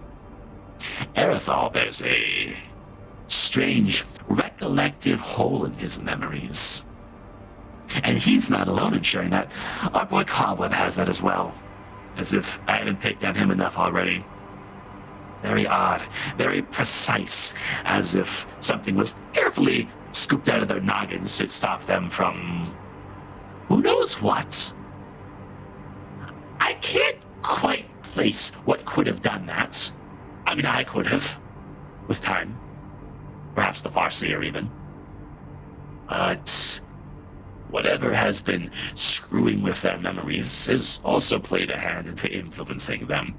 Erethal bears a strange recollective hole in his memories. And he's not alone in sharing that. Our boy Cobweb has that as well. As if I haven't picked on him enough already. Very odd, very precise, as if something was carefully scooped out of their noggins to stop them from who knows what. I can't quite place what could have done that. I mean, I could have, with time. Perhaps the Farseer even. But whatever has been screwing with their memories has also played a hand into influencing them.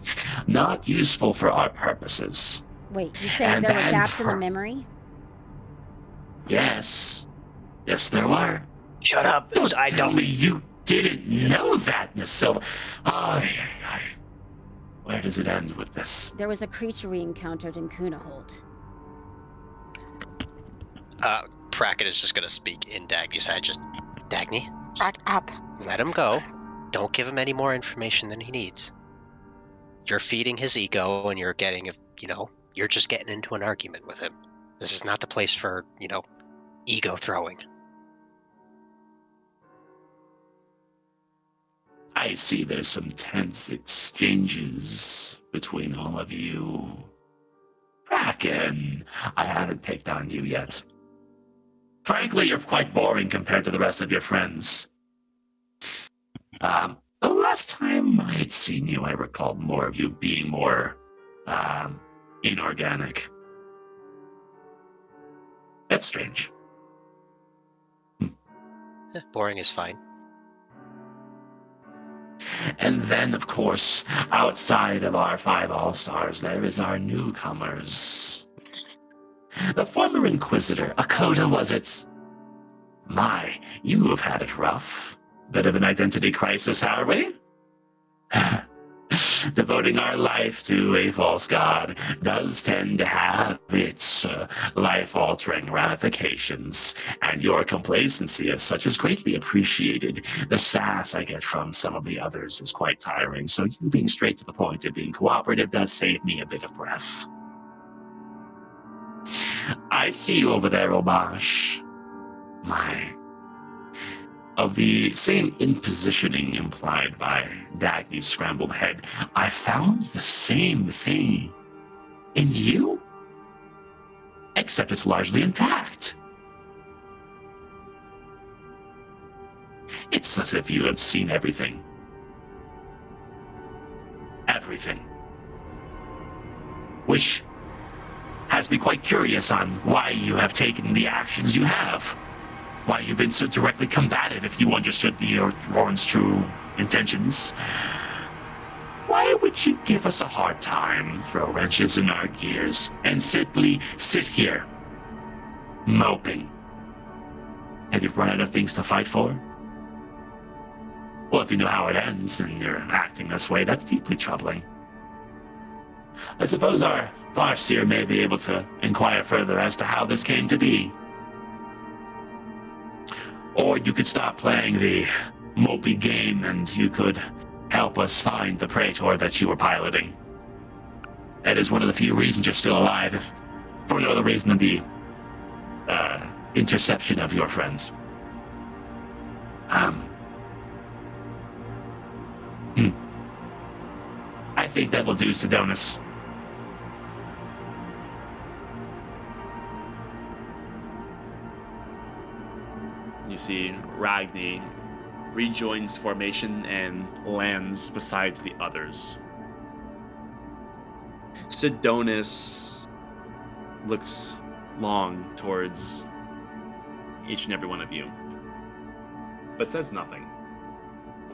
Not useful for our purposes. Wait, you saying And there were then gaps in the memory? Yes. Yes, there were. Shut up. Don't I tell don't. me you didn't know that, Miss Silva. Where does it end with this? There was a creature we encountered in Kunaholt. Pracket is just gonna speak in Dagny's head. Just, Dagny, Back up. let him go. Don't give him any more information than he needs. You're feeding his ego, and you're getting, you're just getting into an argument with him. This is not the place for, ego throwing. I see there's some tense exchanges between all of you. Kraken, I haven't picked on you yet. Frankly, you're quite boring compared to the rest of your friends. The last time I had seen you, I recalled more of you being more, inorganic. That's strange. Boring is fine. And then, of course, outside of our 5 All-Stars, there is our newcomers. The former Inquisitor, Akoda, was it? My, you have had it rough. Bit of an identity crisis, are we? Devoting our life to a false god does tend to have its life-altering ramifications, and your complacency as such is greatly appreciated. The sass I get from some of the others is quite tiring, so you being straight to the point and being cooperative does save me a bit of breath. I see you over there, Omash. My. Of the same impositioning implied by Dagny's scrambled head, I found the same thing in you, except it's largely intact. It's as if you have seen everything. Everything. Which has me quite curious on why you have taken the actions you have. Why you've been so directly combative if you understood the Roran's true intentions. Why would you give us a hard time, throw wrenches in our gears, and simply sit here, moping? Have you run out of things to fight for? Well, if you know how it ends and you're acting this way, that's deeply troubling. I suppose our Farseer may be able to inquire further as to how this came to be. Or you could stop playing the mopey game and you could help us find the Praetor that you were piloting. That is one of the few reasons you're still alive, if for no other reason than the interception of your friends. I think that will do, Sidonis. You see Ragni rejoins formation and lands besides the others. Sidonis looks long towards each and every one of you, but says nothing.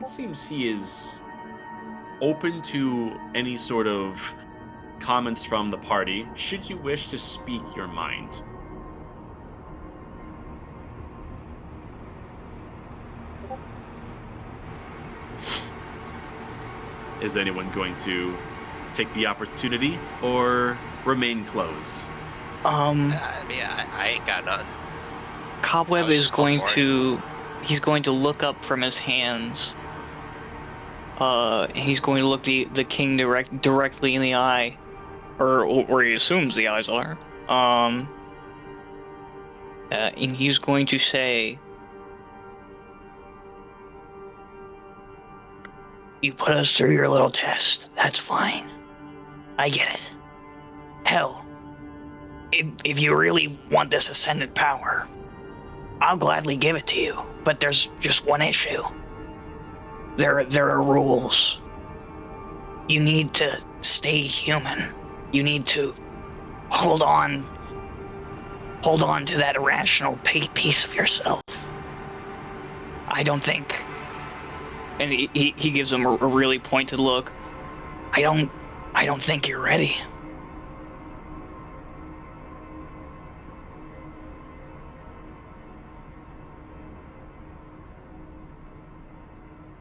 It seems he is open to any sort of comments from the party, should you wish to speak your mind. Is anyone going to take the opportunity or remain closed? I ain't got nothing. Cobweb is going to... He's going to look up from his hands. He's going to look the king directly in the eye, or he assumes the eyes are. And he's going to say, "You put us through your little test. That's fine. I get it. Hell, if you really want this ascendant power, I'll gladly give it to you. But there's just one issue. There are rules. You need to stay human. You need to hold on to that irrational piece of yourself. I don't think..." And he gives him a really pointed look. I don't think you're ready.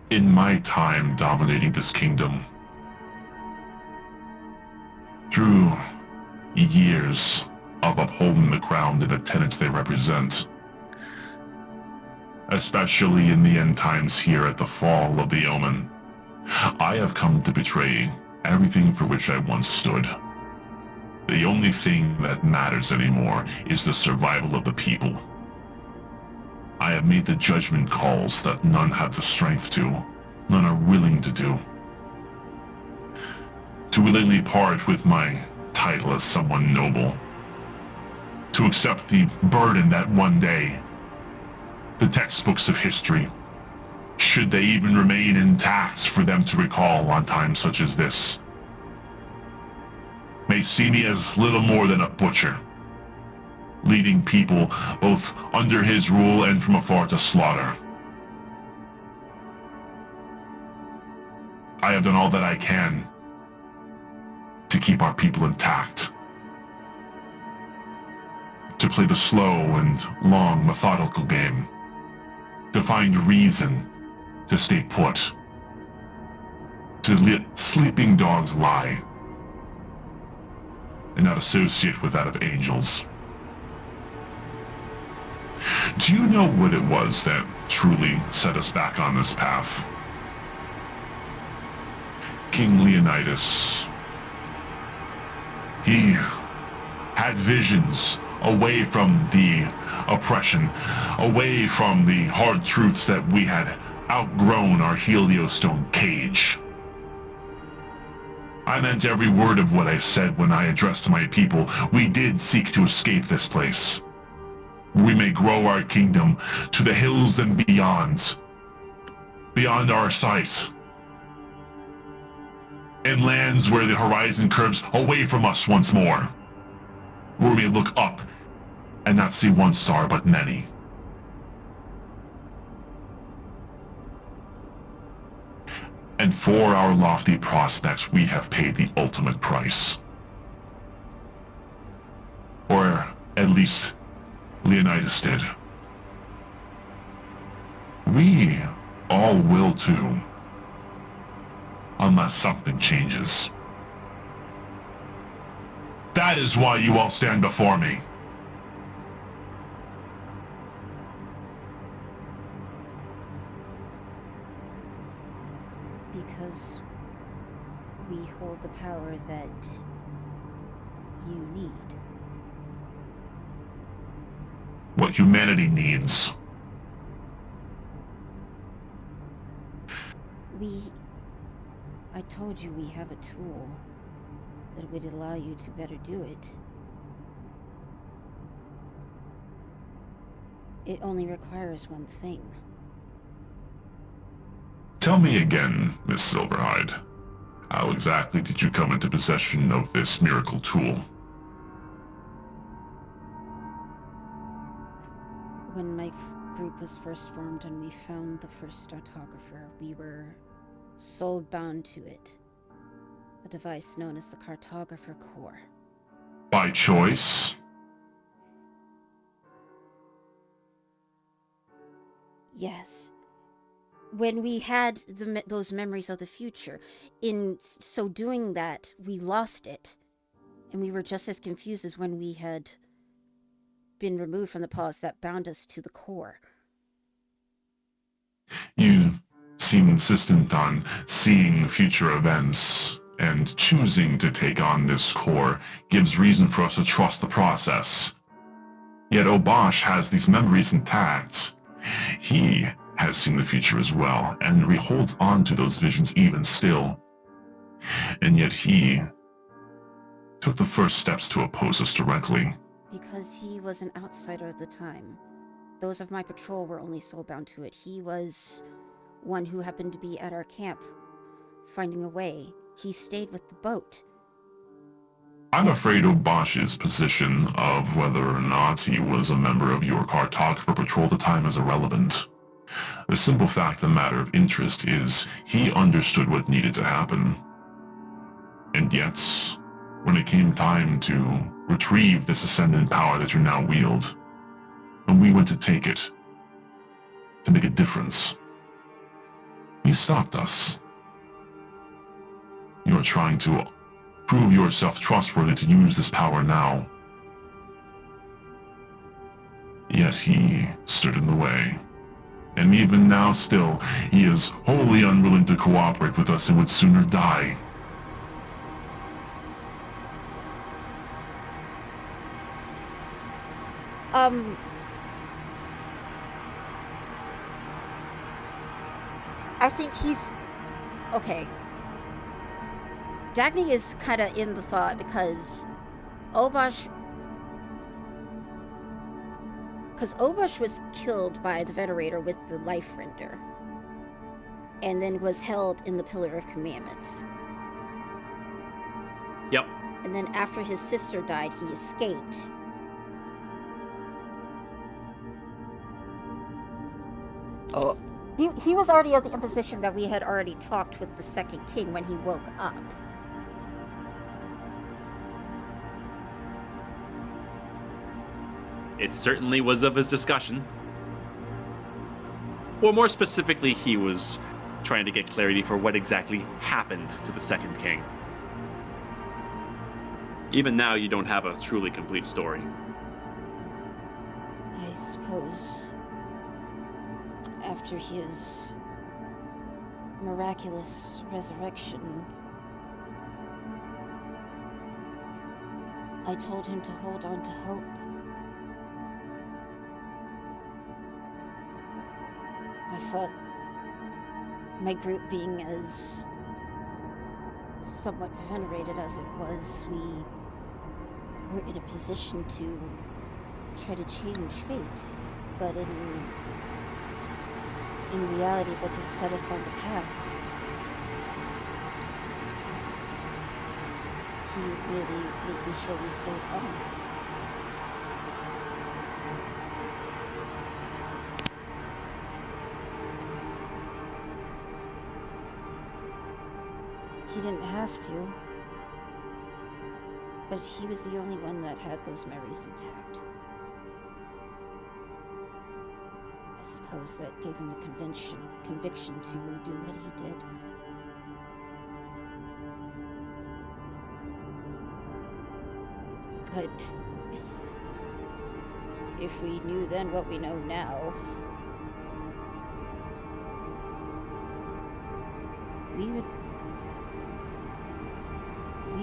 In my time dominating this kingdom, through years of upholding the crown and the tenets they represent, especially in the end times here at the fall of the Omen, I have come to betray everything for which I once stood. The only thing that matters anymore is the survival of the people. I have made the judgment calls that none have the strength to, none are willing to do. To willingly part with my title as someone noble. To accept the burden that one day, the textbooks of history, should they even remain intact for them to recall on times such as this, may see me as little more than a butcher, leading people both under his rule and from afar to slaughter. I have done all that I can to keep our people intact, to play the slow and long methodical game, to find reason to stay put, to let sleeping dogs lie, and not associate with that of angels. Do you know what it was that truly set us back on this path? King Leonidas. He had visions away from the oppression, away from the hard truths that we had outgrown our Heliostone cage. I meant every word of what I said when I addressed my people. We did seek to escape this place. We may grow our kingdom to the hills and beyond, beyond our sight. In lands where the horizon curves away from us once more, where we look up and not see one star but many. And for our lofty prospects, we have paid the ultimate price. Or at least Leonidas did. We all will too. Unless something changes. That is why you all stand before me. Because we hold the power that you need. What humanity needs. I told you we have a tool that would allow you to better do it. It only requires one thing. Tell me again, Miss Silverhide. How exactly did you come into possession of this miracle tool? When my group was first formed and we found the first cartographer, we were soul-bound to it. A device known as the cartographer core. By choice? Yes. When we had those memories of the future, in so doing that, we lost it. And we were just as confused as when we had been removed from the pause that bound us to the core. You seem insistent on seeing future events, and choosing to take on this core gives reason for us to trust the process. Yet Obosh has these memories intact. He has seen the future as well, and holds on to those visions even still. And yet he took the first steps to oppose us directly. Because he was an outsider at the time. Those of my patrol were only soul-bound to it. He was one who happened to be at our camp, finding a way. He stayed with the boat. I'm afraid Obosh's position of whether or not he was a member of your cartographer patrol at the time is irrelevant. The simple fact of the matter of interest is he understood what needed to happen. And yet, when it came time to retrieve this ascendant power that you now wield, when we went to take it, to make a difference, he stopped us. You are trying to prove yourself trustworthy to use this power now. Yet he stood in the way. And even now still, he is wholly unwilling to cooperate with us and would sooner die. I think he's... Okay. Dagny is kind of in the thought because Obosh was killed by the Venerator with the Life Render. And then was held in the Pillar of Commandments. Yep. And then after his sister died, he escaped. Oh. He was already at the imposition that we had already talked with the Second King when he woke up. It certainly was of his discussion. Or more specifically, he was trying to get clarity for what exactly happened to the Second King. Even now, you don't have a truly complete story. I suppose after his miraculous resurrection, I told him to hold on to hope. I thought my group being as somewhat venerated as it was, we were in a position to try to change fate. But in reality that just set us on the path. He was merely making sure we stayed on it. He didn't have to, but he was the only one that had those memories intact. I suppose that gave him the conviction to do what he did. But if we knew then what we know now, we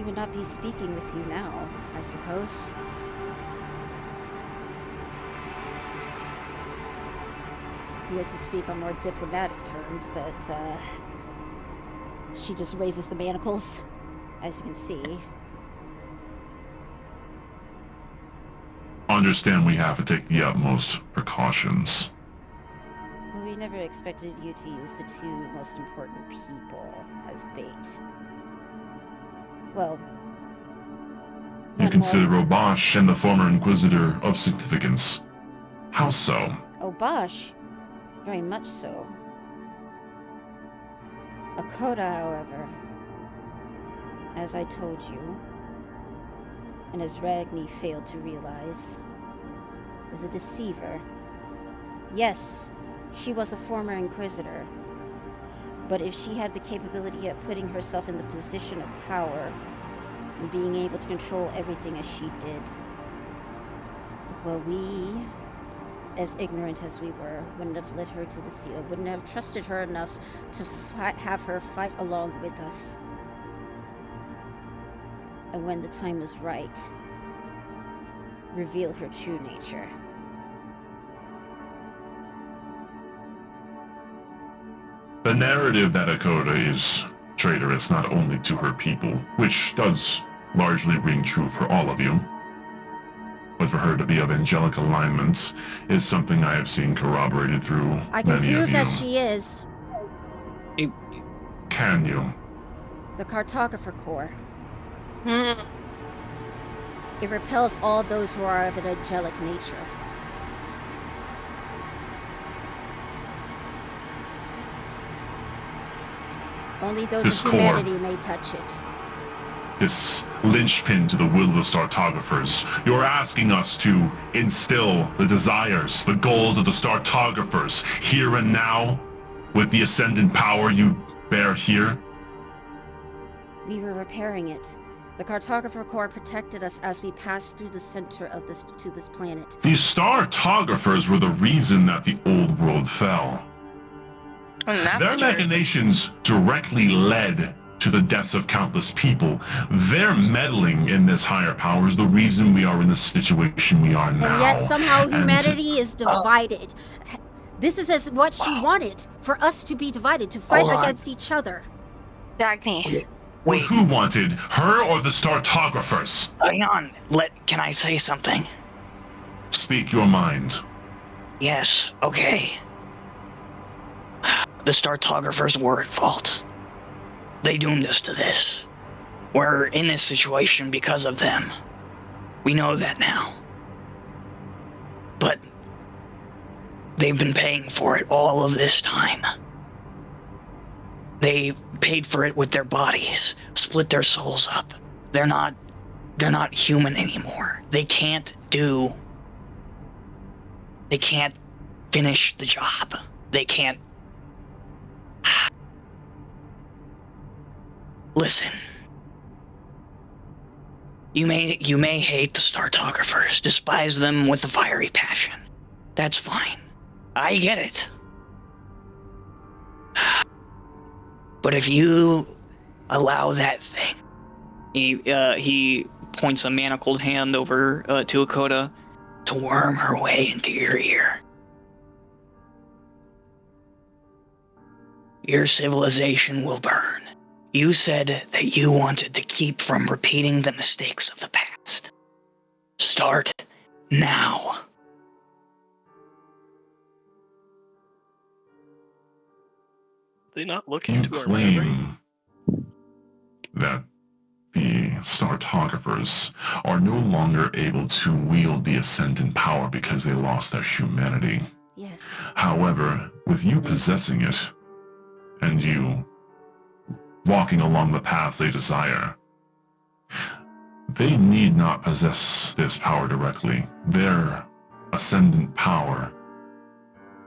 would not be speaking with you now, I suppose. We have to speak on more diplomatic terms, but she just raises the manacles, as you can see. Understand we have to take the utmost precautions. Well, we never expected you to use the two most important people as bait. Well, You consider Obash and the former Inquisitor of significance. How so? Obash? Very much so. Akoda, however, as I told you, and as Ragni failed to realize, is a deceiver. Yes, she was a former Inquisitor, but if she had the capability of putting herself in the position of power and being able to control everything as she did, well, we, as ignorant as we were, wouldn't have led her to the seal, wouldn't have trusted her enough to have her fight along with us. And when the time was right, reveal her true nature. The narrative that Akoda is traitorous not only to her people, which does largely ring true for all of you, but for her to be of angelic alignment is something I have seen corroborated through I can many of prove you. that she is. Can you? The Cartographer Corps. Hmm. It repels all those who are of an angelic nature. Only those This of humanity may touch it. This linchpin to the will of the Startographers. You're asking us to instill the desires, the goals of the Startographers here and now with the ascendant power you bear here? We were repairing it. The Cartographer Corps protected us as we passed through the center of this planet. The Startographers were the reason that the old world fell. Their machinations directly led to the deaths of countless people. Their meddling in this higher power is the reason we are in the situation we are now. And yet somehow humanity is divided. This is as what she wanted, for us to be divided, to fight against each other. Dagny. Wait, Who wanted, her or the Startographers? hang on. Can I say something? Speak your mind. Yes, okay. The Startographers were at fault. They doomed us to this. We're in this situation because of them. We know that now. But they've been paying for it all of this time. They paid for it with their bodies, split their souls up. They're not human anymore. They can't finish the job. They can't. Listen. You may hate the Startographers, despise them with a fiery passion. That's fine. I get it. But if you allow that thing, he points a manacled hand over to Akoda, to worm her way into your ear, your civilization will burn. You said that you wanted to keep from repeating the mistakes of the past. Start now. they not look You into our memory? claim that the Startographers are no longer able to wield the Ascendant power because they lost their humanity. Yes. However, with you possessing it, and you walking along the path they desire, they need not possess this power directly. Their Ascendant power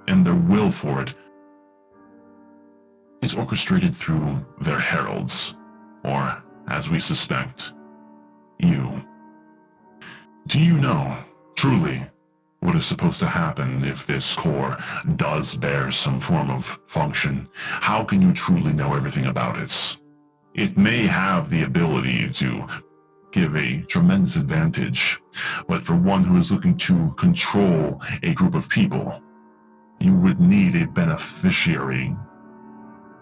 and their will for it is orchestrated through their heralds, or, as we suspect, you. Do you know, truly, what is supposed to happen if this core does bear some form of function? How can you truly know everything about it? It may have the ability to give a tremendous advantage, but for one who is looking to control a group of people, you would need a beneficiary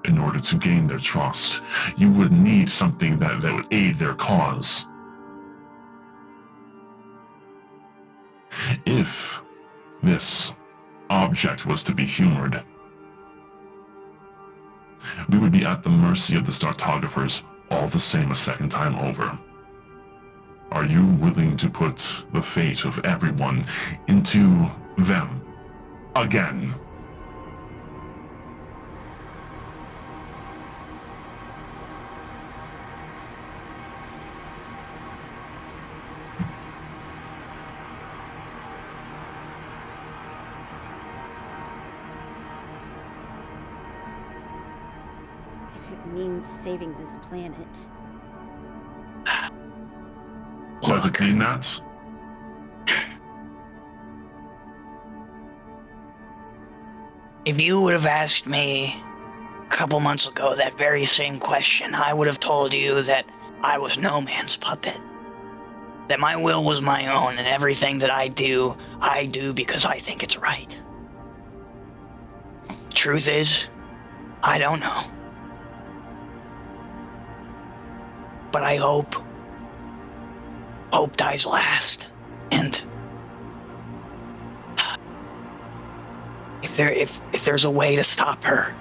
in order to gain their trust. You would need something that would aid their cause. If this object was to be humored, we would be at the mercy of the Startographers all the same a second time over. Are you willing to put the fate of everyone into them again? If it means saving this planet. Does it mean that? If you would have asked me a couple months ago that very same question, I would have told you that I was no man's puppet. That my will was my own, and everything that I do because I think it's right. Truth is, I don't know. But I hope. Hope dies last. And if there's a way to stop her,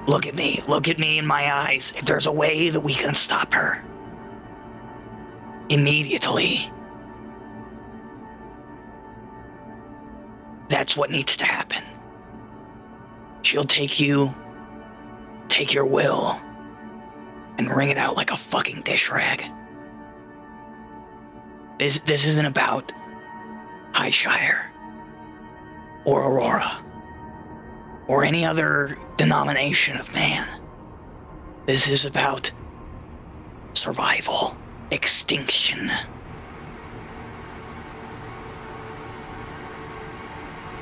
look at me in my eyes. If there's a way that we can stop her immediately, that's what needs to happen. She'll take your will, and wring it out like a fucking dish rag. This isn't about Highshire or Aurora or any other denomination of man. This is about survival, extinction.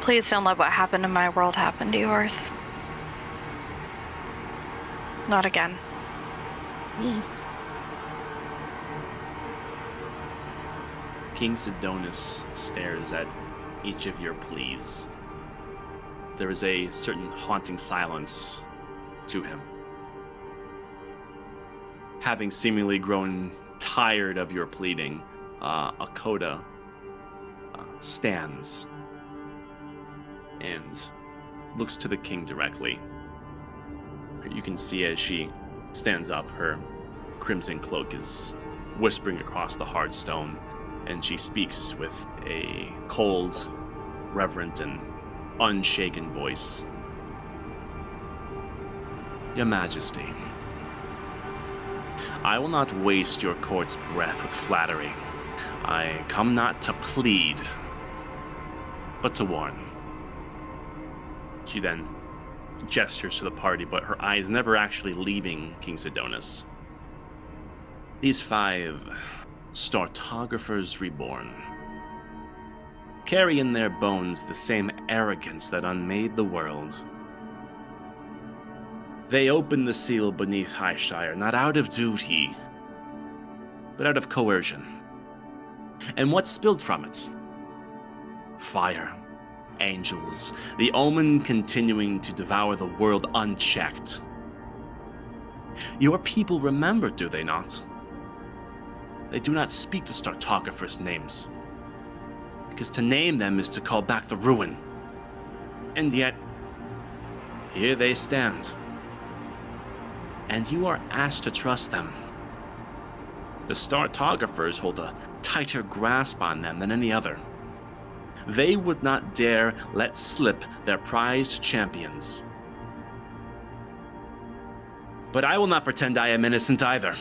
Please don't let what happened in my world happen to yours. Not again. Please. King Sidonis stares at each of your pleas. There is a certain haunting silence to him. Having seemingly grown tired of your pleading, Akoda stands and looks to the king directly. You can see as she stands up, her crimson cloak is whispering across the hard stone, and she speaks with a cold, reverent, and unshaken voice. Your Majesty, I will not waste your court's breath with flattery. I come not to plead, but to warn. She then gestures to the party, but her eyes never actually leaving King Sidonis. These 5 Startographers reborn carry in their bones the same arrogance that unmade the world. They opened the seal beneath Highshire, not out of duty, but out of coercion. And what spilled from it? Fire, angels, the omen continuing to devour the world unchecked. Your people remember, do they not? They do not speak the Startographers' names, because to name them is to call back the ruin. And yet, Here they stand. And you are asked to trust them. The Startographers hold a tighter grasp on them than any other. They would not dare let slip their prized champions. But I will not pretend I am innocent either.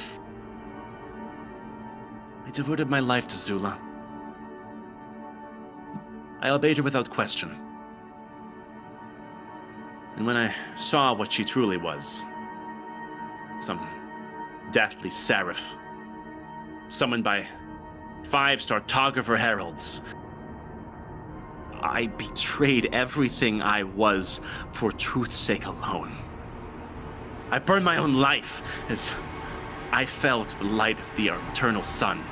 I devoted my life to Zula. I obeyed her without question. And when I saw what she truly was, some deathly seraph, summoned by 5 Startographer heralds, I betrayed everything I was for truth's sake alone. I burned my own life as I fell to the light of the eternal sun.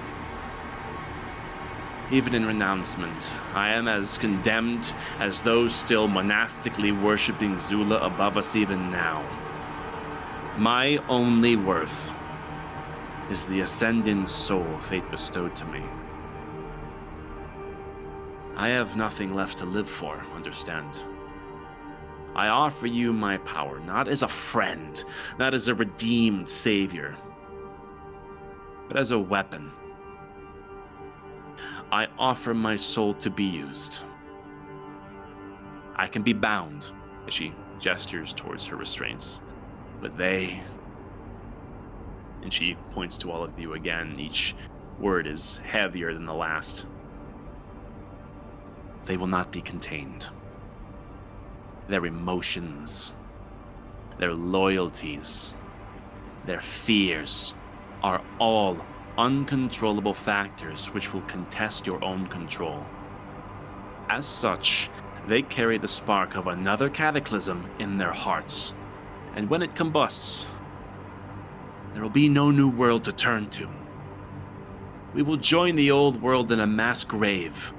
Even in renouncement, I am as condemned as those still monastically worshipping Zula above us even now. My only worth is the ascending soul fate bestowed to me. I have nothing left to live for, understand? I offer you my power, not as a friend, not as a redeemed savior, but as a weapon. I offer my soul to be used. I can be bound, as she gestures towards her restraints, but they... And she points to all of you again. Each word is heavier than the last. They will not be contained. Their emotions, their loyalties, their fears are all uncontrollable factors which will contest your own control. As such, they carry the spark of another cataclysm in their hearts, and when it combusts, there will be no new world to turn to. We will join the old world in a mass grave.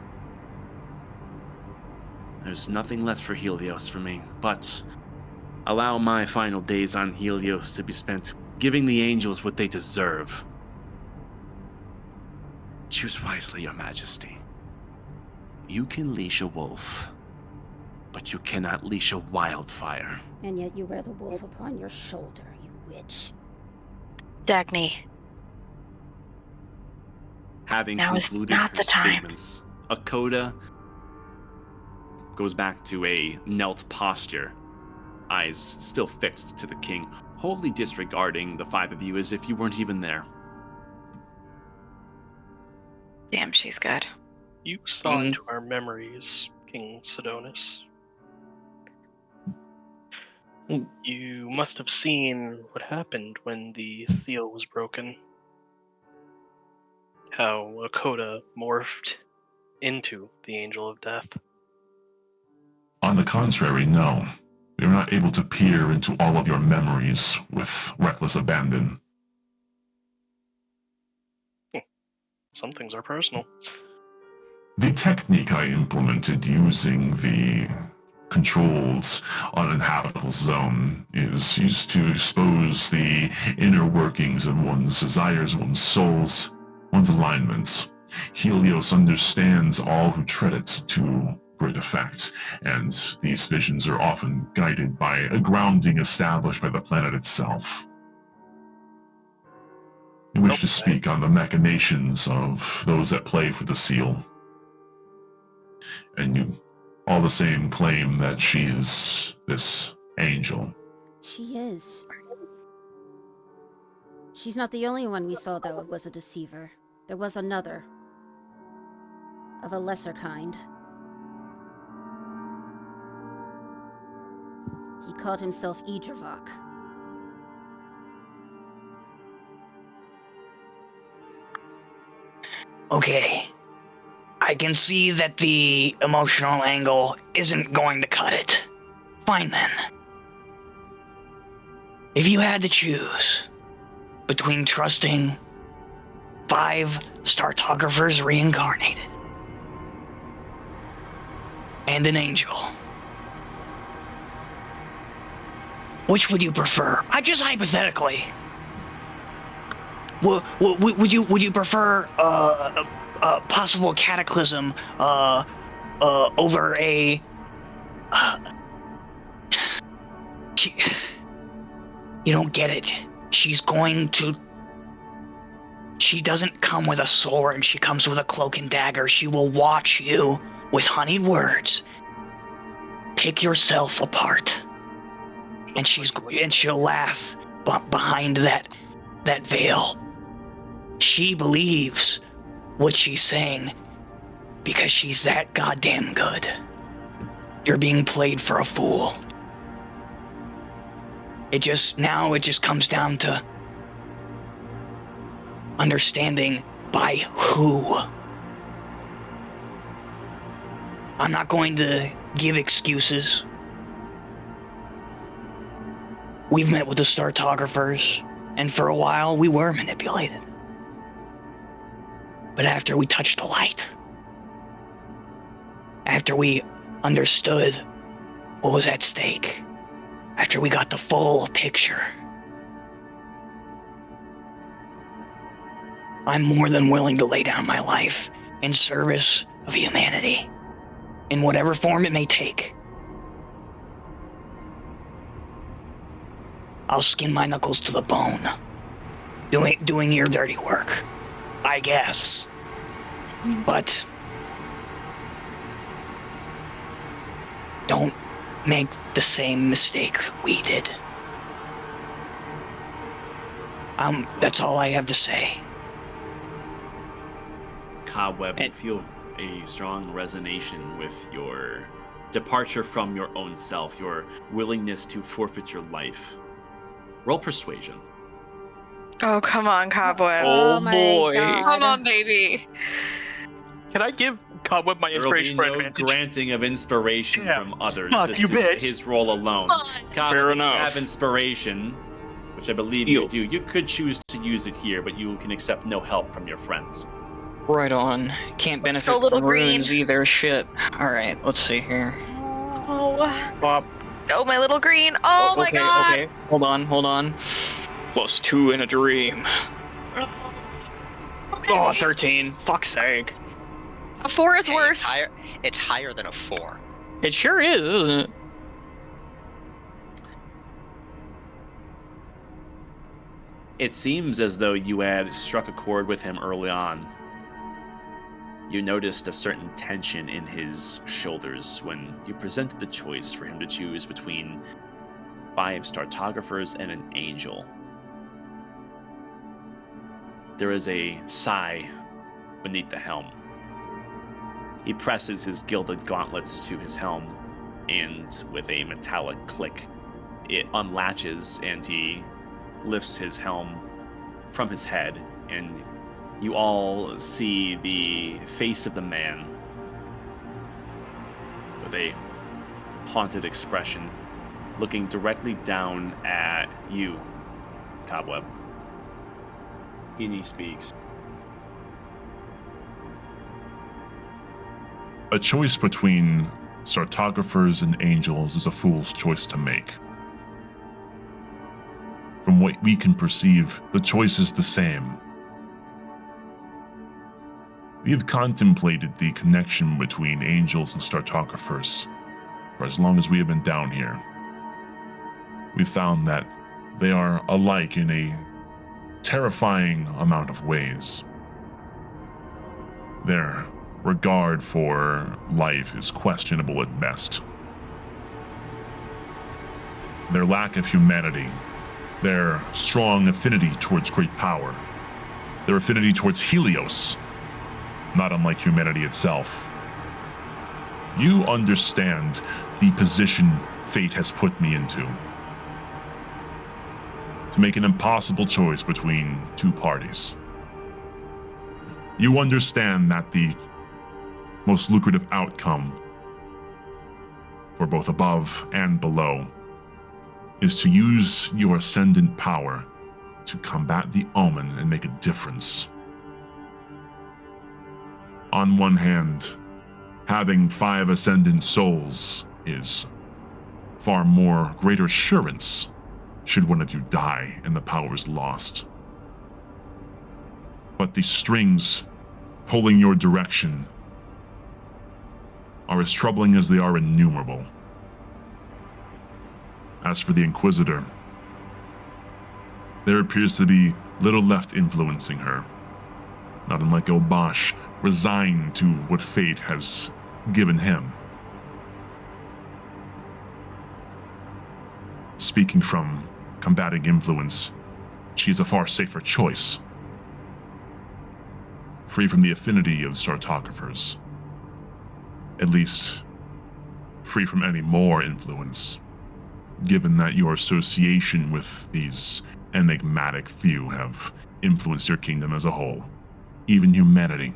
There's nothing left for Helios for me, but allow my final days on Helios to be spent giving the angels what they deserve. Choose wisely, Your Majesty. You can leash a wolf, but you cannot leash a wildfire. And yet you wear the wolf upon your shoulder, you witch. Dagny. Having Now is concluded not her the time. statements, Akoda goes back to a knelt posture, eyes still fixed to the king, wholly disregarding the 5 of you as if you weren't even there. Damn, she's good. You saw into our memories, King Sidonis. You must have seen what happened when the seal was broken. How Akoda morphed into the Angel of Death. On the contrary, no. We are not able to peer into all of your memories with reckless abandon. Some things are personal. The technique I implemented using the controlled uninhabitable zone is used to expose the inner workings of one's desires, one's souls, one's alignments. Helios understands all who tread it to great effect, and these visions are often guided by a grounding established by the planet itself. I wish to speak on the machinations of those that play for the seal. And you all the same claim that she is this angel. She is. She's not the only one we saw that was a deceiver. There was another. Of a lesser kind. He called himself Idravok. Okay. I can see that the emotional angle isn't going to cut it. Fine then. If you had to choose between trusting 5 Startographers reincarnated and an angel, which would you prefer? I just hypothetically. Would you prefer a possible cataclysm over a You don't get it. She doesn't come with a sword. She comes with a cloak and dagger. She will watch you with honeyed words pick yourself apart. And she'll laugh behind that veil. She believes what she's saying because she's that goddamn good. You're being played for a fool. It just comes down to understanding by who. I'm not going to give excuses. We've met with the Startographers, and for a while we were manipulated. But after we touched the light, after we understood what was at stake, after we got the full picture, I'm more than willing to lay down my life in service of humanity, in whatever form it may take. I'll skin my knuckles to the bone, doing your dirty work, I guess. But don't make the same mistake we did. That's all I have to say. Cobweb, you feel a strong resonance with your departure from your own self, your willingness to forfeit your life. Roll persuasion. Oh, come on, Cobweb. Oh, my boy. God. Come on, baby. Can I give Cobweb my There will be inspiration for no advantage? granting of inspiration Yeah. from others. Fuck This you, is bitch. his role alone. Come on. Cobweb, Fair if you enough. have inspiration, which I believe you do. You could choose to use it here, but you can accept no help from your friends. Right on. Can't Let's benefit go, little from runes green. either. Shit. Alright, let's see here. Oh, Bop. go, my little green. Oh, my okay, God. Okay, hold on. +2 in a dream. Okay. Oh, 13. Fuck's sake. A 4 is Hey, worse. It's higher than a 4. It sure is, isn't it? It seems as though you had struck a chord with him early on. You noticed a certain tension in his shoulders when you presented the choice for him to choose between 5 Startographers and an angel. There is a sigh beneath the helm. He presses his gilded gauntlets to his helm, and with a metallic click, it unlatches and he lifts his helm from his head, and you all see the face of the man with a haunted expression looking directly down at you, Cobweb. And he speaks. A choice between Startographers and angels is a fool's choice to make. From what we can perceive, the choice is the same. We have contemplated the connection between angels and Startographers for as long as we have been down here. We found that they are alike in a terrifying amount of ways. Their regard for life is questionable at best. Their lack of humanity, their strong affinity towards great power, their affinity towards Helios, not unlike humanity itself. You understand the position fate has put me into. To make an impossible choice between two parties. You understand that the most lucrative outcome for both above and below is to use your ascendant power to combat the omen and make a difference. On one hand, having 5 ascendant souls is far more greater assurance should one of you die and the power is lost. But the strings pulling your direction are as troubling as they are innumerable. As for the Inquisitor, there appears to be little left influencing her. Not unlike Obash, resigned to what fate has given him. Speaking from combating influence, she is a far safer choice. Free from the affinity of Sartographers. At least, free from any more influence, given that your association with these enigmatic few have influenced your kingdom as a whole, even humanity.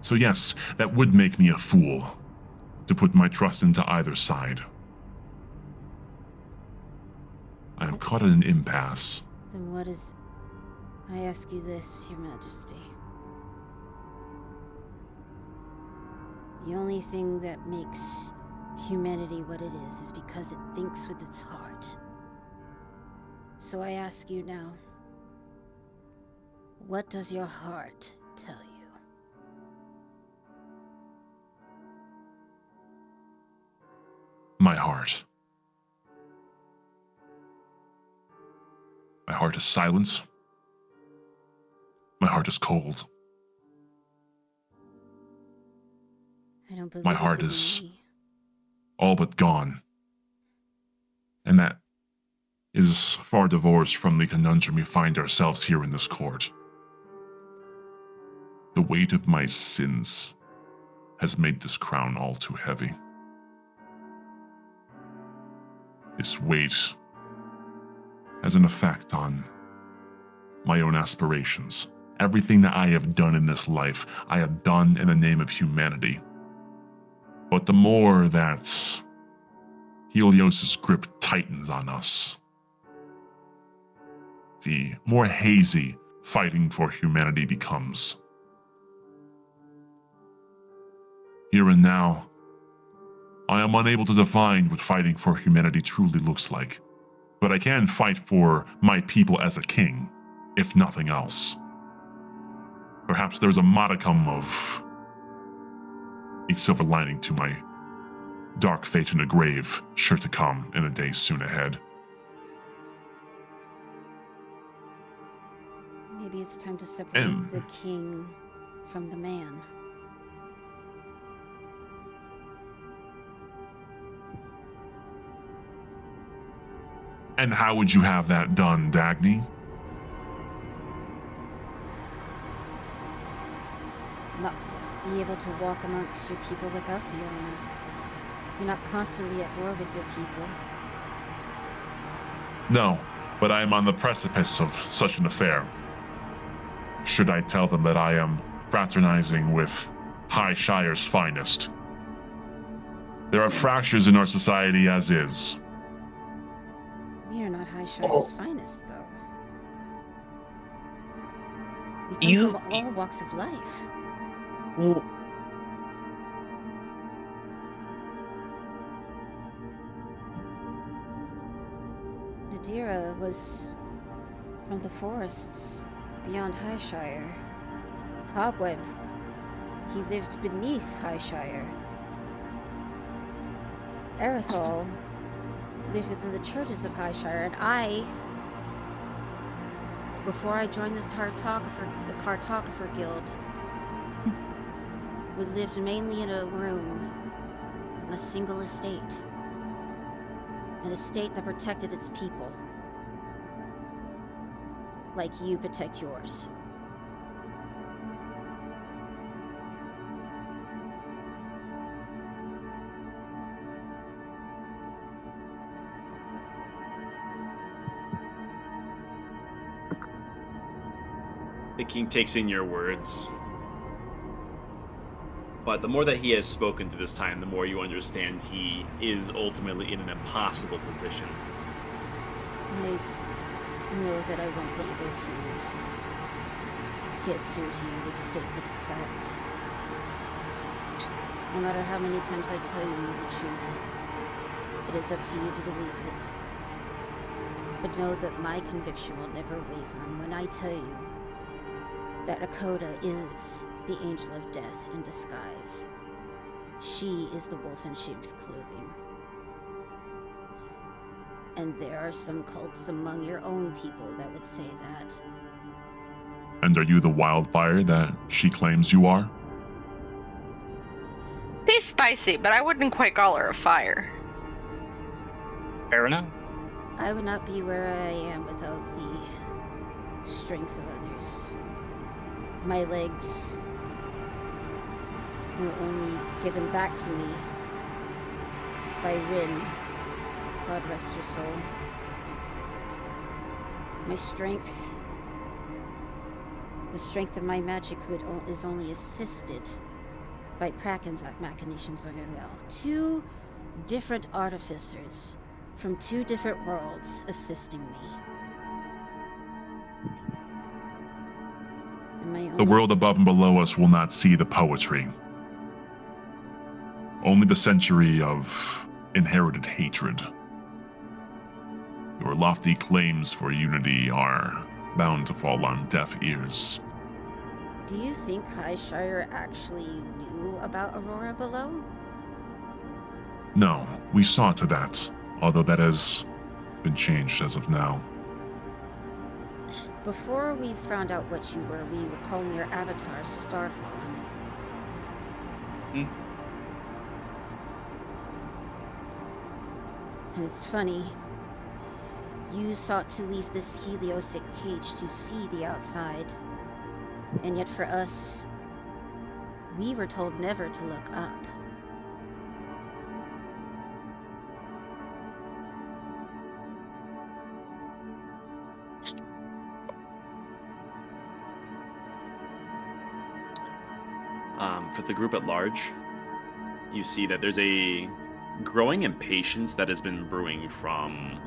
So yes, that would make me a fool to put my trust into either side. I am caught at an impasse. Then what is... I ask you this, Your Majesty. The only thing that makes humanity what it is because it thinks with its heart. So I ask you now, what does your heart tell you? My heart. My heart is silence. My heart is cold. I don't believe My it to heart be is me. all but gone. And that is far divorced from the conundrum we find ourselves here in this court. The weight of my sins has made this crown all too heavy. This weight has an effect on my own aspirations. Everything that I have done in this life, I have done in the name of humanity. But the more that Helios's grip tightens on us, the more hazy fighting for humanity becomes. Here and now, I am unable to define what fighting for humanity truly looks like, but I can fight for my people as a king, if nothing else. Perhaps there's a modicum of a silver lining to my dark fate in a grave, sure to come in the days soon ahead. Maybe it's time to separate the king from the man. And how would you have that done, Dagny? Not be able to walk amongst your people without the armor. You're not constantly at war with your people. No, but I am on the precipice of such an affair. Should I tell them that I am fraternizing with High Shire's finest? There are fractures in our society as is. We are not High Shire's finest, though. We come from all walks of life. Well, Nadira was from the forests beyond Highshire. Cobweb, he lived beneath Highshire. Erithal lived within the churches of Highshire, and I, before I joined the Cartographer Guild, we lived mainly in a room on a single estate. An estate that protected its people. Like you protect yours. The king takes in your words. But the more that he has spoken through this time, the more you understand he is ultimately in an impossible position. I know that I won't be able to get through to you with statement of fact. No matter how many times I tell you the truth, it is up to you to believe it. But know that my conviction will never waver, and when I tell you that Akoda is the angel of death in disguise, she is the wolf in sheep's clothing. And there are some cults among your own people that would say that. And are you the wildfire that she claims you are? She's spicy, but I wouldn't quite call her a fire. Fair enough. I would not be where I am without the strength of others. My legs were only given back to me by Rin. God rest her soul. My strength, the strength of my magic is only assisted by Kraken's machinations as well. 2 different artificers from 2 different worlds assisting me. The world above and below us will not see the poetry. Only the century of inherited hatred. Your lofty claims for unity are bound to fall on deaf ears. Do you think Highshire actually knew about Aurora below? No, we saw to that, although that has been changed as of now. Before we found out what you were, we were calling your avatar Starfallen. And it's funny. You sought to leave this heliosic cage to see the outside. And yet for us, we were told never to look up. For the group at large, you see that there's a growing impatience that has been brewing from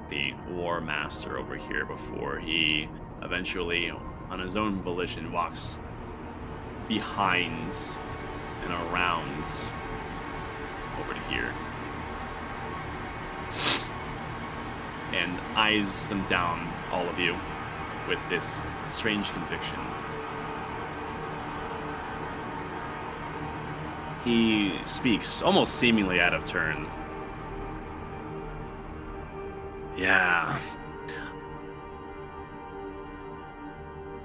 the War Master over here before he eventually, on his own volition, walks behind and around over to here and eyes them down, all of you, with this strange conviction. He speaks, almost seemingly out of turn. Yeah.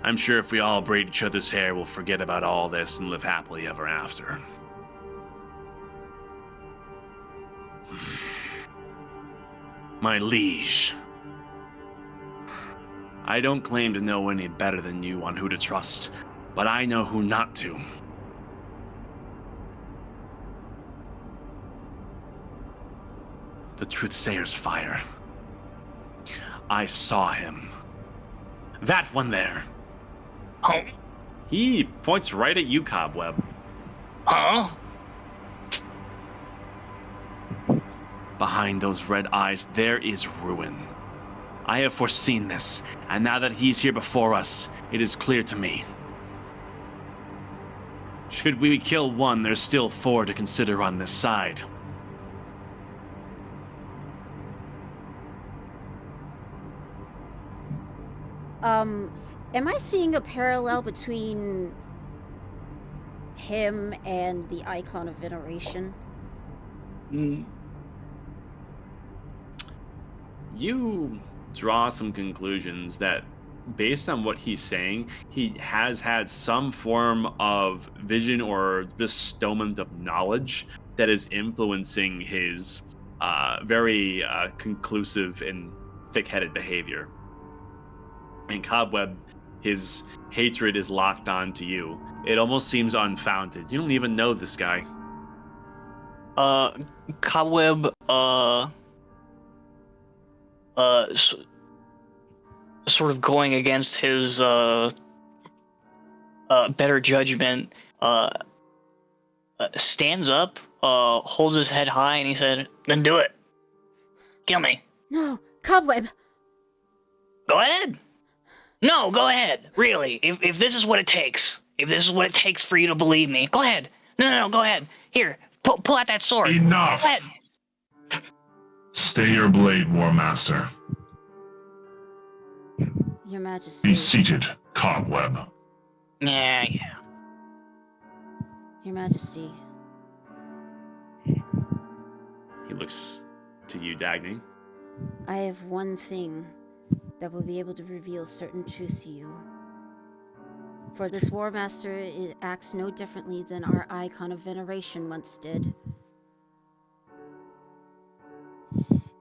I'm sure if we all braid each other's hair, we'll forget about all this and live happily ever after. My liege. I don't claim to know any better than you on who to trust, but I know who not to. The Truthsayer's fire. I saw him. That one there. Oh. He points right at you, Cobweb. Huh? Behind those red eyes, there is ruin. I have foreseen this, and now that he's here before us, it is clear to me. Should we kill one, there's still 4 to consider on this side. Am I seeing a parallel between him and the Icon of Veneration? You draw some conclusions that, based on what he's saying, he has had some form of vision or bestowment of knowledge that is influencing his very conclusive and thick-headed behavior. And Cobweb, his hatred is locked on to you. It almost seems unfounded. You don't even know this guy. Cobweb, sort of going against his better judgment, stands up, holds his head high, and he said, "Then do it. Kill me." No, Cobweb! Go ahead. No, go ahead. Really, if this is what it takes, for you to believe me, go ahead. No, go ahead. Here, pull out that sword. Enough! Go ahead. Stay your blade, War Master. Your Majesty. Be seated, Cobweb. Yeah. Your Majesty. He looks to you, Dagny. I have one thing that will be able to reveal certain truth to you. For this War Master, it acts no differently than our icon of veneration once did.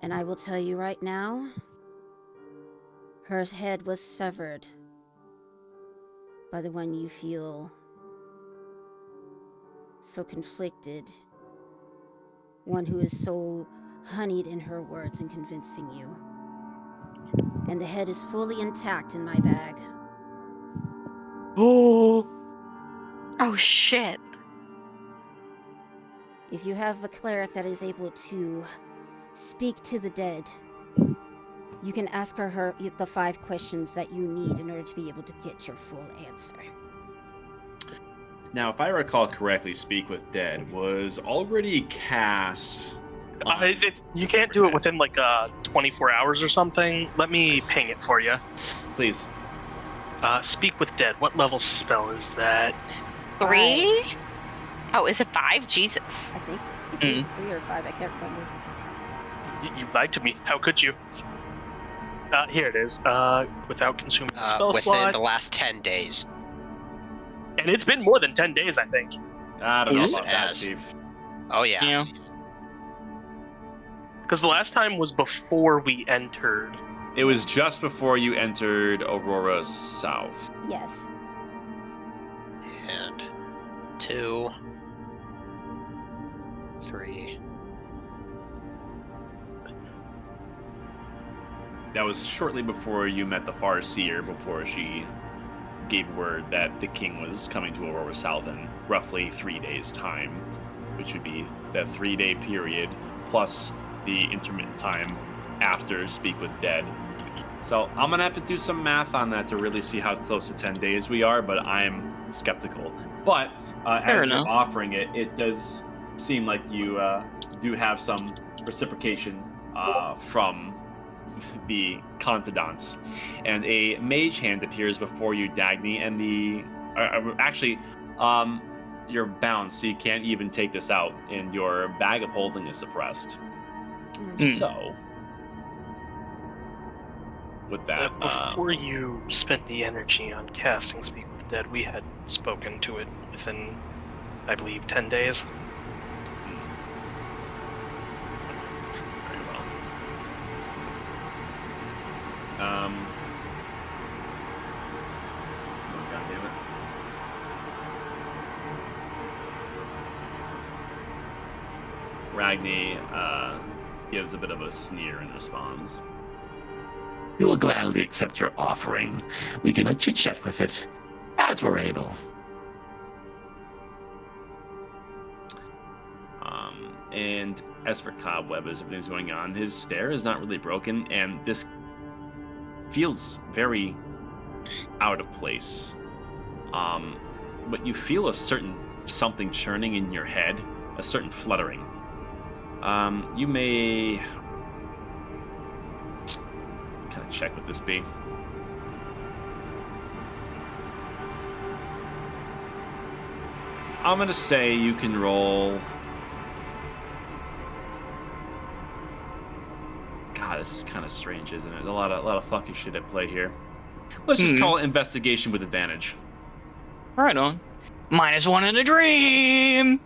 And I will tell you right now, her head was severed by the one you feel so conflicted, one who is so honeyed in her words and convincing you. And the head is fully intact in my bag. Oh. Oh shit. If you have a cleric that is able to speak to the dead, you can ask her the 5 questions that you need in order to be able to get your full answer. Now, if I recall correctly, Speak with Dead was already cast. You can't do it within like 24 hours or something. Let me ping it for you. Please. Speak with Dead. What level spell is that? 3? 5, Oh, is it 5? Jesus. I think. It's either 3 or 5, I can't remember. You lied to me. How could you? Here it is. Without consuming the spell Within slot. the last 10 days. And it's been more than 10 days, I think. I don't know Yes, about it that, has. Chief. Oh, yeah. Yeah. Because the last time was before we entered. It was just before you entered Aurora South. Yes. And 2, 3. That was shortly before you met the Farseer, before she gave word that the king was coming to Aurora South in roughly 3 days' time, which would be that 3-day period plus the intermittent time after Speak with Dead. So I'm gonna have to do some math on that to really see how close to 10 days we are, but I'm skeptical. But as enough. you're offering it, it does seem like you do have some reciprocation from the confidants, and a mage hand appears before you, Dagny, and you're bound, so you can't even take this out, and your bag of holding is suppressed. So, with that, Before you spent the energy on casting Speak with Dead, we had spoken to it within, I believe, 10 days. very well. Oh, God damn it. Ragni gives a bit of a sneer in response. We will gladly accept your offering. We can chit-chat with it as we're able. And as for Cobweb, as everything's going on, his stare is not really broken, and this feels very out of place. But you feel a certain something churning in your head, a certain fluttering. You may... Can I check what this be? I'm gonna say you can roll... God, this is kind of strange, isn't it? There's a lot of fucking shit at play here. Let's just call it investigation with advantage. Right on. -1 in a dream.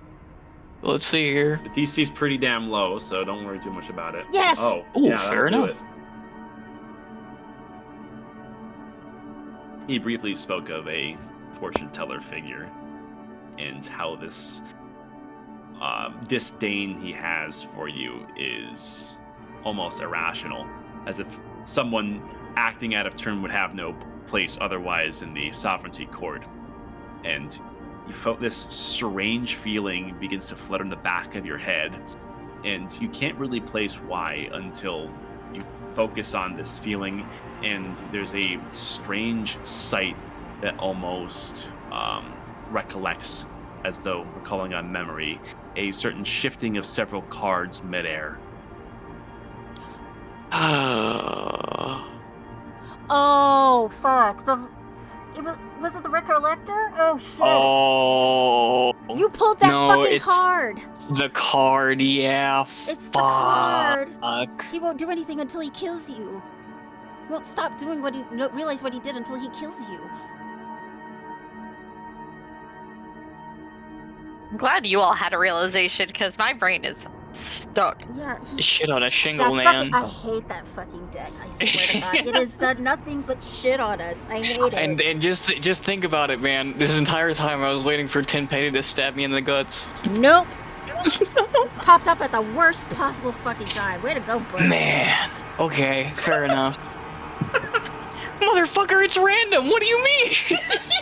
Let's see here. The DC's pretty damn low, so don't worry too much about it. Yes! Oh, Ooh, yeah, fair that'll do enough. it. He briefly spoke of a fortune teller figure and how this disdain he has for you is almost irrational, as if someone acting out of turn would have no place otherwise in the sovereignty court. And you felt this strange feeling begins to flutter in the back of your head, and you can't really place why until you focus on this feeling, and there's a strange sight that almost recollects, as though recalling on memory, a certain shifting of several cards midair. Oh, fuck. Was it the Recollector? Oh, shit. Oh. You pulled that No, fucking it's- card. The card, yeah. It's the card. Fuck. He won't do anything until he kills you. He won't stop doing realize what he did until he kills you. I'm glad you all had a realization because my brain is stuck. Yeah, Shit on a shingle, that man. I hate that fucking deck. I swear to God, it has done nothing but shit on us. I hate it. And just think about it, man. This entire time I was waiting for Tenpenny to stab me in the guts. Nope. Popped up at the worst possible fucking time. Way to go, buddy. Man. Okay, fair enough. Motherfucker, it's random. What do you mean?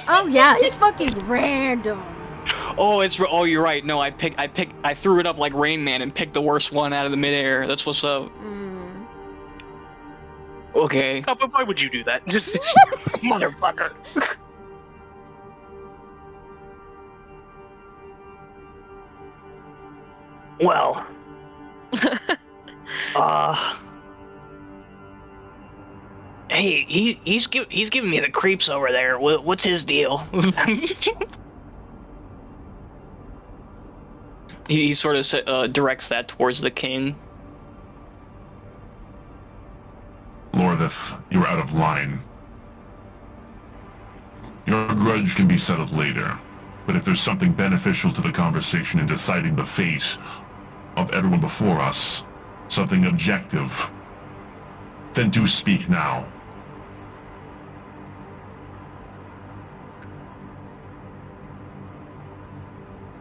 Oh yeah, it's fucking random. Oh, you're right. No, I threw it up like Rain Man and picked the worst one out of the midair. That's what's up. Okay. Oh, but why would you do that? Motherfucker. Well. Hey, he's giving me the creeps over there. What's his deal? He sort of directs that towards the king. Lorvith, you're out of line. Your grudge can be settled later, but if there's something beneficial to the conversation in deciding the fate of everyone before us, something objective, then do speak now.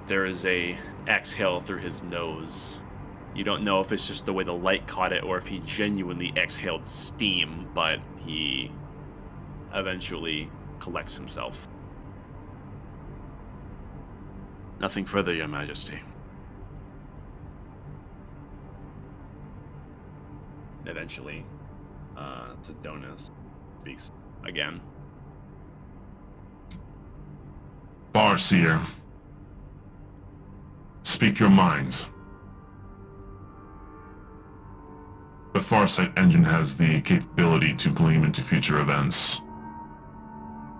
There is a exhale through his nose. You don't know if it's just the way the light caught it or if he genuinely exhaled steam, but he eventually collects himself. Nothing further, Your Majesty. Eventually, Sedonis speaks again. Farseer, speak your minds. The Farsight engine has the capability to gleam into future events,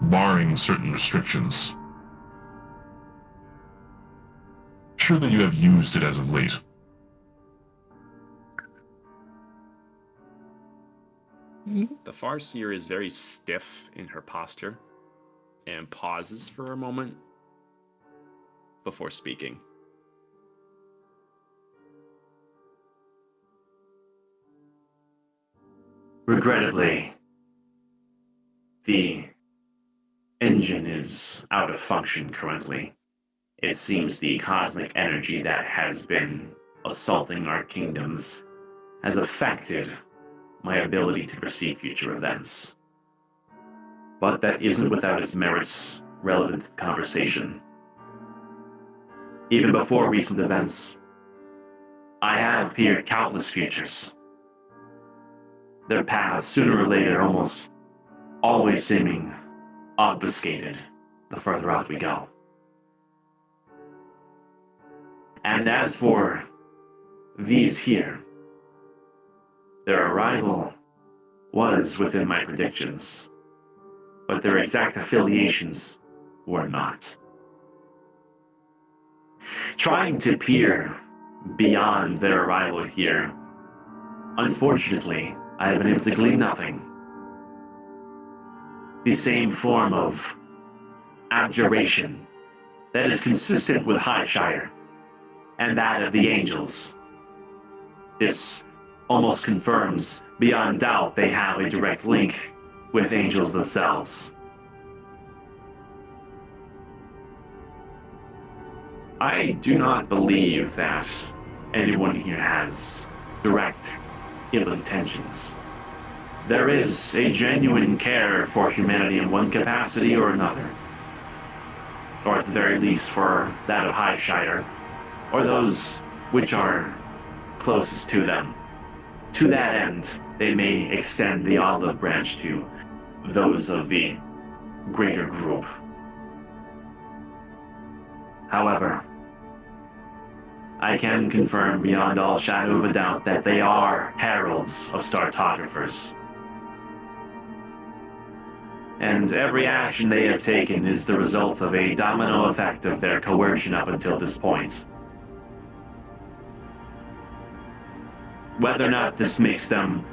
barring certain restrictions. Surely you have used it as of late. The Farseer is very stiff in her posture and pauses for a moment before speaking. Regrettably, the engine is out of function currently. It seems the cosmic energy that has been assaulting our kingdoms has affected my ability to perceive future events. But that isn't without its merits relevant to the conversation. Even before recent events, I have peered countless futures. Their paths, sooner or later, almost always seeming obfuscated the further out we go. And as for these here, their arrival was within my predictions, but their exact affiliations were not. Trying to peer beyond their arrival here, unfortunately, I have been able to glean nothing. The same form of abjuration that is consistent with Highshire and that of the angels. This almost confirms beyond doubt they have a direct link with angels themselves. I do not believe that anyone here has direct ill intentions. There is a genuine care for humanity in one capacity or another. Or at the very least for that of Highshire, or those which are closest to them. To that end, they may extend the olive branch to those of the greater group. However, I can confirm beyond all shadow of a doubt that they are heralds of Startographers. and every action they have taken is the result of a domino effect of their coercion up until this point. Whether or not this makes them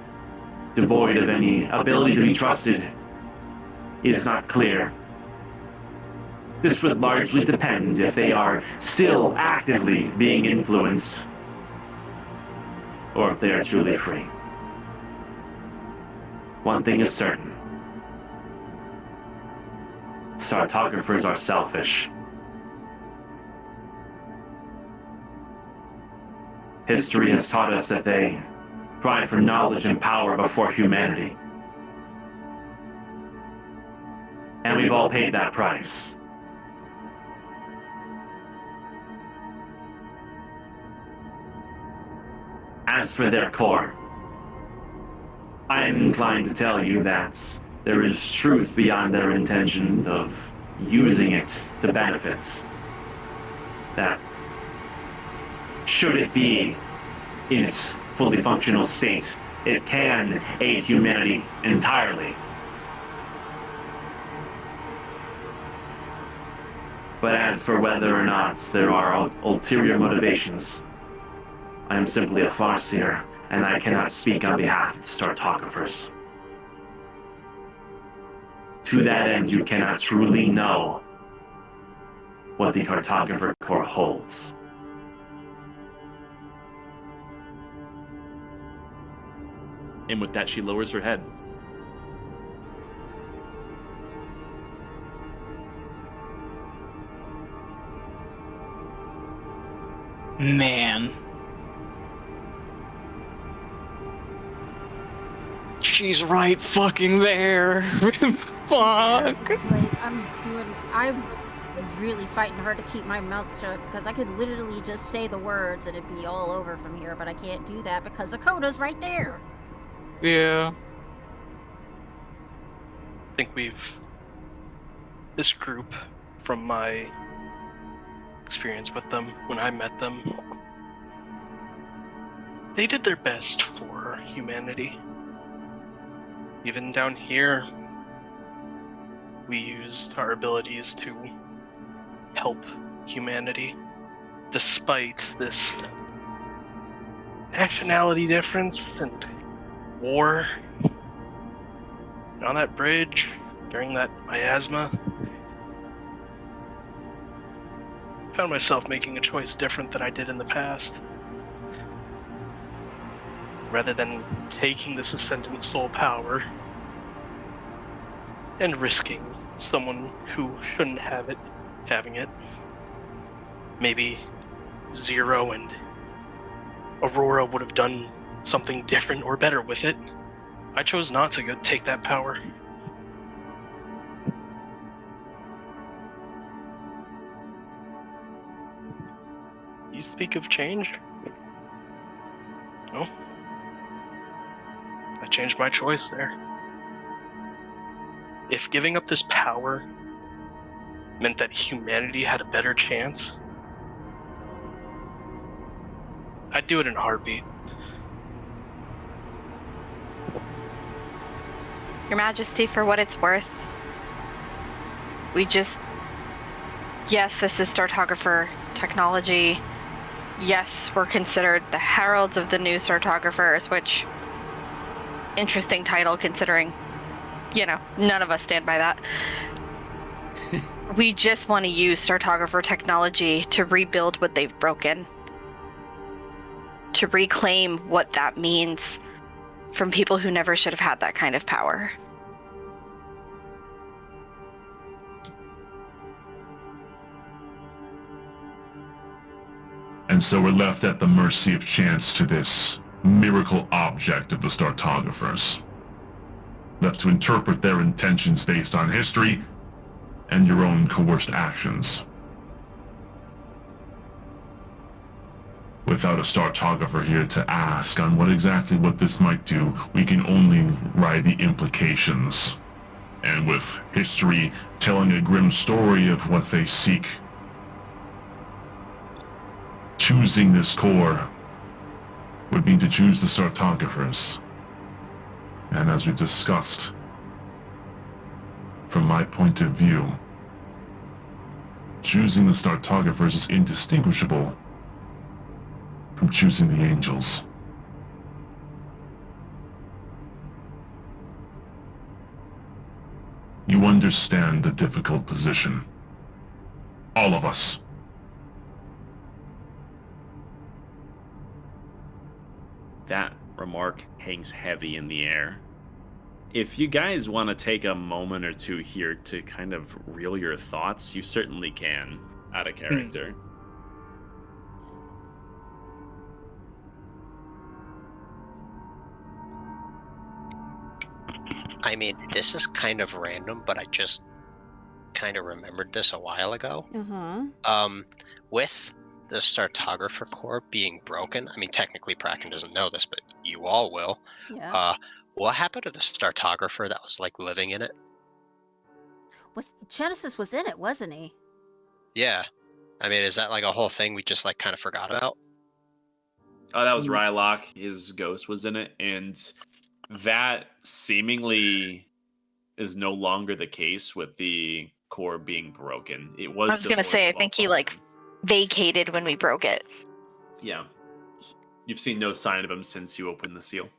devoid of any ability to be trusted is not clear. This would largely depend if they are still actively being influenced, or if they are truly free. One thing is certain. Sartographers are selfish. History has taught us that they cry for knowledge and power before humanity. And we've all paid that price. As for their core, I am inclined to tell you that there is truth beyond their intention of using it to benefit. That should it be in its fully functional state, it can aid humanity entirely. But as for whether or not there are ulterior motivations, I am simply a farseer, and I cannot speak on behalf of Sartographers. To that end, you cannot truly know what the Cartographer Corps holds. And with that, she lowers her head. Man. She's right fucking there. Fuck. It's like I'm really fighting hard to keep my mouth shut because I could literally just say the words and it'd be all over from here, but I can't do that because Akoda's right there. Yeah. I think this group, from my experience with them when I met them, they did their best for humanity. Even down here, we used our abilities to help humanity, despite this nationality difference and war. And on that bridge, during that miasma, I found myself making a choice different than I did in the past. Rather than taking this ascendant soul power and risking someone who shouldn't have it having it, maybe Zero and Aurora would have done something different or better with it. I chose not to take that power. You speak of change? No. I changed my choice there. If giving up this power meant that humanity had a better chance, I'd do it in a heartbeat. Your Majesty, for what it's worth, yes, this is Sartographer technology. Yes, we're considered the heralds of the new Sartographers, which, interesting title considering, none of us stand by that. We just want to use Sartographer technology to rebuild what they've broken. To reclaim what that means from people who never should have had that kind of power. And so we're left at the mercy of chance to this miracle object of the Startographers. Left to interpret their intentions based on history and your own coerced actions. Without a Startographer here to ask on what this might do, we can only write the implications. And with history telling a grim story of what they seek, choosing this core would mean to choose the Startographers. And as we've discussed, From my point of view, choosing the Startographers is indistinguishable from choosing the Angels. You understand the difficult position. All of us. That remark hangs heavy in the air. If you guys want to take a moment or two here to kind of reel your thoughts, you certainly can, out of character. I mean, this is kind of random, but I just kind of remembered this a while ago. With the Startographer core being broken, I mean, technically Bracken doesn't know this, but you all will. Yeah. What happened to the Startographer that was like living in it? Genesis was in it, wasn't he? Yeah. I mean, is that like a whole thing we just like kind of forgot about? Oh, that was Rylock. His ghost was in it, and that seemingly is no longer the case with the core being broken. It was. I was gonna say, I think he like vacated when we broke it. Yeah. You've seen no sign of him since you opened the seal.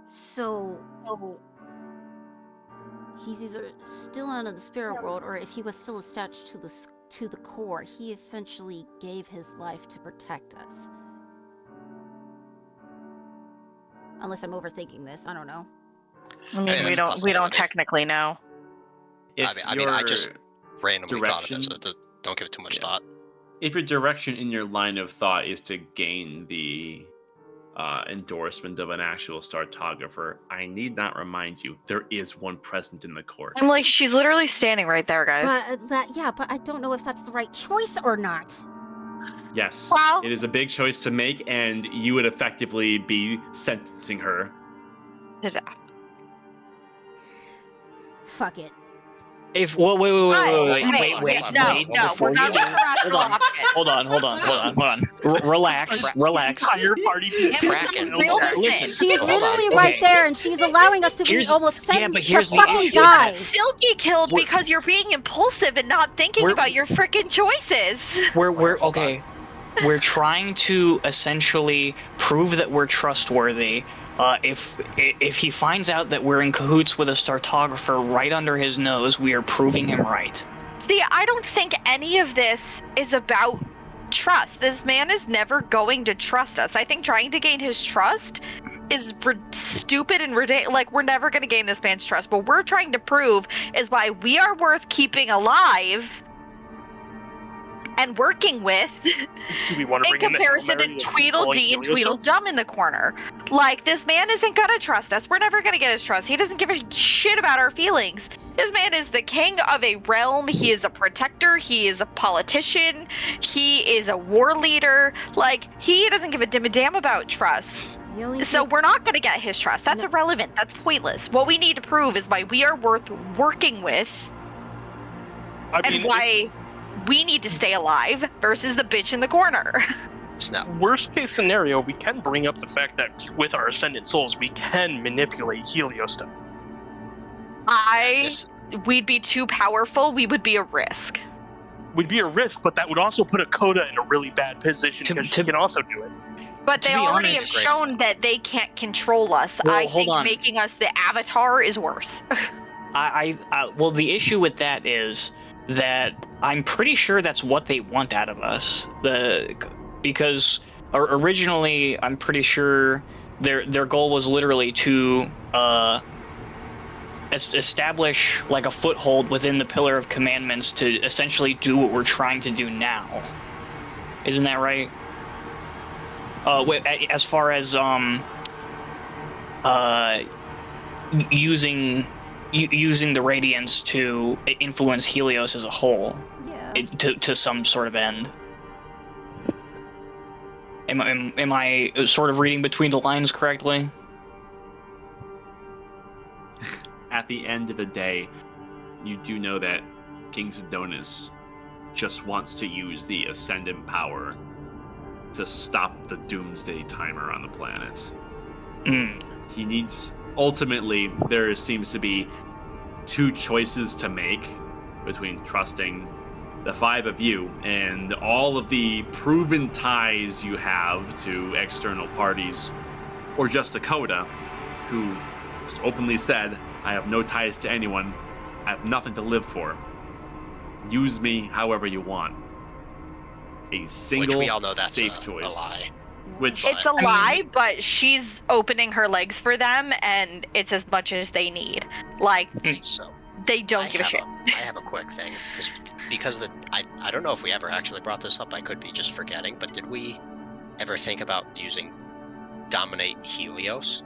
So he's either still out of the spirit world, or if he was still attached to the core, he essentially gave his life to protect us. Unless I'm overthinking this, I don't know. I mean, Hey, we don't technically know. I mean, I just randomly thought of it, so direction- don't give it too much thought. If your direction in your line of thought is to gain the endorsement of an actual Startographer, I need not remind you, there is one present in the court. I'm like, she's literally standing right there, guys. But I don't know if that's the right choice or not. Yes, Well- it is a big choice to make, and you would effectively be sentencing her. Fuck it. If wait, No, before we're you not do, doing rational option. hold on. Relax. Entire party. Bracken, Listen. She's Hold literally on. right Okay. there, and she's allowing us to be Here's- almost yeah, sentenced but here's to the fucking issue. die. Silky killed We're- because you're being impulsive and not thinking We're- about your freaking choices. We're Hold on. okay. We're trying to essentially prove that we're trustworthy. If he finds out that we're in cahoots with a Startographer right under his nose, we are proving him right. See, I don't think any of this is about trust. This man is never going to trust us. I think trying to gain his trust is stupid and ridiculous. Like, we're never going to gain this man's trust. What we're trying to prove is why we are worth keeping alive and working with Do we want to in bring comparison to in the Tweedledee and Tweedledum in the corner. Like, this man isn't gonna trust us. We're never gonna get his trust. He doesn't give a shit about our feelings. This man is the king of a realm. He is a protector. He is a politician. He is a war leader. Like, he doesn't give a damn about trust. The only So thing- we're not gonna get his trust. That's No. irrelevant. That's pointless. What we need to prove is why we are worth working with and why we need to stay alive versus the bitch in the corner. Snap. Worst case scenario, we can bring up the fact that with our ascendant souls, we can manipulate Heliostone. This- We'd be too powerful. We would be a risk. Would be a risk, but that would also put a Coda in a really bad position because she can also do it. But To they be already honest, have shown that they can't control us. Well, I hold think on. making us the Avatar is worse. Well, the issue with that is that I'm pretty sure that's what they want out of us. Because originally, I'm pretty sure their goal was literally to establish like a foothold within the Pillar of Commandments to essentially do what we're trying to do now. Isn't that right? As far as using the Radiance to influence Helios as a whole, Yeah. to some sort of end. Am I sort of reading between the lines correctly? At the end of the day, you do know that King Sidonis just wants to use the Ascendant power to stop the Doomsday timer on the planets. Mm. He needs... Ultimately, there seems to be two choices to make between trusting the five of you and all of the proven ties you have to external parties, or just Dakota, who just openly said, I have no ties to anyone, I have nothing to live for. Use me however you want. A single, Which we all know that's safe a choice. lie. Which It's a I mean- lie, but she's opening her legs for them, and it's as much as they need. Like, So they don't give a shit. I have a quick thing because I don't know if we ever actually brought this up. I could be just forgetting, but did we ever think about using Dominate Helios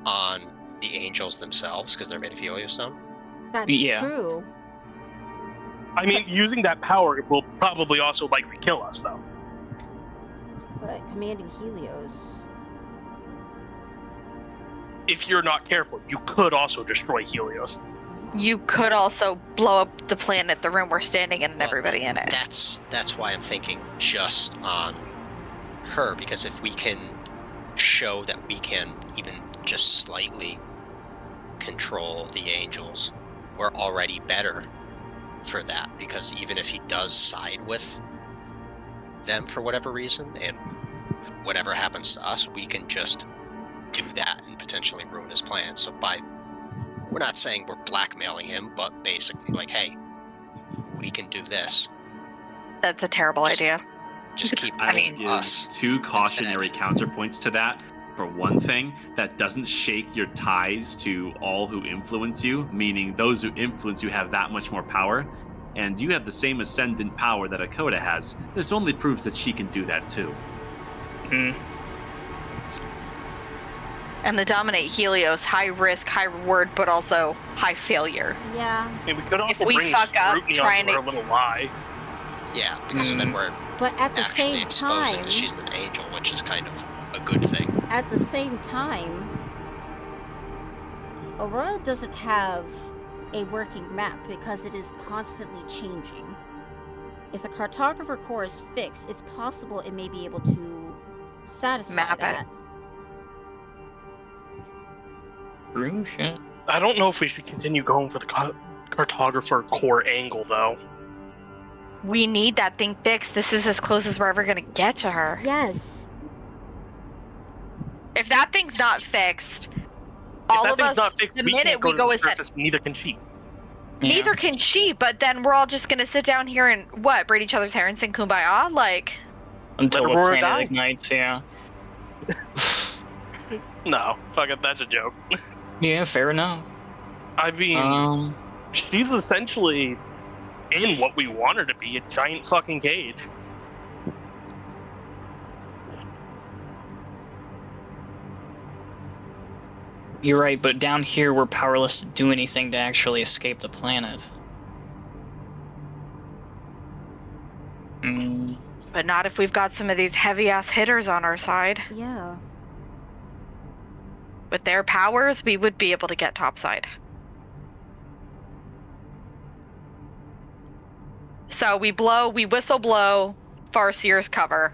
on the angels themselves because they're made of Heliostone? That's Yeah. true. I mean, using that power will probably also likely kill us, though. But commanding Helios. If you're not careful, you could also destroy Helios. You could also blow up the planet, the room we're standing in, and Well, everybody in it. That's why I'm thinking just on her, because if we can show that we can even just slightly control the angels, we're already better for that, because even if he does side with them for whatever reason, and whatever happens to us, we can just do that and potentially ruin his plan. So we're not saying we're blackmailing him, but basically like, hey, we can do this. That's a terrible idea. Just keep I playing give us. two cautionary counterpoints to that. For one thing, that doesn't shake your ties to all who influence you, meaning those who influence you have that much more power, and you have the same ascendant power that Akoda has. This only proves that she can do that too. And the Dominate Helios, high risk, high reward, but also high failure. Yeah. I mean, we could also we bring fuck up scrutiny trying onto to- her little lie. Yeah, because then we're But at the actually same exposing time, that she's an angel, which is kind of a good thing. at the same time, Aurora doesn't have a working map because it is constantly changing. If the cartographer core is fixed, it's possible it may be able to satisfy Map it. that. True shit. I don't know if we should continue going for the cartographer core angle, though. We need that thing fixed. This is as close as we're ever gonna get to her. Yes. If that thing's not fixed, If all that of thing's us, not fixed, the we minute can't go we to go the ascend, surface, neither can she. Yeah. neither can she. But then we're all just gonna sit down here and what, braid each other's hair and sing kumbaya? Like, Until Let the Aurora planet die. ignites, yeah. No, fuck it, that's a joke. Yeah, fair enough. I mean, Um, she's essentially in what we want her to be, a giant fucking cage. you're right, but down here we're powerless to do anything to actually escape the planet. but not if we've got some of these heavy ass hitters on our side. Yeah. With their powers, we would be able to get topside. So we whistle blow Farseer's cover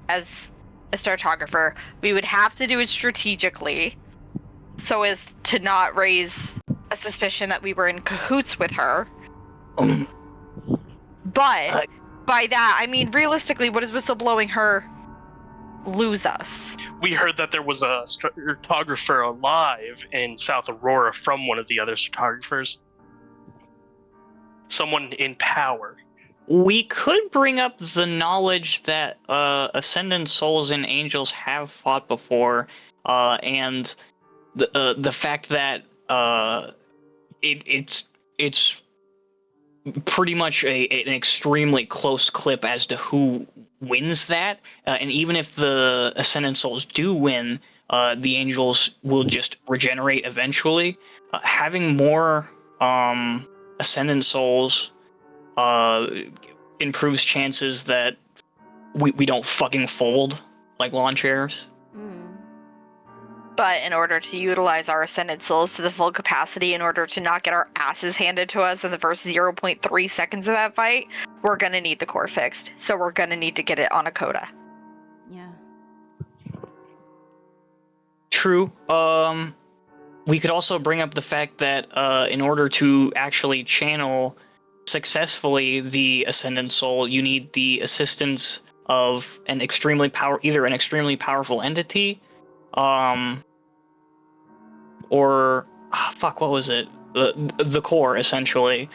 as a cartographer. We would have to do it strategically so as to not raise a suspicion that we were in cahoots with her. But by that, I mean, realistically, what is whistleblowing her lose us? We heard that there was a cartographer alive in South Aurora from one of the other cartographers. Someone in power. We could bring up the knowledge that ascendant souls and angels have fought before, and the fact that it's pretty much an extremely close clip as to who wins that, and even if the ascendant souls do win, the angels will just regenerate eventually. Having more ascendant souls improves chances that we don't fucking fold like lawn chairs. But in order to utilize our ascended souls to the full capacity, in order to not get our asses handed to us in the first 0.3 seconds of that fight, we're gonna need the core fixed. So we're gonna need to get it on a coda. Yeah. True. we could also bring up the fact that in order to actually channel successfully the Ascendant Soul, you need the assistance of either an extremely powerful entity, or what was it? The core, essentially.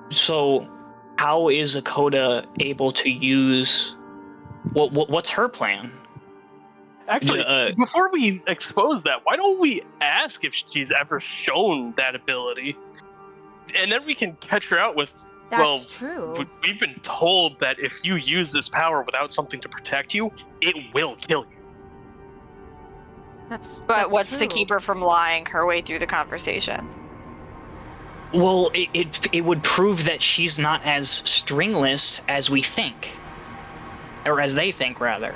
So how is Akoda able to use? What's her plan? Actually, before we expose that, why don't we ask if she's ever shown that ability? And then we can catch her out with, That's true. we've been told that if you use this power without something to protect you, it will kill you. But what's true. to keep her from lying her way through the conversation? Well, it would prove that she's not as stringless as we think, or as they think, rather.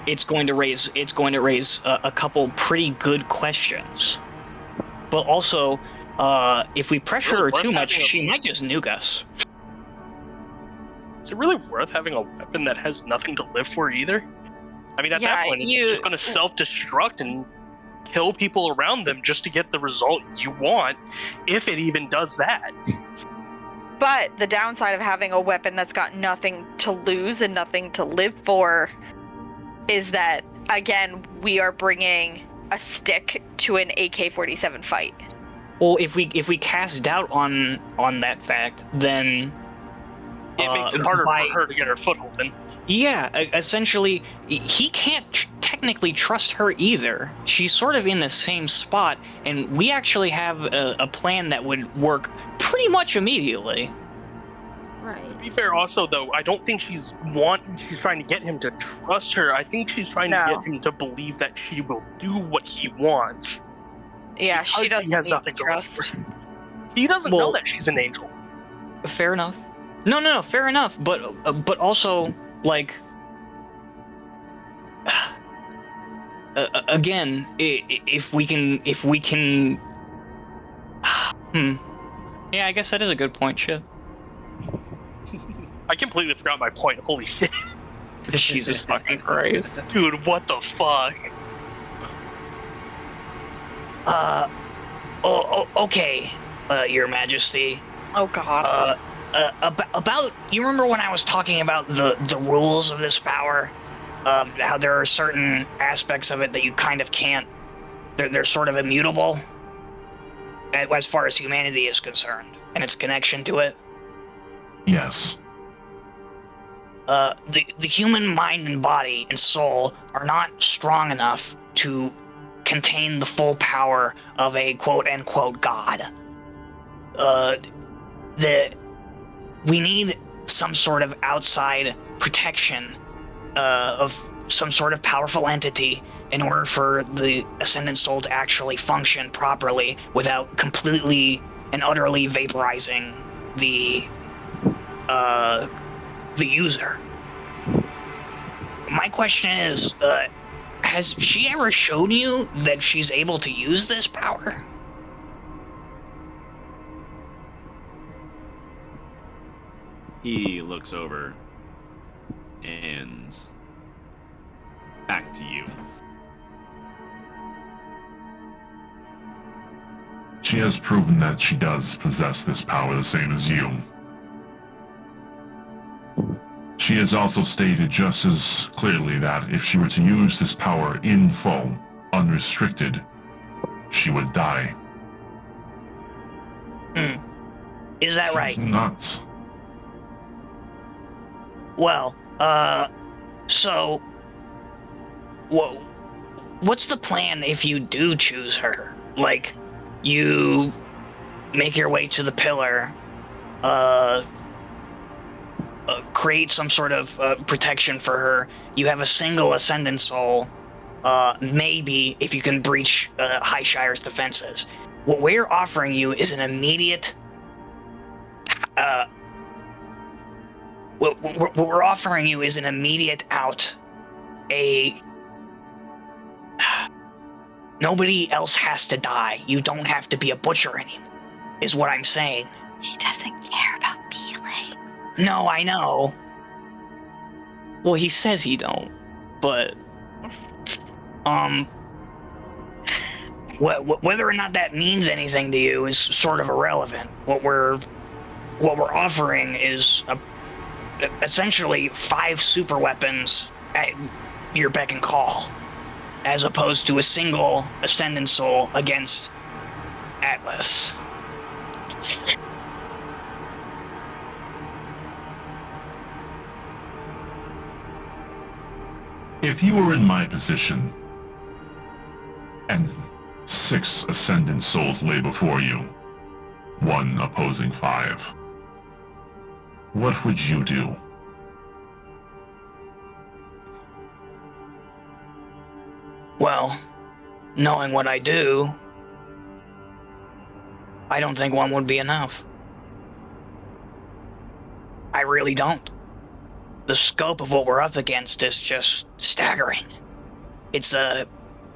It's going to raise a couple pretty good questions, but also, if we pressure her too much, she might just nuke us. Is it really worth having a weapon that has nothing to live for either? I mean, at that point, it's just going to self-destruct and kill people around them just to get the result you want, if it even does that. But the downside of having a weapon that's got nothing to lose and nothing to live for is that, again, we are bringing a stick to an AK-47 fight. Well, if we cast doubt on that fact, then it makes it harder for her to get her foothold in. Yeah, essentially, he can't technically trust her either. She's sort of in the same spot, and we actually have a plan that would work pretty much immediately. Right. To be fair, also, though, I don't think she's trying to get him to trust her. I think she's trying to get him to believe that she will do what he wants. Yeah, she doesn't need the trust. He doesn't know that she's an angel. Fair enough. No, fair enough. But also, like, again, if we can, yeah, I guess that is a good point, shit. I completely forgot my point. Holy shit. Jesus fucking Christ. Dude, what the fuck? Okay, Your Majesty. Oh god. About you remember when I was talking about the rules of this power? How there are certain aspects of it that you kind of can't. They're sort of immutable as far as humanity is concerned and its connection to it. Yes. The human mind and body and soul are not strong enough to contain the full power of a quote-unquote god. We need some sort of outside protection of some sort of powerful entity in order for the Ascendant Soul to actually function properly without completely and utterly vaporizing the user. My question is, has she ever shown you that she's able to use this power? He looks over and back to you. She has proven that she does possess this power the same as you. She has also stated just as clearly that if she were to use this power in full, unrestricted, she would die. Is that right? She's not. Well, so, what's the plan if you do choose her? Like, you make your way to the pillar, create some sort of protection for her. You have a single Ascendant Soul, maybe if you can breach Highshire's defenses. What we're offering you is an immediate what we're offering you is an immediate out. Nobody else has to die. You don't have to be a butcher anymore, is what I'm saying. He doesn't care about feelings. No, I know. Well, he says he don't, but Whether or not that means anything to you is sort of irrelevant. What we're offering is essentially 5 super weapons at your beck and call, as opposed to a single Ascendant Soul against Atlas. If you were in my position, and 6 Ascendant Souls lay before you, 1 opposing 5, what would you do? Well, knowing what I do, I don't think 1 would be enough. I really don't. The scope of what we're up against is just staggering. It's a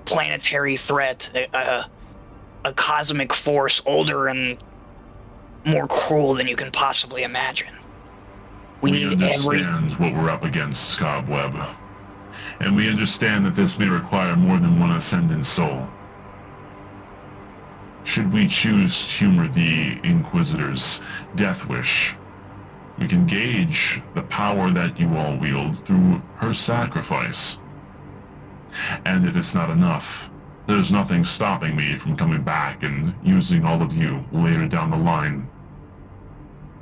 planetary threat, a cosmic force older and more cruel than you can possibly imagine. We need understand what we're up against, Cobweb. And we understand that this may require more than 1 Ascendant Soul. Should we choose to humor the Inquisitor's death wish, we can gauge the power that you all wield through her sacrifice. And if it's not enough, there's nothing stopping me from coming back and using all of you later down the line.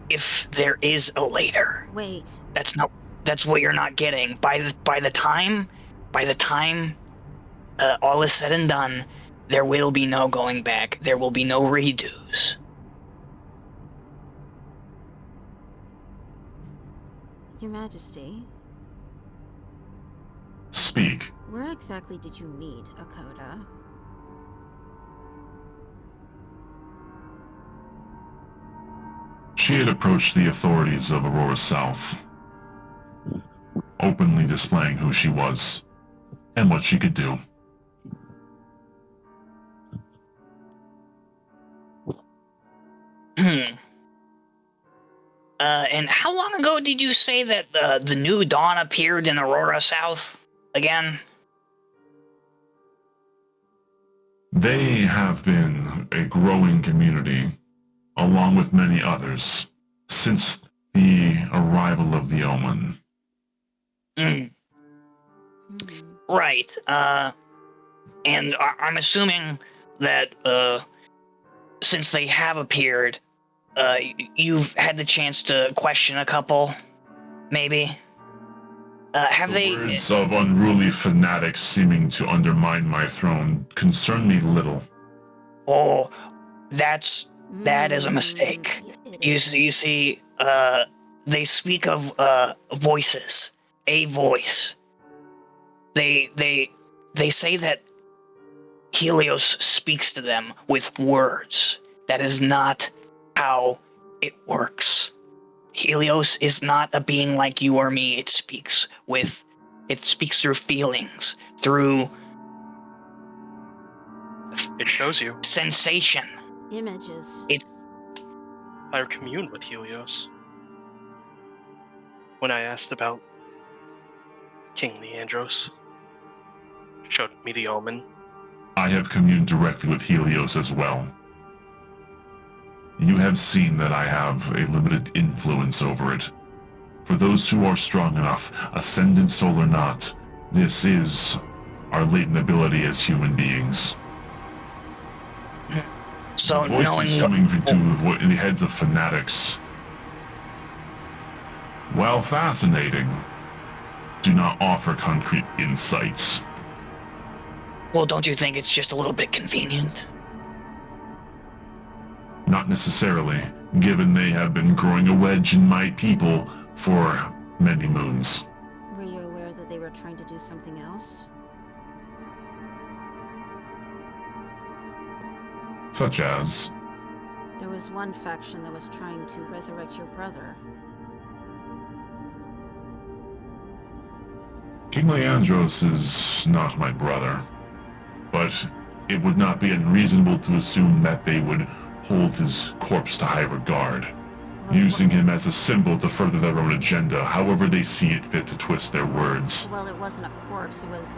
If there is a later. Wait. That's what you're not getting. By the time all is said and done, there will be no going back. There will be no redos. Your Majesty, Speak. where exactly did you meet Akoda? She had approached the authorities of Aurora South, openly displaying who she was and what she could do. And how long ago did you say that the new dawn appeared in Aurora South again? They have been a growing community, along with many others, since the arrival of the Omen. Right. And I'm assuming that since they have appeared, you've had the chance to question a couple, maybe? Have they... Words of unruly fanatics seeming to undermine my throne concern me little. Oh, that is a mistake. You see, they speak of voices, a voice. They say that Helios speaks to them with words. That is not how it works. Helios is not a being like you or me. It speaks through feelings, through It shows you. sensation. Images. I communed with Helios when I asked about King Leandros. Showed me the omen. I have communed directly with Helios as well. You have seen that I have a limited influence over it. For those who are strong enough, Ascendant Soul or not, this is our latent ability as human beings. So Voices knowing coming in the heads of fanatics, while fascinating, do not offer concrete insights. Well, don't you think it's just a little bit convenient? Not necessarily, given they have been growing a wedge in my people for many moons. Were you aware that they were trying to do something else? Such as? There was one faction that was trying to resurrect your brother. King Leandros is not my brother, but it would not be unreasonable to assume that they would hold his corpse to high regard, using him as a symbol to further their own agenda, however they see it fit to twist their words. Well, it wasn't a corpse, it was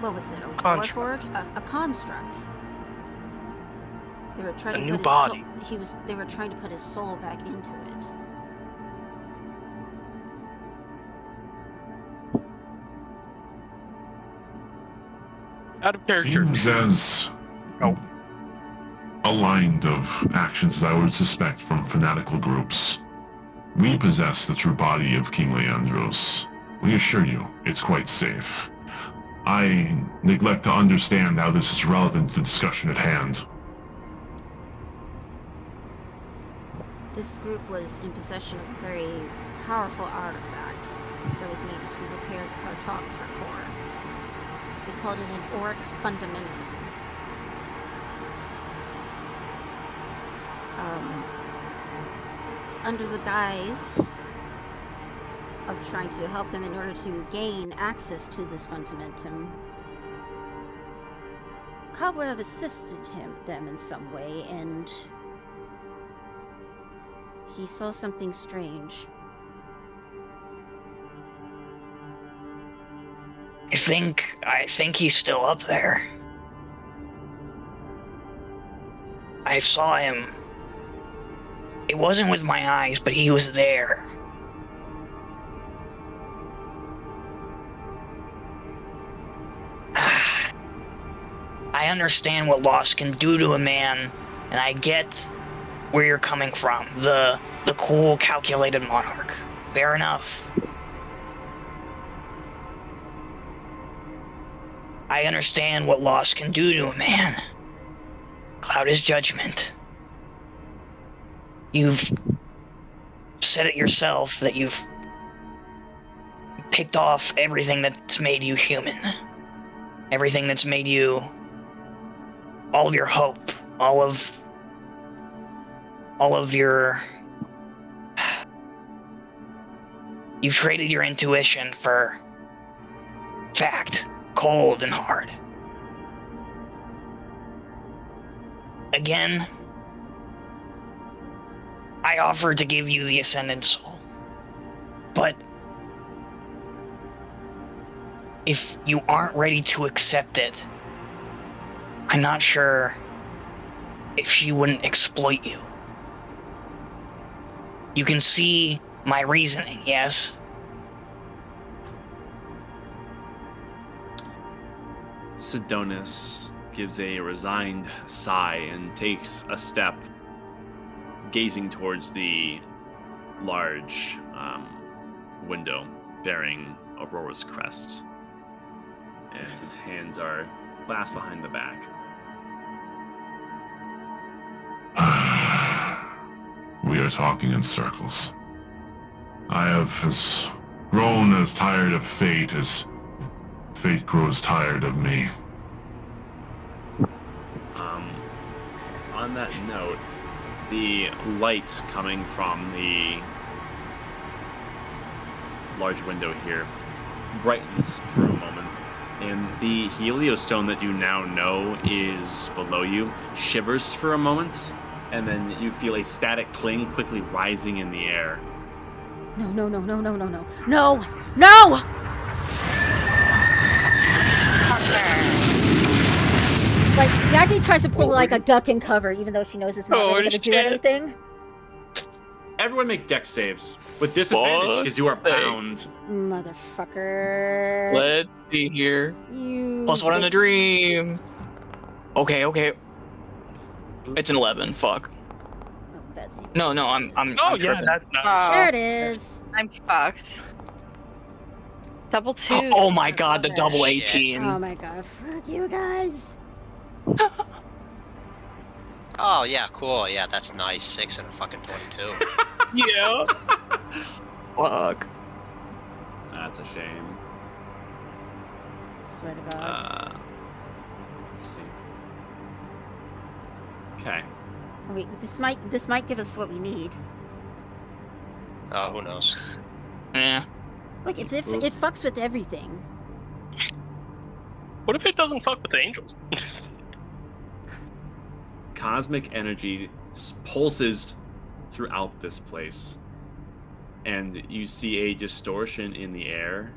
What was it? A Construct. warforged? A construct. They were trying A to new put body. his soul. They were trying to put his soul back into it. Out of character. Seems as Oh. aligned of actions as I would suspect from fanatical groups. We possess the true body of King Leandros. We assure you, it's quite safe. I neglect to understand how this is relevant to the discussion at hand. This group was in possession of a very powerful artifact that was needed to repair the cartographer core. They called it an auric fundamentum. Under the guise of trying to help them in order to gain access to this fundamentum, Cobweb assisted them in some way, and he saw something strange. I think he's still up there. I saw him. It wasn't with my eyes, but he was there. I understand what loss can do to a man, and I get where you're coming from. The cool, calculated monarch. Fair enough. I understand what loss can do to a man. Cloud is judgment. You've said it yourself that you've picked off everything that's made you human. Everything that's made you all of your hope, all of your... You've traded your intuition for fact, cold and hard. Again, I offered to give you the Ascended Soul, but if you aren't ready to accept it, I'm not sure if she wouldn't exploit you. You can see my reasoning, yes? Sidonis gives a resigned sigh and takes a step, gazing towards the large window bearing Aurora's crest. And his hands are clasped behind the back. We are talking in circles. I have as grown as tired of fate as fate grows tired of me. On that note, the light coming from the large window here brightens for a moment, and the heliostone that you now know is below you shivers for a moment, and then you feel a static cling quickly rising in the air. No, no, no, no, no, no, no. No! No! Like, Jackie tries to pull like a duck and cover, even though she knows it's not really gonna do anything. Everyone make dex saves with disadvantage because you are bound. Motherfucker. Let's see here. You +1 on a bitch. dream. Okay. It's an 11. Fuck. Oh, that's it. No, I'm Oh I'm yeah, tripping. that's nice. There it is. I'm fucked. Double two. Oh my god, the double Shit. 18. Oh my god. Fuck you guys. Oh yeah, cool. Yeah, that's nice. 6 and a fucking 22. Yeah. Fuck. That's a shame. Swear to God. Let's see. Okay. Oh, wait, this might give us what we need. Oh, who knows? Yeah. Like, if it fucks with everything. What if it doesn't fuck with the angels? Cosmic energy pulses throughout this place, and you see a distortion in the air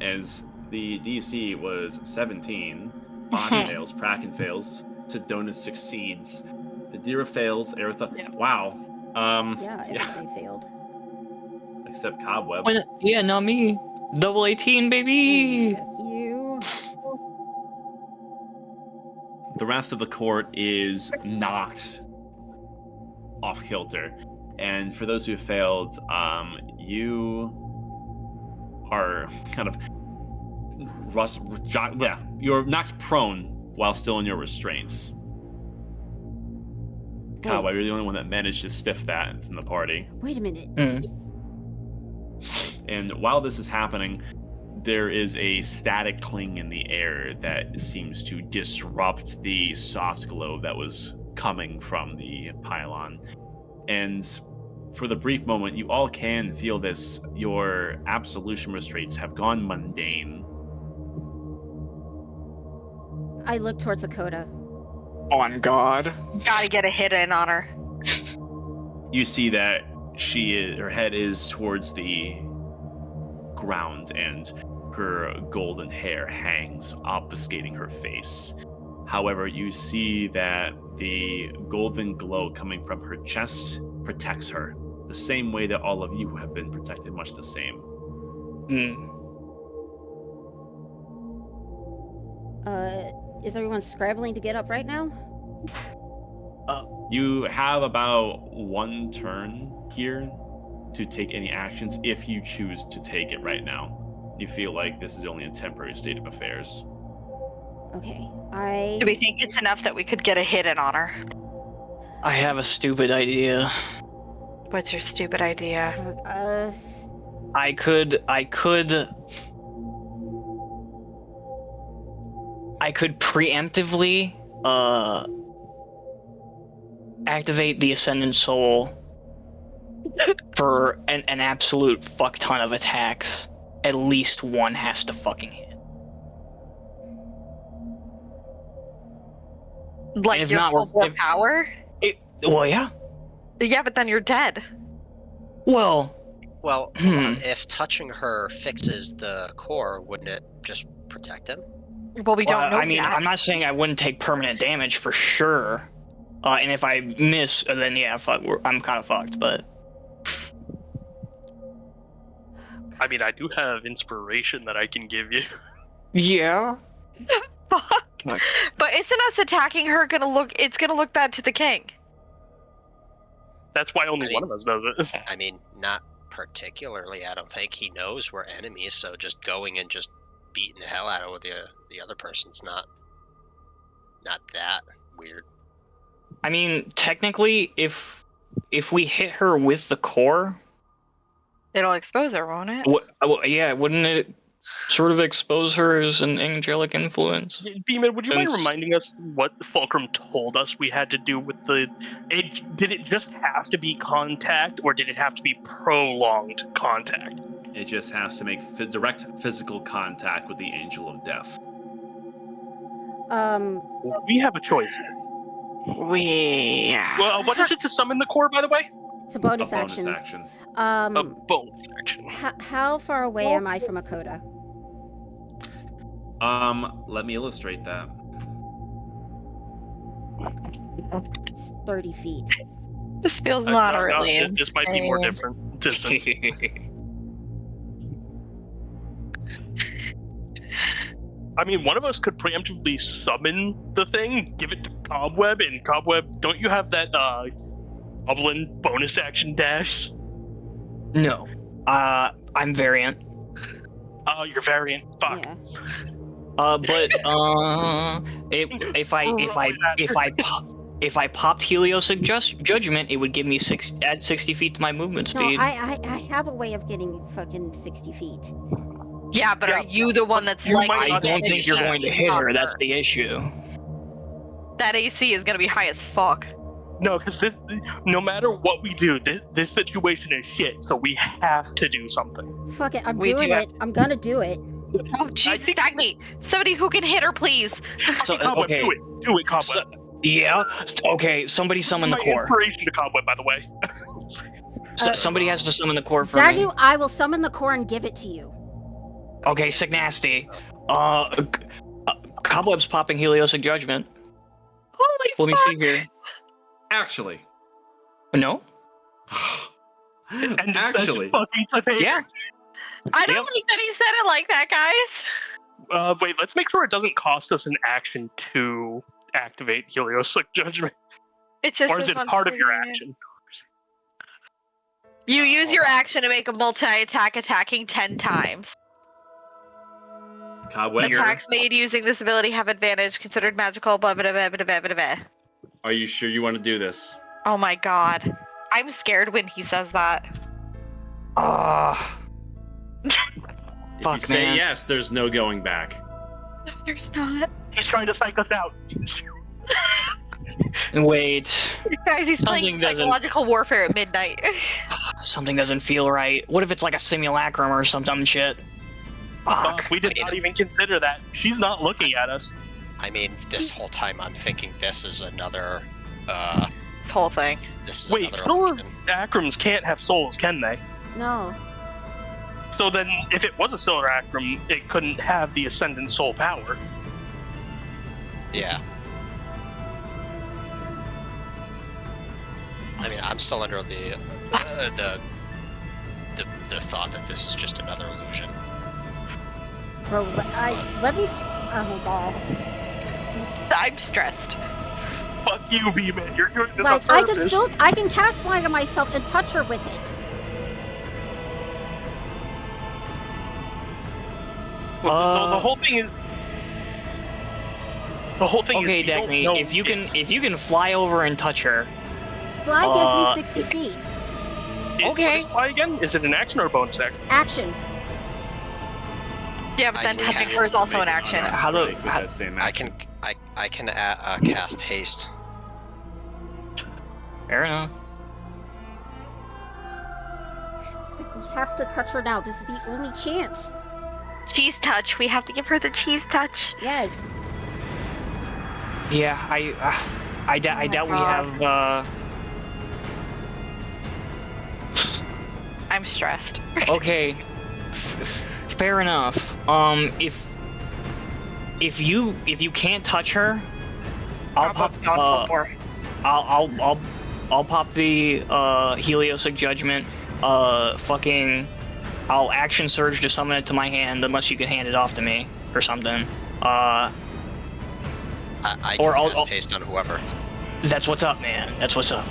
as The DC was 17. Bond fails. Kraken fails. Sedona succeeds. Adira fails. Eritha. Yep. Wow. Yeah, everybody failed. Except Cobweb. Yeah, not me. Double 18, baby. Ooh, fuck you. The rest of the court is knocked off kilter. And for those who failed, you are kind of you're knocked prone while still in your restraints. Cowboy, you're the only one that managed to stiff that from the party. Wait a minute. And while this is happening, there is a static cling in the air that seems to disrupt the soft glow that was coming from the pylon. And for the brief moment, you all can feel this. Your absolution restraints have gone mundane. I look towards Akota. On God. Gotta get a hit in on her. You see that her head is towards the ground and her golden hair hangs, obfuscating her face. However, you see that the golden glow coming from her chest protects her, the same way that all of you have been protected, much the same. Is everyone scrambling to get up right now? You have about one turn here to take any actions if you choose to take it right now. You feel like this is only a temporary state of affairs. Okay, Do we think it's enough that we could get a hit in on her? I have a stupid idea. What's your stupid idea? I could preemptively activate the Ascendant Soul for an absolute fuck ton of attacks. At least one has to fucking hit. Like if your not, full power? Well, yeah. Yeah, but then you're dead. Well, hold on. If touching her fixes the core, wouldn't it just protect him? Well, we don't know I mean, that. I'm not saying I wouldn't take permanent damage for sure. And if I miss, then yeah, fuck, I'm kind of fucked, but... I mean, I do have inspiration that I can give you. Yeah. Fuck. But isn't us attacking her it's gonna look bad to the king? That's why only one of us does it. I mean, not particularly. I don't think he knows we're enemies, so just going and just beating the hell out of the other person's not that weird. I mean, technically, if we hit her with the core... It'll expose her, won't it? Yeah, wouldn't it sort of expose her as an angelic influence? Beeman, would you mind reminding us what Fulcrum told us we had to do with did it just have to be contact, or did it have to be prolonged contact? It just has to make direct physical contact with the Angel of Death. We have a choice. Well, what is it to summon the core, by the way? It's a bonus action. A bonus action. How far away am I from Akota? Let me illustrate that. It's 30 feet. This feels moderately insane. This might be more different distance. I mean, one of us could preemptively summon the thing, give it to Cobweb, and Cobweb, don't you have that goblin bonus action dash? No. I'm variant. Oh, you're variant. Fuck. Yeah. If I popped Helios Judgment, it would give me 60 feet to my movement No, speed. I have a way of getting fucking 60 feet. Yeah, but are you the one that's like? I don't think you're going to hit her. That's the issue. That AC is gonna be high as fuck. No, because no matter what we do, this situation is shit. So we have to do something. Fuck it, I'm doing it. I'm gonna do it. Oh Jesus, Stagnate! Somebody who can hit her, please. Okay. Do it, Cobweb. Yeah. Okay. Somebody summon the core. Inspiration to Cobweb, by the way. Somebody has to summon the core for Dagnu, me. I will summon the core and give it to you. Okay, sick nasty. Cobwebs popping Heliosic Judgment. Holy Let me fuck! see here. Actually. No? End of Actually. session fucking cliffhanger. Yeah. I don't Yep. like that he said it like that, guys. Wait, let's make sure it doesn't cost us an action to activate Heliosic Judgment. It just Or is this it one's part of your pretty- action? You use your action to make a multi-attack attacking 10 times. Cobweb, Attacks made using this ability have advantage, considered magical, blah, blah, blah, blah, blah, blah, blah. are you sure you want to do this? Oh my god. I'm scared when he says that. If Fuck, you say man. yes, there's no going back. No, there's not. He's trying to psych us out. Wait. Guys, he's playing Something doesn't- psychological warfare at midnight. Something doesn't feel right. What if it's like a simulacrum or some dumb shit? Fuck. We did not even consider that. She's not looking at us. I mean, this whole time I'm thinking this is another. This whole thing. This is Wait, another solar illusion. acrums can't have souls, can they? No. So then, if it was a solar acrum, it couldn't have the ascendant soul power. Yeah. I mean, I'm still under the thought that this is just another illusion. Bro, let me. Oh my god. I'm stressed. Fuck you, B-Man. You're doing this Like, on purpose. I can cast flying on myself and touch her with it. Well, the whole thing is. The whole thing Okay, is. we don't Dagny, know if you can fly over and touch her. Fly gives me 60 feet. Okay. Fly again? Is it an action or a bonus action? Action. Yeah, but then I touching cast her is also Make an action. unarmed How do- strike with how- that same I action. can cast haste. Fair enough. We have to touch her now. This is the only chance. Cheese touch. We have to give her the cheese touch. Yes. Yeah, I doubt my we God. have. I'm stressed. Okay. Fair enough. If you can't touch her, I'll pop. Problem's not full bore. I'll pop the Heliosic Judgment. I'll action surge to summon it to my hand unless you can hand it off to me or something. I can Or I'll- cast haste on whoever. That's what's up, man. That's what's up.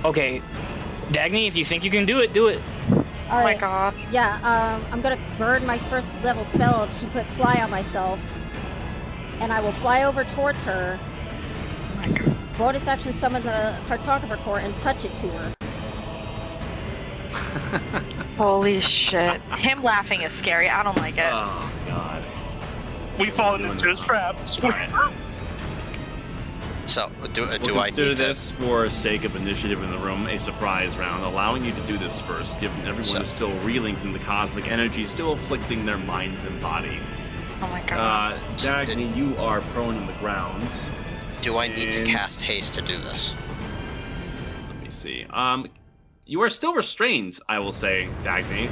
Okay, Dagny, if you think you can do it, do it. Oh my god. Yeah, I'm gonna burn my first level spell to put fly on myself. And I will fly over towards her. Oh my god. Bonus action summon the Cartographer Core and touch it to her. Holy shit. Him laughing is scary. I don't like it. Oh god. We've fallen into his trap. Alright. So, do We'll I consider need to? this, for sake of initiative in the room, a surprise round, allowing you to do this first, given everyone So- is still reeling from the cosmic energy still afflicting their minds and body. Oh my god. Dagny, you are prone on the ground. Do I need to and- cast haste to do this? Let me see. You are still restrained, I will say, Dagny.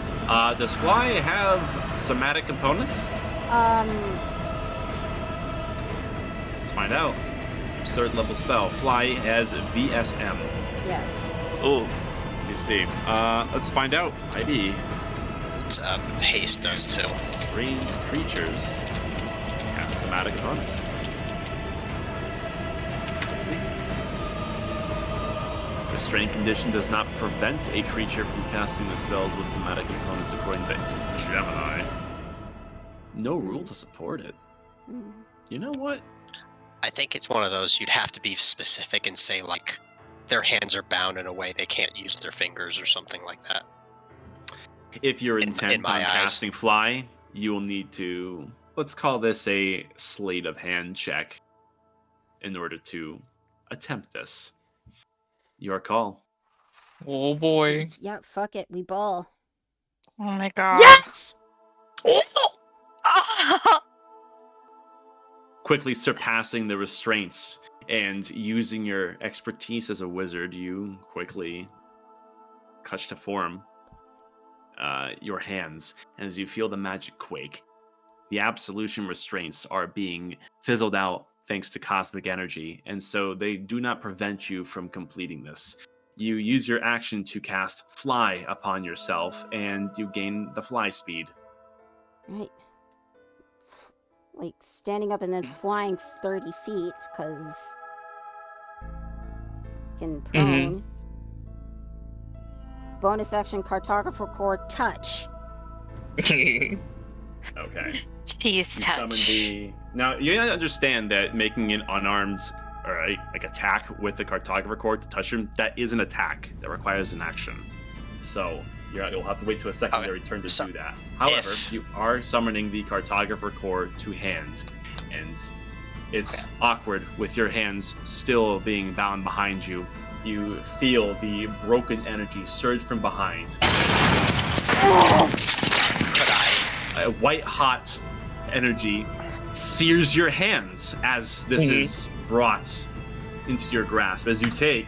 Does Fly have somatic components? Let's find out. It's third level spell. Fly has VSM. Yes. Oh, Let me see. Let's find out. ID. It's, haste does too. Strange creatures cast somatic components. Let's see. Restraint condition does not prevent a creature from casting the spells with somatic components according to Gemini. No rule to support it. Mm. You know what? I think it's one of those you'd have to be specific and say like their hands are bound in a way they can't use their fingers or something like that. If you're In intent my on eyes. casting fly, you will need to, let's call this a sleight of hand check in order to attempt this. Your call. oh boy. Yeah, fuck it. We ball. Oh my god. Yes! Quickly surpassing the restraints and using your expertise as a wizard, you quickly catch to form. your hands. And as you feel the magic quake, the absolution restraints are being fizzled out thanks to cosmic energy, and so they do not prevent you from completing this. You use your action to cast Fly upon yourself, and you gain the fly speed. Right. Like standing up and then flying 30 feet because can prone. Bonus action cartographer core touch. Okay. Cheese You touch. summon the... Now, you understand that making an unarmed or like attack with the cartographer core to touch him, that is an attack that requires an action. So you'll have to wait to a secondary turn to do that. However, you are summoning the cartographer core to hand, and it's awkward with your hands still being bound behind you. You feel the broken energy surge from behind. A white-hot energy sears your hands as this is brought into your grasp, as you take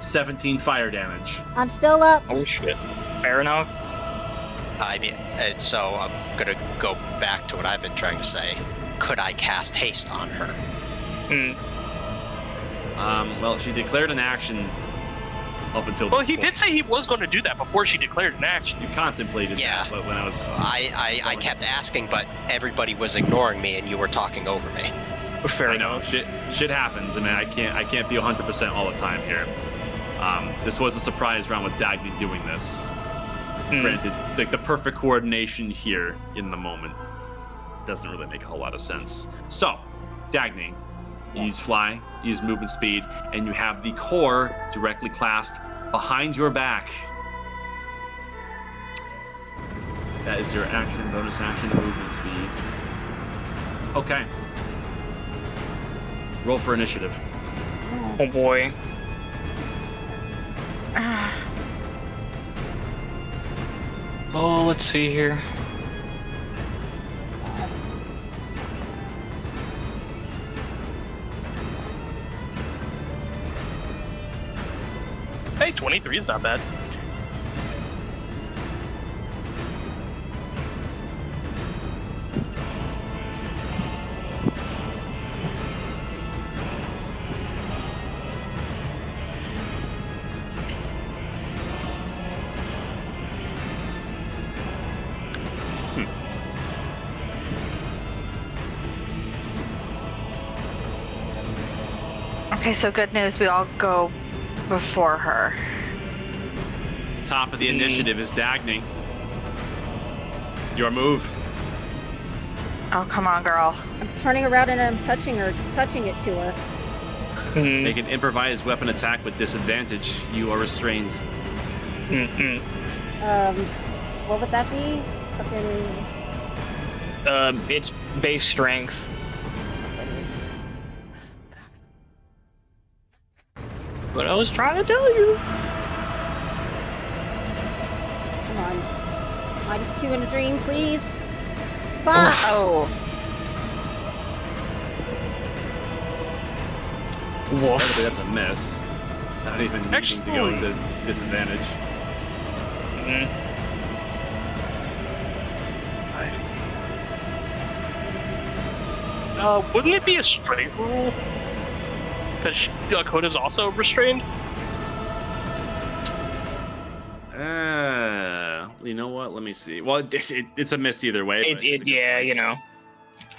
17 fire damage. I'm still up. Oh shit. Fair enough. I mean, so I'm gonna go back to what I've been trying to say. Could I cast haste on her? Well, she declared an action up until Well, this he point. did say he was going to do that before she declared an action. You contemplated that, but when I was... I kept asking, but everybody was ignoring me, and you were talking over me. Fair I enough. know, shit happens. I mean, I can't be 100% all the time here. This was a surprise round with Dagny doing this. Granted, like the perfect coordination here in the moment doesn't really make a whole lot of sense. So, Dagny, you use fly, you use movement speed, and you have the core directly clasped behind your back. That is your action, bonus action, movement speed. Okay. Roll for initiative. Oh boy. Oh, let's see here. Hey, 23 is not bad. Okay, so good news, we all go before her. Top of the initiative is Dagny. Your move. Oh, come on, girl. I'm turning around and I'm touching it to her. Make an improvised weapon attack with disadvantage. You are restrained. What would that be? Fucking. It's base strength. What I was trying to tell you. Come on. -2 in a dream, please. Fuck! Oh. Woof. Technically, that's a miss. Not even needing to go into disadvantage. Wouldn't it be a straight rule? Because Koda's also restrained? You know what? Let me see. Well, it's a miss either way. but it's a good Yeah, point. you know.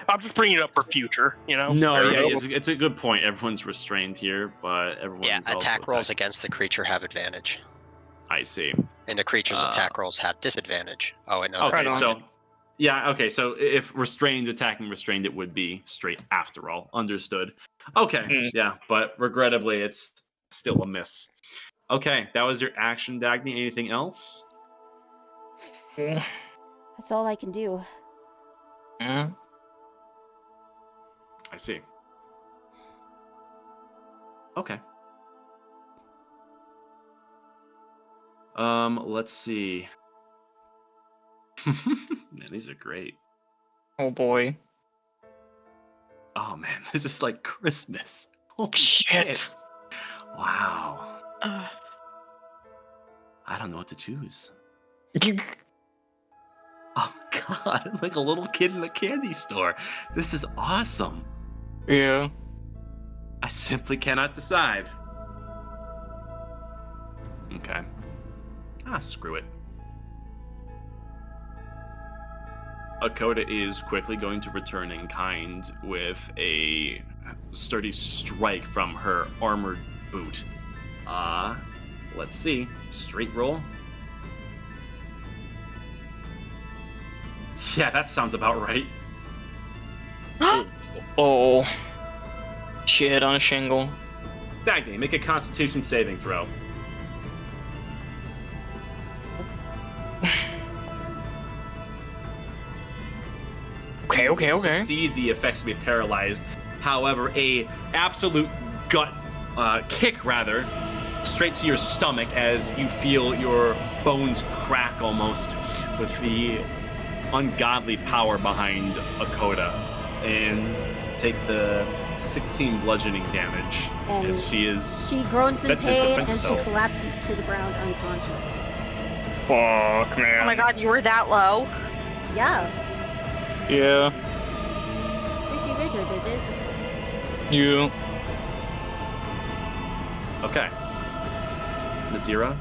I'm just bringing it up for future, you know? No, Fair yeah, enough. it's a good point. Everyone's restrained here, but everyone's also attack rolls against the creature have advantage, I see. and the creature's attack rolls have disadvantage. Oh, and no. Okay, Right on. so yeah, okay, so if restrained attacking restrained, it would be straight after all. Understood. Okay, yeah, but regrettably, it's still a miss. Okay, that was your action, Dagny. Anything else? That's all I can do. Yeah. I see. Okay. Let's see. Man, these are great. Oh boy. Oh man, this is like Christmas. Holy Shit. Wow. Ugh. I don't know what to choose. Oh god, I'm like a little kid in a candy store. This is awesome. Yeah. I simply cannot decide. Okay. Screw it. Akoda is quickly going to return in kind with a sturdy strike from her armored boot. Let's see. Straight roll. Yeah, that sounds about right. Oh. Shit on a shingle. Dagny, make a Constitution saving throw. Okay. Succeed, the effects to be paralyzed. However, a absolute gut kick, rather, straight to your stomach as you feel your bones crack almost with the ungodly power behind Akoda, and take the 16 bludgeoning damage And as she is. She groans in set to pain defend and she herself. collapses to the ground unconscious. Fuck, man. Oh my god, you were that low? Yeah. Yeah. Squishy Ridger, bitches. You. Okay. Nadira,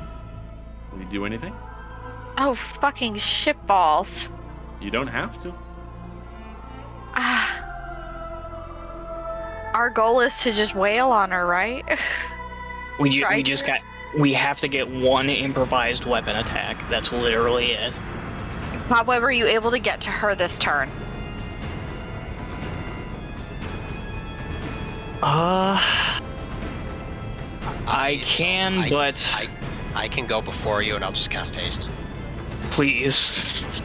will you do anything? Oh, fucking shitballs. You don't have to. Our goal is to just wail on her, right? We Try just to. got. We have to get one improvised weapon attack. That's literally it. How were you able to get to her this turn? I can, but I can go before you, and I'll just cast haste. please.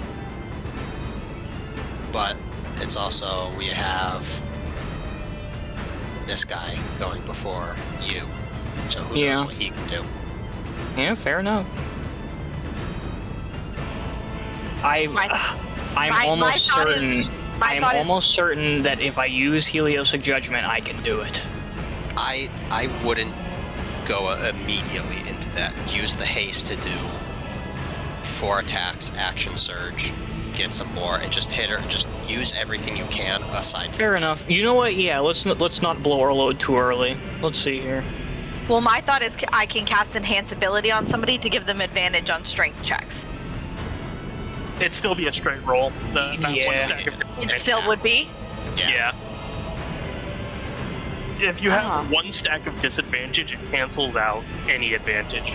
But it's also, we have this guy going before you, so who knows Yeah. what he can do. Yeah, fair enough. I'm almost certain. I'm almost certain that if I use Heliosic Judgment, I can do it. I wouldn't go immediately into that. Use the haste to do 4 attacks, action surge, get some more, and just hit her. Just use everything you can aside from. Fair enough. You know what? Yeah, let's not blow our load too early. Let's see here. Well, my thought is I can cast Enhance Ability on somebody to give them advantage on strength checks. It'd still be a straight roll. Not one Yeah. stack of It damage. still would be? Yeah. If you have Ah. 1 stack of disadvantage, it cancels out any advantage.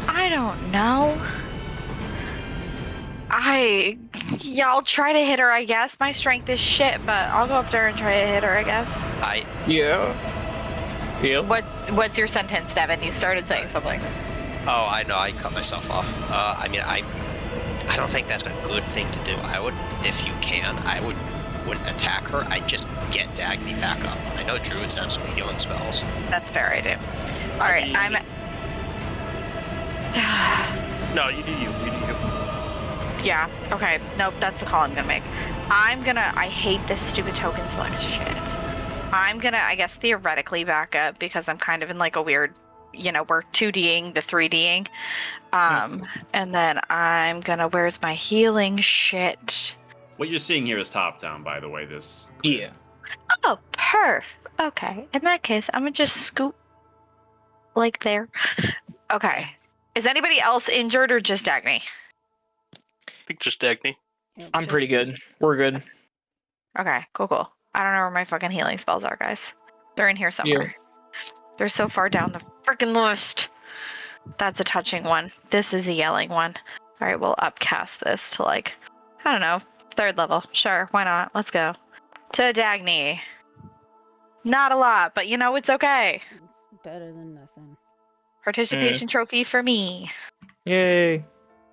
I don't know. I'll try to hit her, I guess. My strength is shit, but I'll go up there and try to hit her, I guess. Yeah. Yep. What's your sentence, Devin? You started saying something. Oh, I know. I cut myself off. I mean, I don't think that's a good thing to do. I would, if you can, wouldn't attack her. I'd just get Dagny back up. I know druids have some healing spells. That's fair, I do. All right, I'm. No, you do you. You do you. Yeah. Okay. Nope. That's the call I'm gonna make. I hate this stupid token select shit. I'm gonna, I guess, theoretically back up because I'm kind of in like a weird, we're 2D'ing the 3D'ing. And then I'm gonna, where's my healing shit? What you're seeing here is top down, by the way. This. Yeah. Oh, perf. Okay. In that case, I'm gonna just scoot like there. Okay. Is anybody else injured or just Dagny? I think just Dagny. I'm pretty good. We're good. Okay, cool. I don't know where my fucking healing spells are, guys. They're in here somewhere. They're so far down the freaking list. That's a touching one. This is a yelling one. All right, we'll upcast this to I don't know, 3rd level. Sure, why not? Let's go. To Dagny. Not a lot, but it's okay. It's better than nothing. Participation trophy for me. Yay.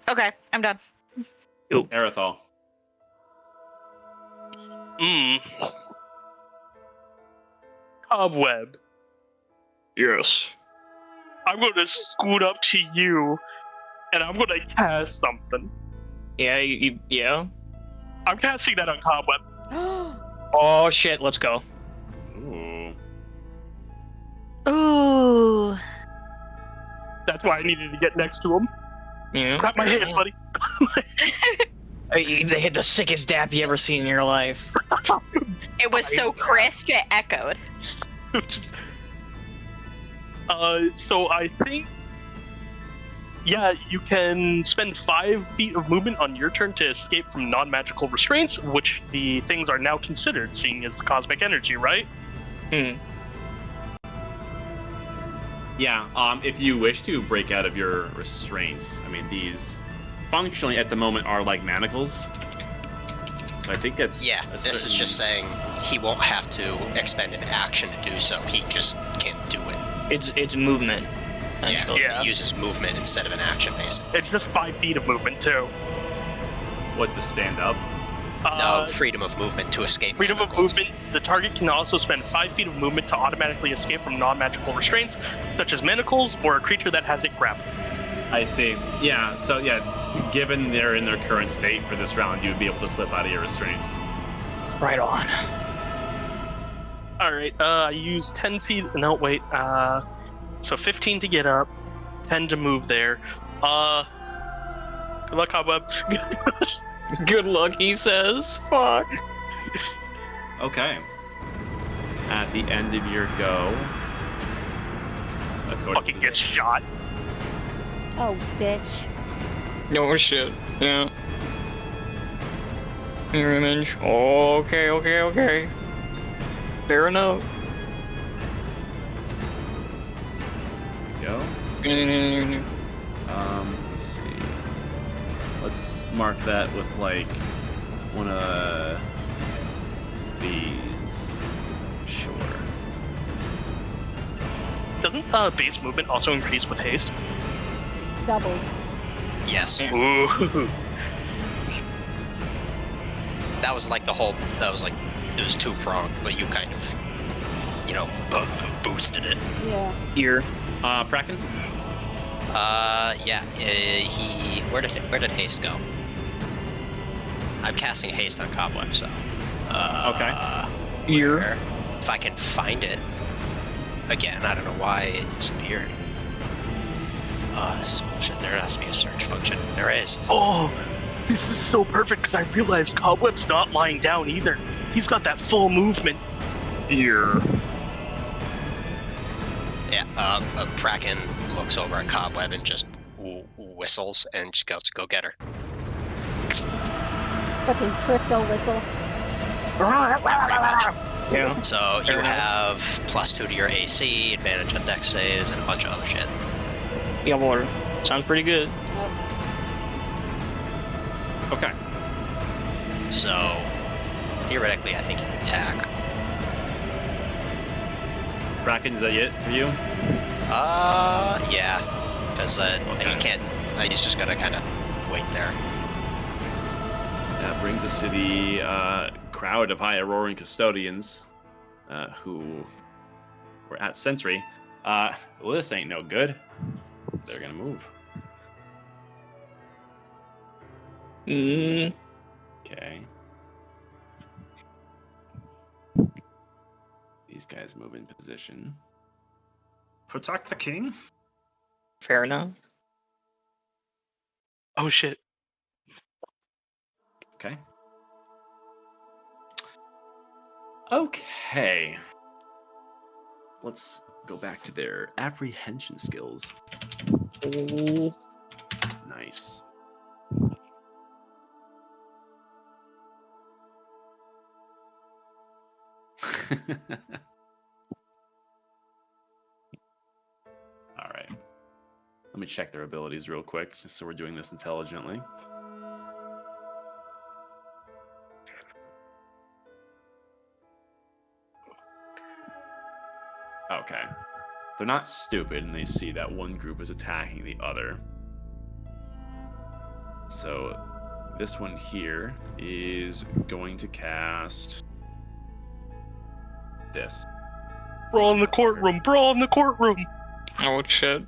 Okay, I'm done. Arathal. Cobweb. Yes. I'm going to scoot up to you, and I'm going to cast something. Yeah. Yeah. I'm casting that on Cobweb. Oh shit. Let's go. Ooh. Ooh. That's why I needed to get next to him. Yeah. Clap my hands, buddy. They had the sickest dap you ever seen in your life. It was so crisp it echoed. So I think, yeah, you can spend 5 feet of movement on your turn to escape from non-magical restraints, which the things are now considered, seeing as the cosmic energy, right? Yeah, if you wish to break out of your restraints, I mean, these functionally at the moment are like manacles. So I think that's... Yeah, this is just saying he won't have to expend an action to do so. He just can't do it. It's movement. Yeah, he uses movement instead of an action, basically. It's just 5 feet of movement, too. What, to stand up? No, freedom of movement to escape. Freedom of manacles. movement. The target can also spend 5 feet of movement to automatically escape from non-magical restraints, such as manacles or a creature that has it grappled. I see. Yeah, so yeah, given they're in their current state for this round, you would be able to slip out of your restraints. Right on. Alright, I use 10 feet. No, wait. So 15 to get up, 10 to move there. Good luck, Cobweb. Good luck, he says. Fuck. Okay. At the end of your go, Fucking get shot. Oh, bitch. No shit. Yeah. Your image. Okay. Fair enough. Go. Let's see. Let's mark that with like one of these. Sure. Doesn't base movement also increase with haste? Doubles. Yes. Ooh. That was like it was 2-pronged, but you kind of, boosted it. Yeah. Here. Bracken? Yeah, where did haste go? I'm casting haste on Cobweb, so. Okay. Here. Where? If I can find it. Again, I don't know why it disappeared. This is bullshit. There has to be a search function. There is. Oh, this is so perfect because I realized Cobweb's not lying down either. He's got that full movement. Here. Yeah, Bracken looks over at Cobweb and just whistles and just goes, go get her. Fucking crypto whistle. Yeah. So you have +2 to your AC, advantage on dex saves, and a bunch of other shit. Yeah, water. Sounds pretty good. Okay. So, theoretically, I think you can attack. Bracken, is that it for you? Yeah. Because he can't, he's just gonna kind of wait there. That brings us to the crowd of high Auroran custodians who were at Sentry. Well, this ain't no good. They're gonna move. Okay. These guys move in position. Protect the king. Fair enough. Oh shit. Okay. Okay. Let's go back to their apprehension skills. Oh. Nice. All right. Let me check their abilities real quick, just so we're doing this intelligently. Okay. They're not stupid, and they see that one group is attacking the other. So this one here is going to cast this. Brawl in the courtroom. Brawl in the courtroom. Oh shit.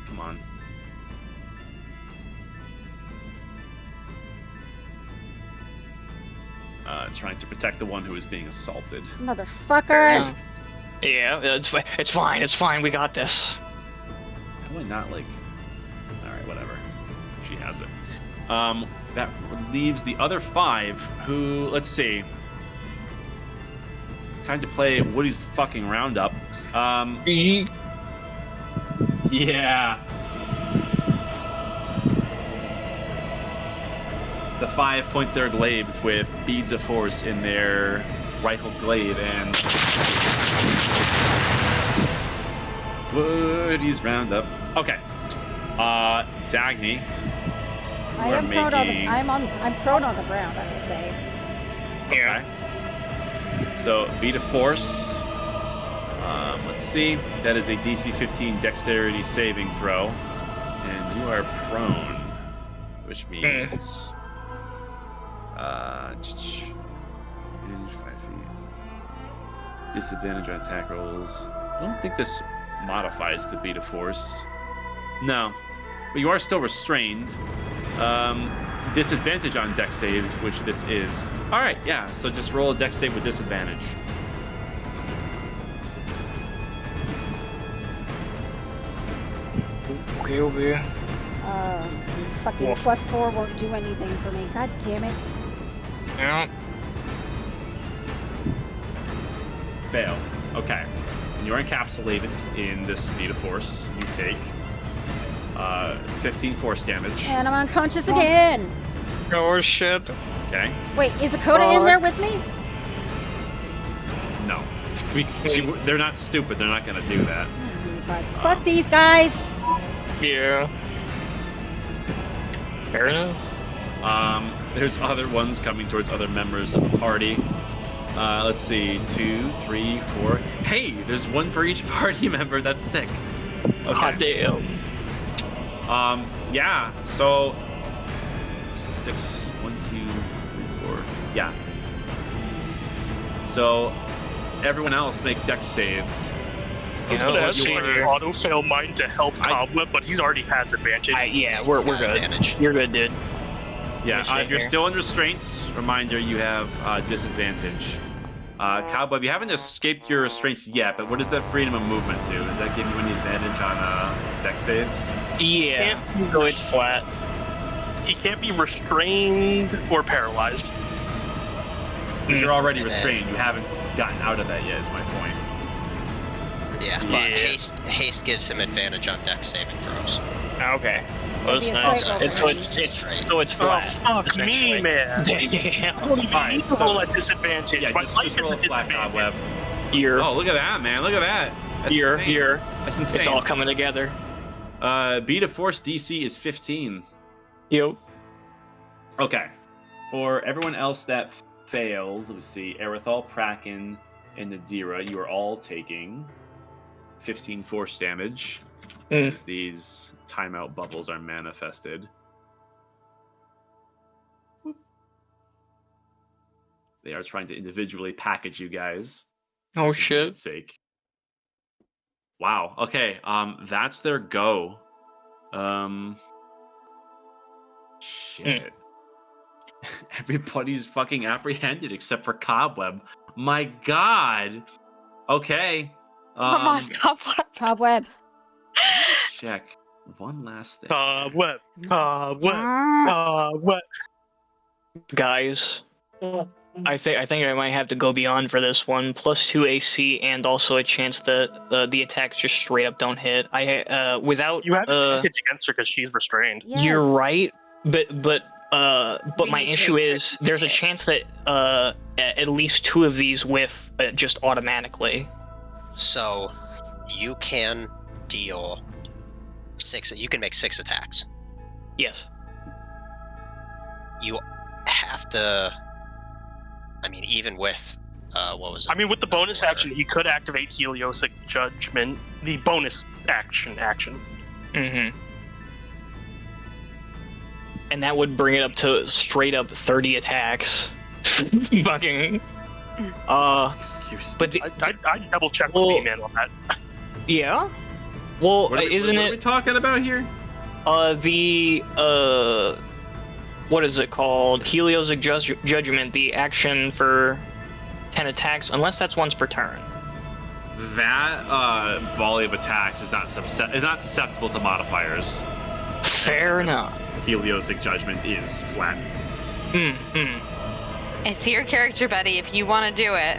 Come on. Trying to protect the one who is being assaulted. Motherfucker. Yeah. Yeah, it's fine. It's fine. We got this. Probably not like. All right, whatever. She has it. That leaves the other 5. Who? Let's see. Time to play Woody's fucking roundup. Yeah. The 5 point their glaives with beads of force in their rifled glaive and Woody's roundup. Okay. Dagny. I am prone on the. I'm prone on the ground. I will say. Okay. So beat of force. Let's see. That is a DC 15 dexterity saving throw, and you are prone, which means 5 feet. Disadvantage on attack rolls. I don't think this modifies the beat of force. No, but you are still restrained. Disadvantage on dex saves, which this is. All right, yeah. So just roll a dex save with disadvantage. Okay. Fucking +4 won't do anything for me. God damn it. Yeah. Fail. Okay. And you're encapsulated in this beat of force. You take 15 force damage. And I'm unconscious again. Oh shit. Okay. Wait, is Dakota in there with me? No. They're not stupid. They're not going to do that. Oh my God. Fuck these guys. Yeah. Fair enough. There's other ones coming towards other members of the party. Let's see. 2, 3, 4. Hey, there's one for each party member. That's sick. Okay. Hot damn. Yeah. So 6. 1, 2, 3, 4. Yeah. So everyone else make dex saves. I was gonna ask you auto-fail mine to help Cobweb, but he already has advantage. Yeah, we're good. Advantage. You're good, dude. Yeah, if you're still in restraints, reminder you have disadvantage. Cobweb, you haven't escaped your restraints yet, but what does that freedom of movement do? Does that give you any advantage on dex saves? Yeah, so it's flat. He can't be restrained or paralyzed. Because you're already restrained. You haven't gotten out of that yet, is my point. Yeah, but haste gives him advantage on dex saving throws. Okay. It'd be a Nice. straight roll for me. So it's flat. Oh, fuck me, man. Damn. I don't even need to roll at disadvantage. Yeah, My just life is roll a a flat disadvantage. cobweb. Here. Oh, look at that, man. Look at that. That's insane. Here. That's insane. It's all coming together. Beat of force DC is 15. Yo. Okay. For everyone else that failed, let's see, Erithal, Kraken, and Nadira, you are all taking 15 force damage as these timeout bubbles are manifested. They are trying to individually package you guys. Oh For shit. goodness sake. Wow. Okay. That's their go. Shit. Everybody's fucking apprehended except for Cobweb. My God. Okay. Come on, Cobweb. Cobweb. Check one last thing. Cobweb. Guys, I think I might have to go beyond for this one. +2 AC and also a chance that the attacks just straight up don't hit. Without You have advantage against her because she's restrained. Yes. You're right, but my need issue to is there's a chance that at least 2 of these whiff just automatically. So you can deal 6. You can make 6 attacks. Yes. You have to. I mean, even with what was it? I mean, with the bonus action, he could activate Heliosic Judgment, the bonus action. Mm-hmm. And that would bring it up to straight up 30 attacks. Fucking. Excuse me. But I'd double check Well- with B-Man on that. yeah. Well, What are we isn't talking about here? it what is it called? Heliosic Judgment, the action for 10 attacks, unless that's once per turn. That volley of attacks is not susceptible to modifiers. Fair enough. Heliosic Judgment is flat. It's your character, Betty, if you want to do it.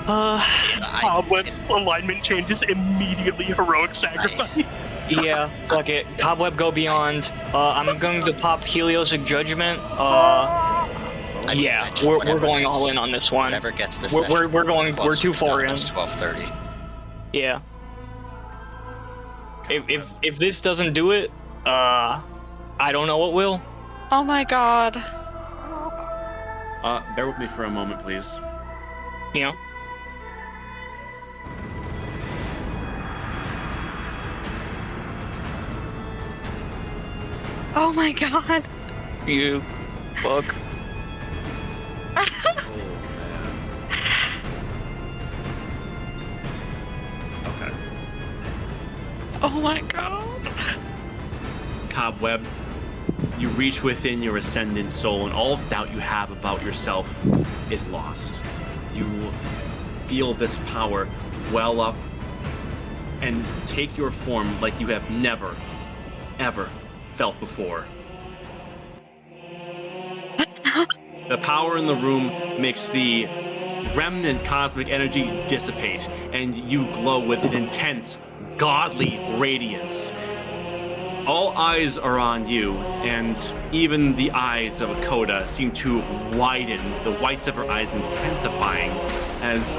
Cobweb's alignment changes immediately. Heroic sacrifice. Yeah, fuck it. Cobweb, go beyond. I'm going to pop Heliosic Judgment. Yeah, we're going all in on this one. Whatever gets this. We're too far in. 12:30. Yeah. If this doesn't do it, I don't know what will. Oh my god. Bear with me for a moment, please. You know. Oh my god. You fuck. Okay. Oh my god. Cobweb, you reach within your ascendant soul, and all doubt you have about yourself is lost. You feel this power well up and take your form like you have never, ever felt before. The power in the room makes the remnant cosmic energy dissipate, and you glow with an intense, godly radiance. All eyes are on you, and even the eyes of Akoda seem to widen, the whites of her eyes intensifying as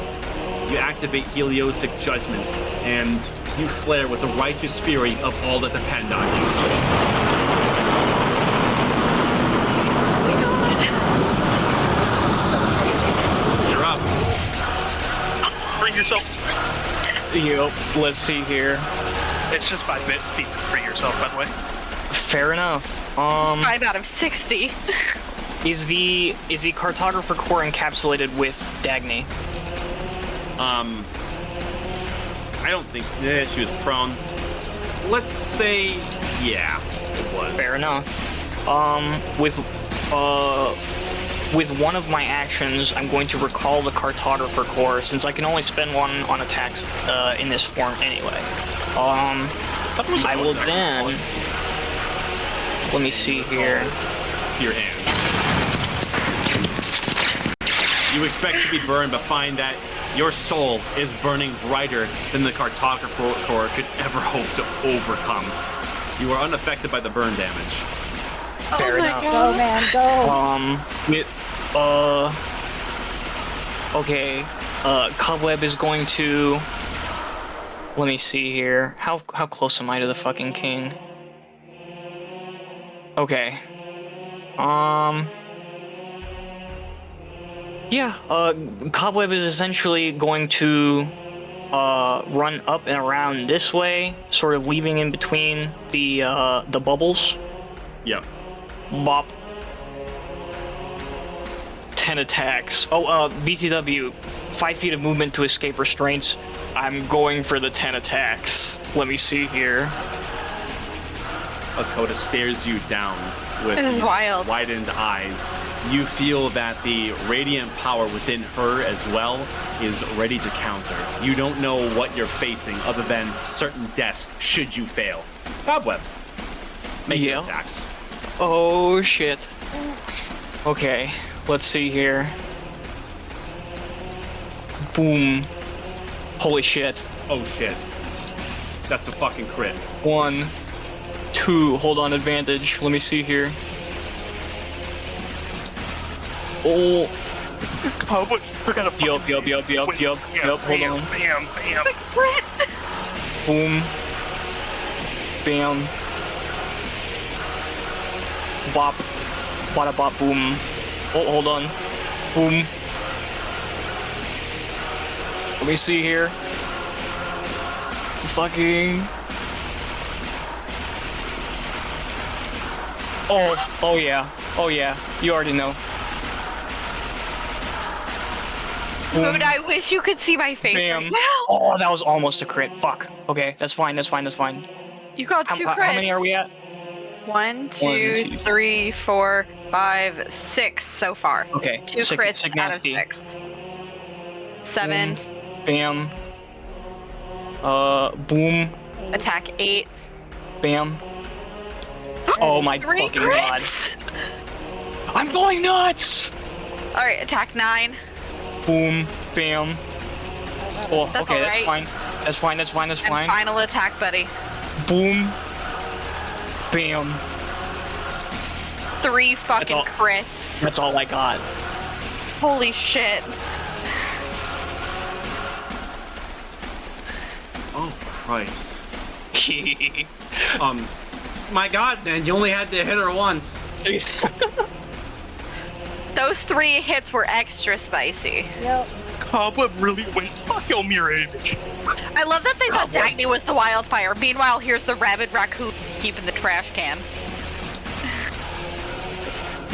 you activate Heliosic Judgment, and you flare with the righteous fury of all that depend on you. You're up. Bring yourself. Yep, let's see here. It's just 5 feet. Free yourself, by the way. Fair enough. 5 out of 60. Is the cartographer core encapsulated with Dagny? I don't think so. Yeah, she was prone. Let's say, yeah, it was. Fair enough. With one of my actions, I'm going to recall the cartographer core, since I can only spend one on attacks in this form anyway. I will then. Let me see here. To your hand. You expect to be burned, but find that your soul is burning brighter than the cartographer core could ever hope to overcome. You are unaffected by the burn damage. Fair enough. Go, man, go. Okay. Cobweb is going to. Let me see here. How close am I to the fucking king? Okay. Yeah, Cobweb is essentially going to run up and around this way, sort of weaving in between the bubbles. Yep. Bop. 10 attacks. Oh, BTW, 5 feet of movement to escape restraints. I'm going for the 10 attacks. Let me see here. Akoda stares you down with This is wild. widened eyes. You feel that the radiant power within her as well is ready to counter. You don't know what you're facing other than certain death should you fail. Cobweb. Make your attacks. Oh shit. Okay, let's see here. Boom. Holy shit. Oh shit. That's a fucking crit. 1, 2, hold on, advantage. Let me see here. Oh. Cobweb, we're gonna. Yup, hold on. Bam, bam. Crit! Boom. Bam. Bop. Bada bop boom. Oh, hold on. Boom. Let me see here. Fucking. Oh yeah. Oh yeah. You already know. Boom. Dude, I wish you could see my face Bam. right now. Oh, that was almost a crit. Fuck. Okay, that's fine. You got 2 crits. How many are we at? 1, 2, 3, 4, 5, 6 so far. Okay. 2 crits sick out of nasty. 6. 7. Bam. Boom. Attack 8. Bam. Oh my 3 fucking god. crits. I'm going nuts! All right, attack 9. Boom. Bam. Oh, That's okay, all that's right. fine. That's fine, that's fine, that's And fine. final attack, buddy. Boom. Bam. 3 fucking all- crits. That's all I got. Holy shit. Oh, Christ. My God, man, you only had to hit her once. Those 3 hits were extra spicy. Yep. Cobweb really went fuck your mirror image. I love that they thought Dagny was the wildfire. Meanwhile, here's the rabid raccoon keeping the trash can.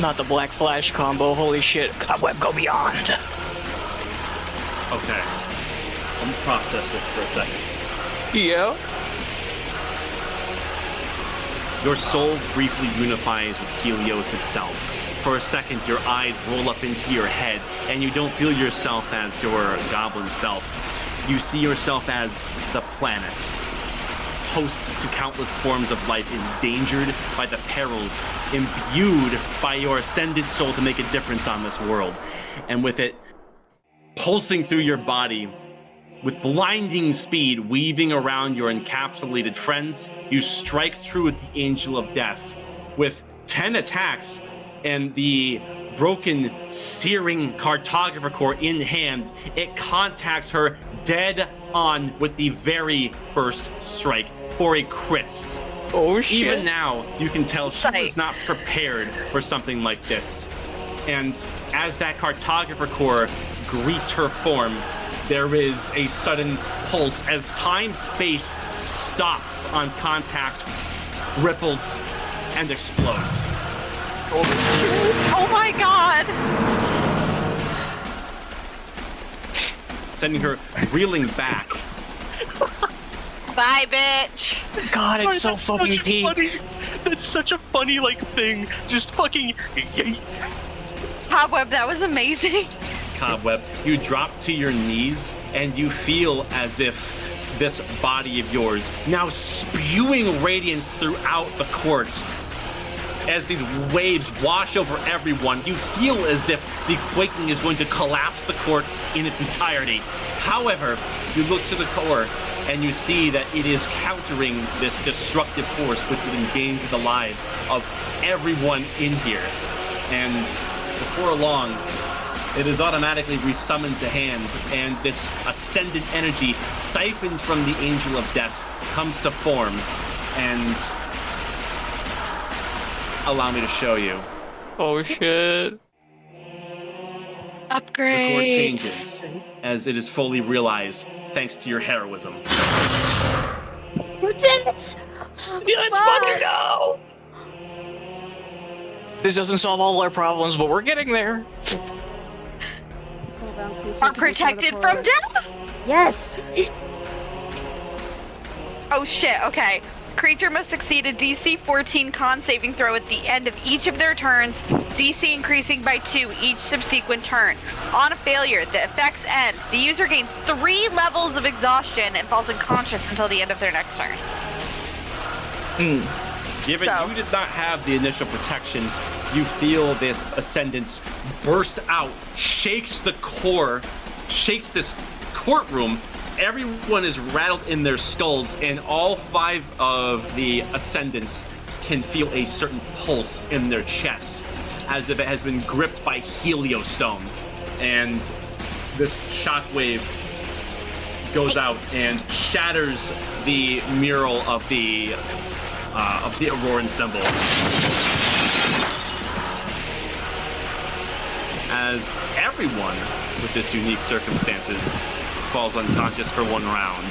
Not the Black Flash combo, holy shit. Cobweb, go beyond. Okay. Let me process this for a second. Yeah. Your soul briefly unifies with Helios itself. For a second, your eyes roll up into your head, and you don't feel yourself as your goblin self. You see yourself as the planet, host to countless forms of life, endangered by the perils, imbued by your ascended soul to make a difference on this world. And with it pulsing through your body, with blinding speed weaving around your encapsulated friends, you strike through with the Angel of Death. With 10 attacks and the broken, searing cartographer core in hand, it contacts her dead on with the very first strike for a crit. Oh shit. Even now, you can tell she Sight. was not prepared for something like this. And as that cartographer core greets her form, there is a sudden pulse as time-space stops on contact, ripples, and explodes. Oh my god! Sending her reeling back. Bye, bitch! God, it's so That's fucking such a deep. funny- That's such a funny, like, thing. Just fucking... Cobweb, that was amazing. Cobweb, you drop to your knees and you feel as if this body of yours, now spewing radiance throughout the court, as these waves wash over everyone, you feel as if the quaking is going to collapse the court in its entirety. However, you look to the core and you see that it is countering this destructive force which would endanger the lives of everyone in here. And before long, it is automatically resummoned to hand, and this ascendant energy siphoned from the Angel of Death comes to form. And allow me to show you. Oh shit. The core Upgrade. changes as it is fully realized thanks to your heroism. You did it! Let's fucking go! This doesn't solve all our problems, but we're getting there. Soulbound creatures Are who do some of the protected from forward- death? Yes! Oh shit, okay. Creature must succeed a DC 14 con saving throw at the end of each of their turns, DC increasing by 2 each subsequent turn. On a failure, the effects end. The user gains 3 levels of exhaustion and falls unconscious until the end of their next turn. Given So- you did not have the initial protection, you feel this ascendance burst out, shakes the core, shakes this courtroom. Everyone is rattled in their skulls, and all 5 of the ascendants can feel a certain pulse in their chest, as if it has been gripped by heliostone. And this shockwave goes out and shatters the mural of the Auroran symbol. As everyone with this unique circumstances falls unconscious for 1 round.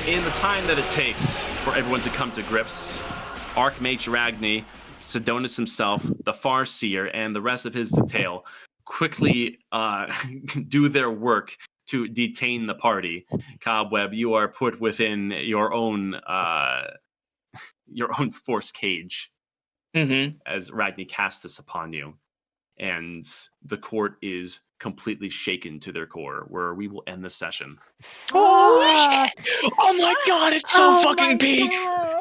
In the time that it takes for everyone to come to grips, Archmage Ragni, Sidonis himself, the Farseer, and the rest of his detail quickly do their work to detain the party. Cobweb, you are put within your own force cage Mm-hmm. as Ragni casts this upon you. and the court is completely shaken to their core, where we will end the session. Oh shit! Oh my god, it's so fucking peak! God.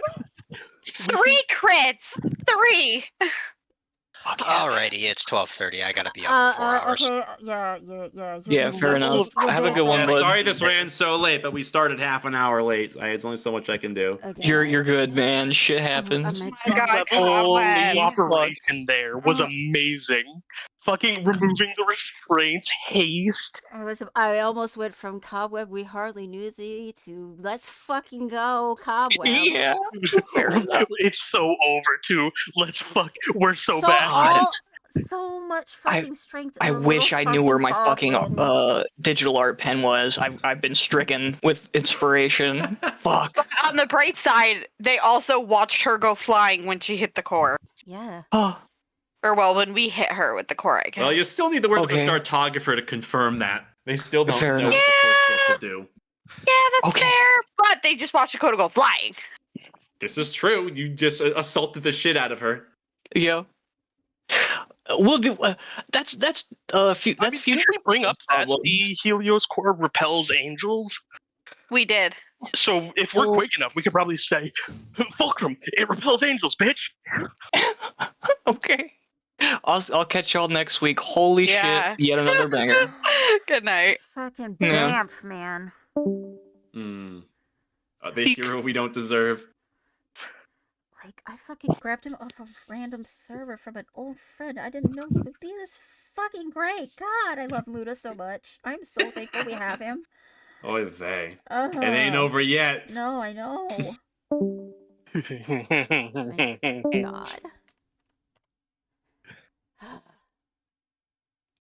3 crits! 3! Fuck yeah. Alrighty, it's 12:30. I gotta be up in 4 hours. Okay, yeah. Yeah, fair enough. Have a good one, Yeah, bud. sorry this ran so late, but we started half an hour late. It's only so much I can do. Okay. You're good, man. Shit happens. my my God, Level Cobweb. operation there was amazing. Fucking removing the restraints, haste. I almost went from Cobweb, we hardly knew thee, to let's fucking go, Cobweb. Yeah. Fair enough. It's so over too. We're so So bad at it. So much fucking strength. I in a wish little I knew where my fucking goblin. digital art pen was. I've been stricken with inspiration. Fuck. On the bright side, they also watched her go flying when she hit the core. Yeah. Oh, Or, well, when we hit her with the core, I guess. Well, you still need to work Okay. with the cartographer to confirm that. They still don't Fair know enough. what the core's supposed to do. Yeah, that's Okay. fair. But they just watched Dakota go flying. This is true. You just assaulted the shit out of her. yeah. We'll do. That's future. Didn't we bring up that problem. the Helios core repels angels? We did. So if we're quick enough, we could probably say, Fulcrum, it repels angels, bitch. Okay. I'll catch y'all next week. Holy Yeah. shit! Yet another banger. Good night. Fucking Yeah. Bamf, man. The hero we don't deserve. Like, I fucking grabbed him off a random server from an old friend. I didn't know he would be this fucking great. God, I love Muda so much. I'm so thankful we have him. Oy vey. It ain't over yet. No, I know. God.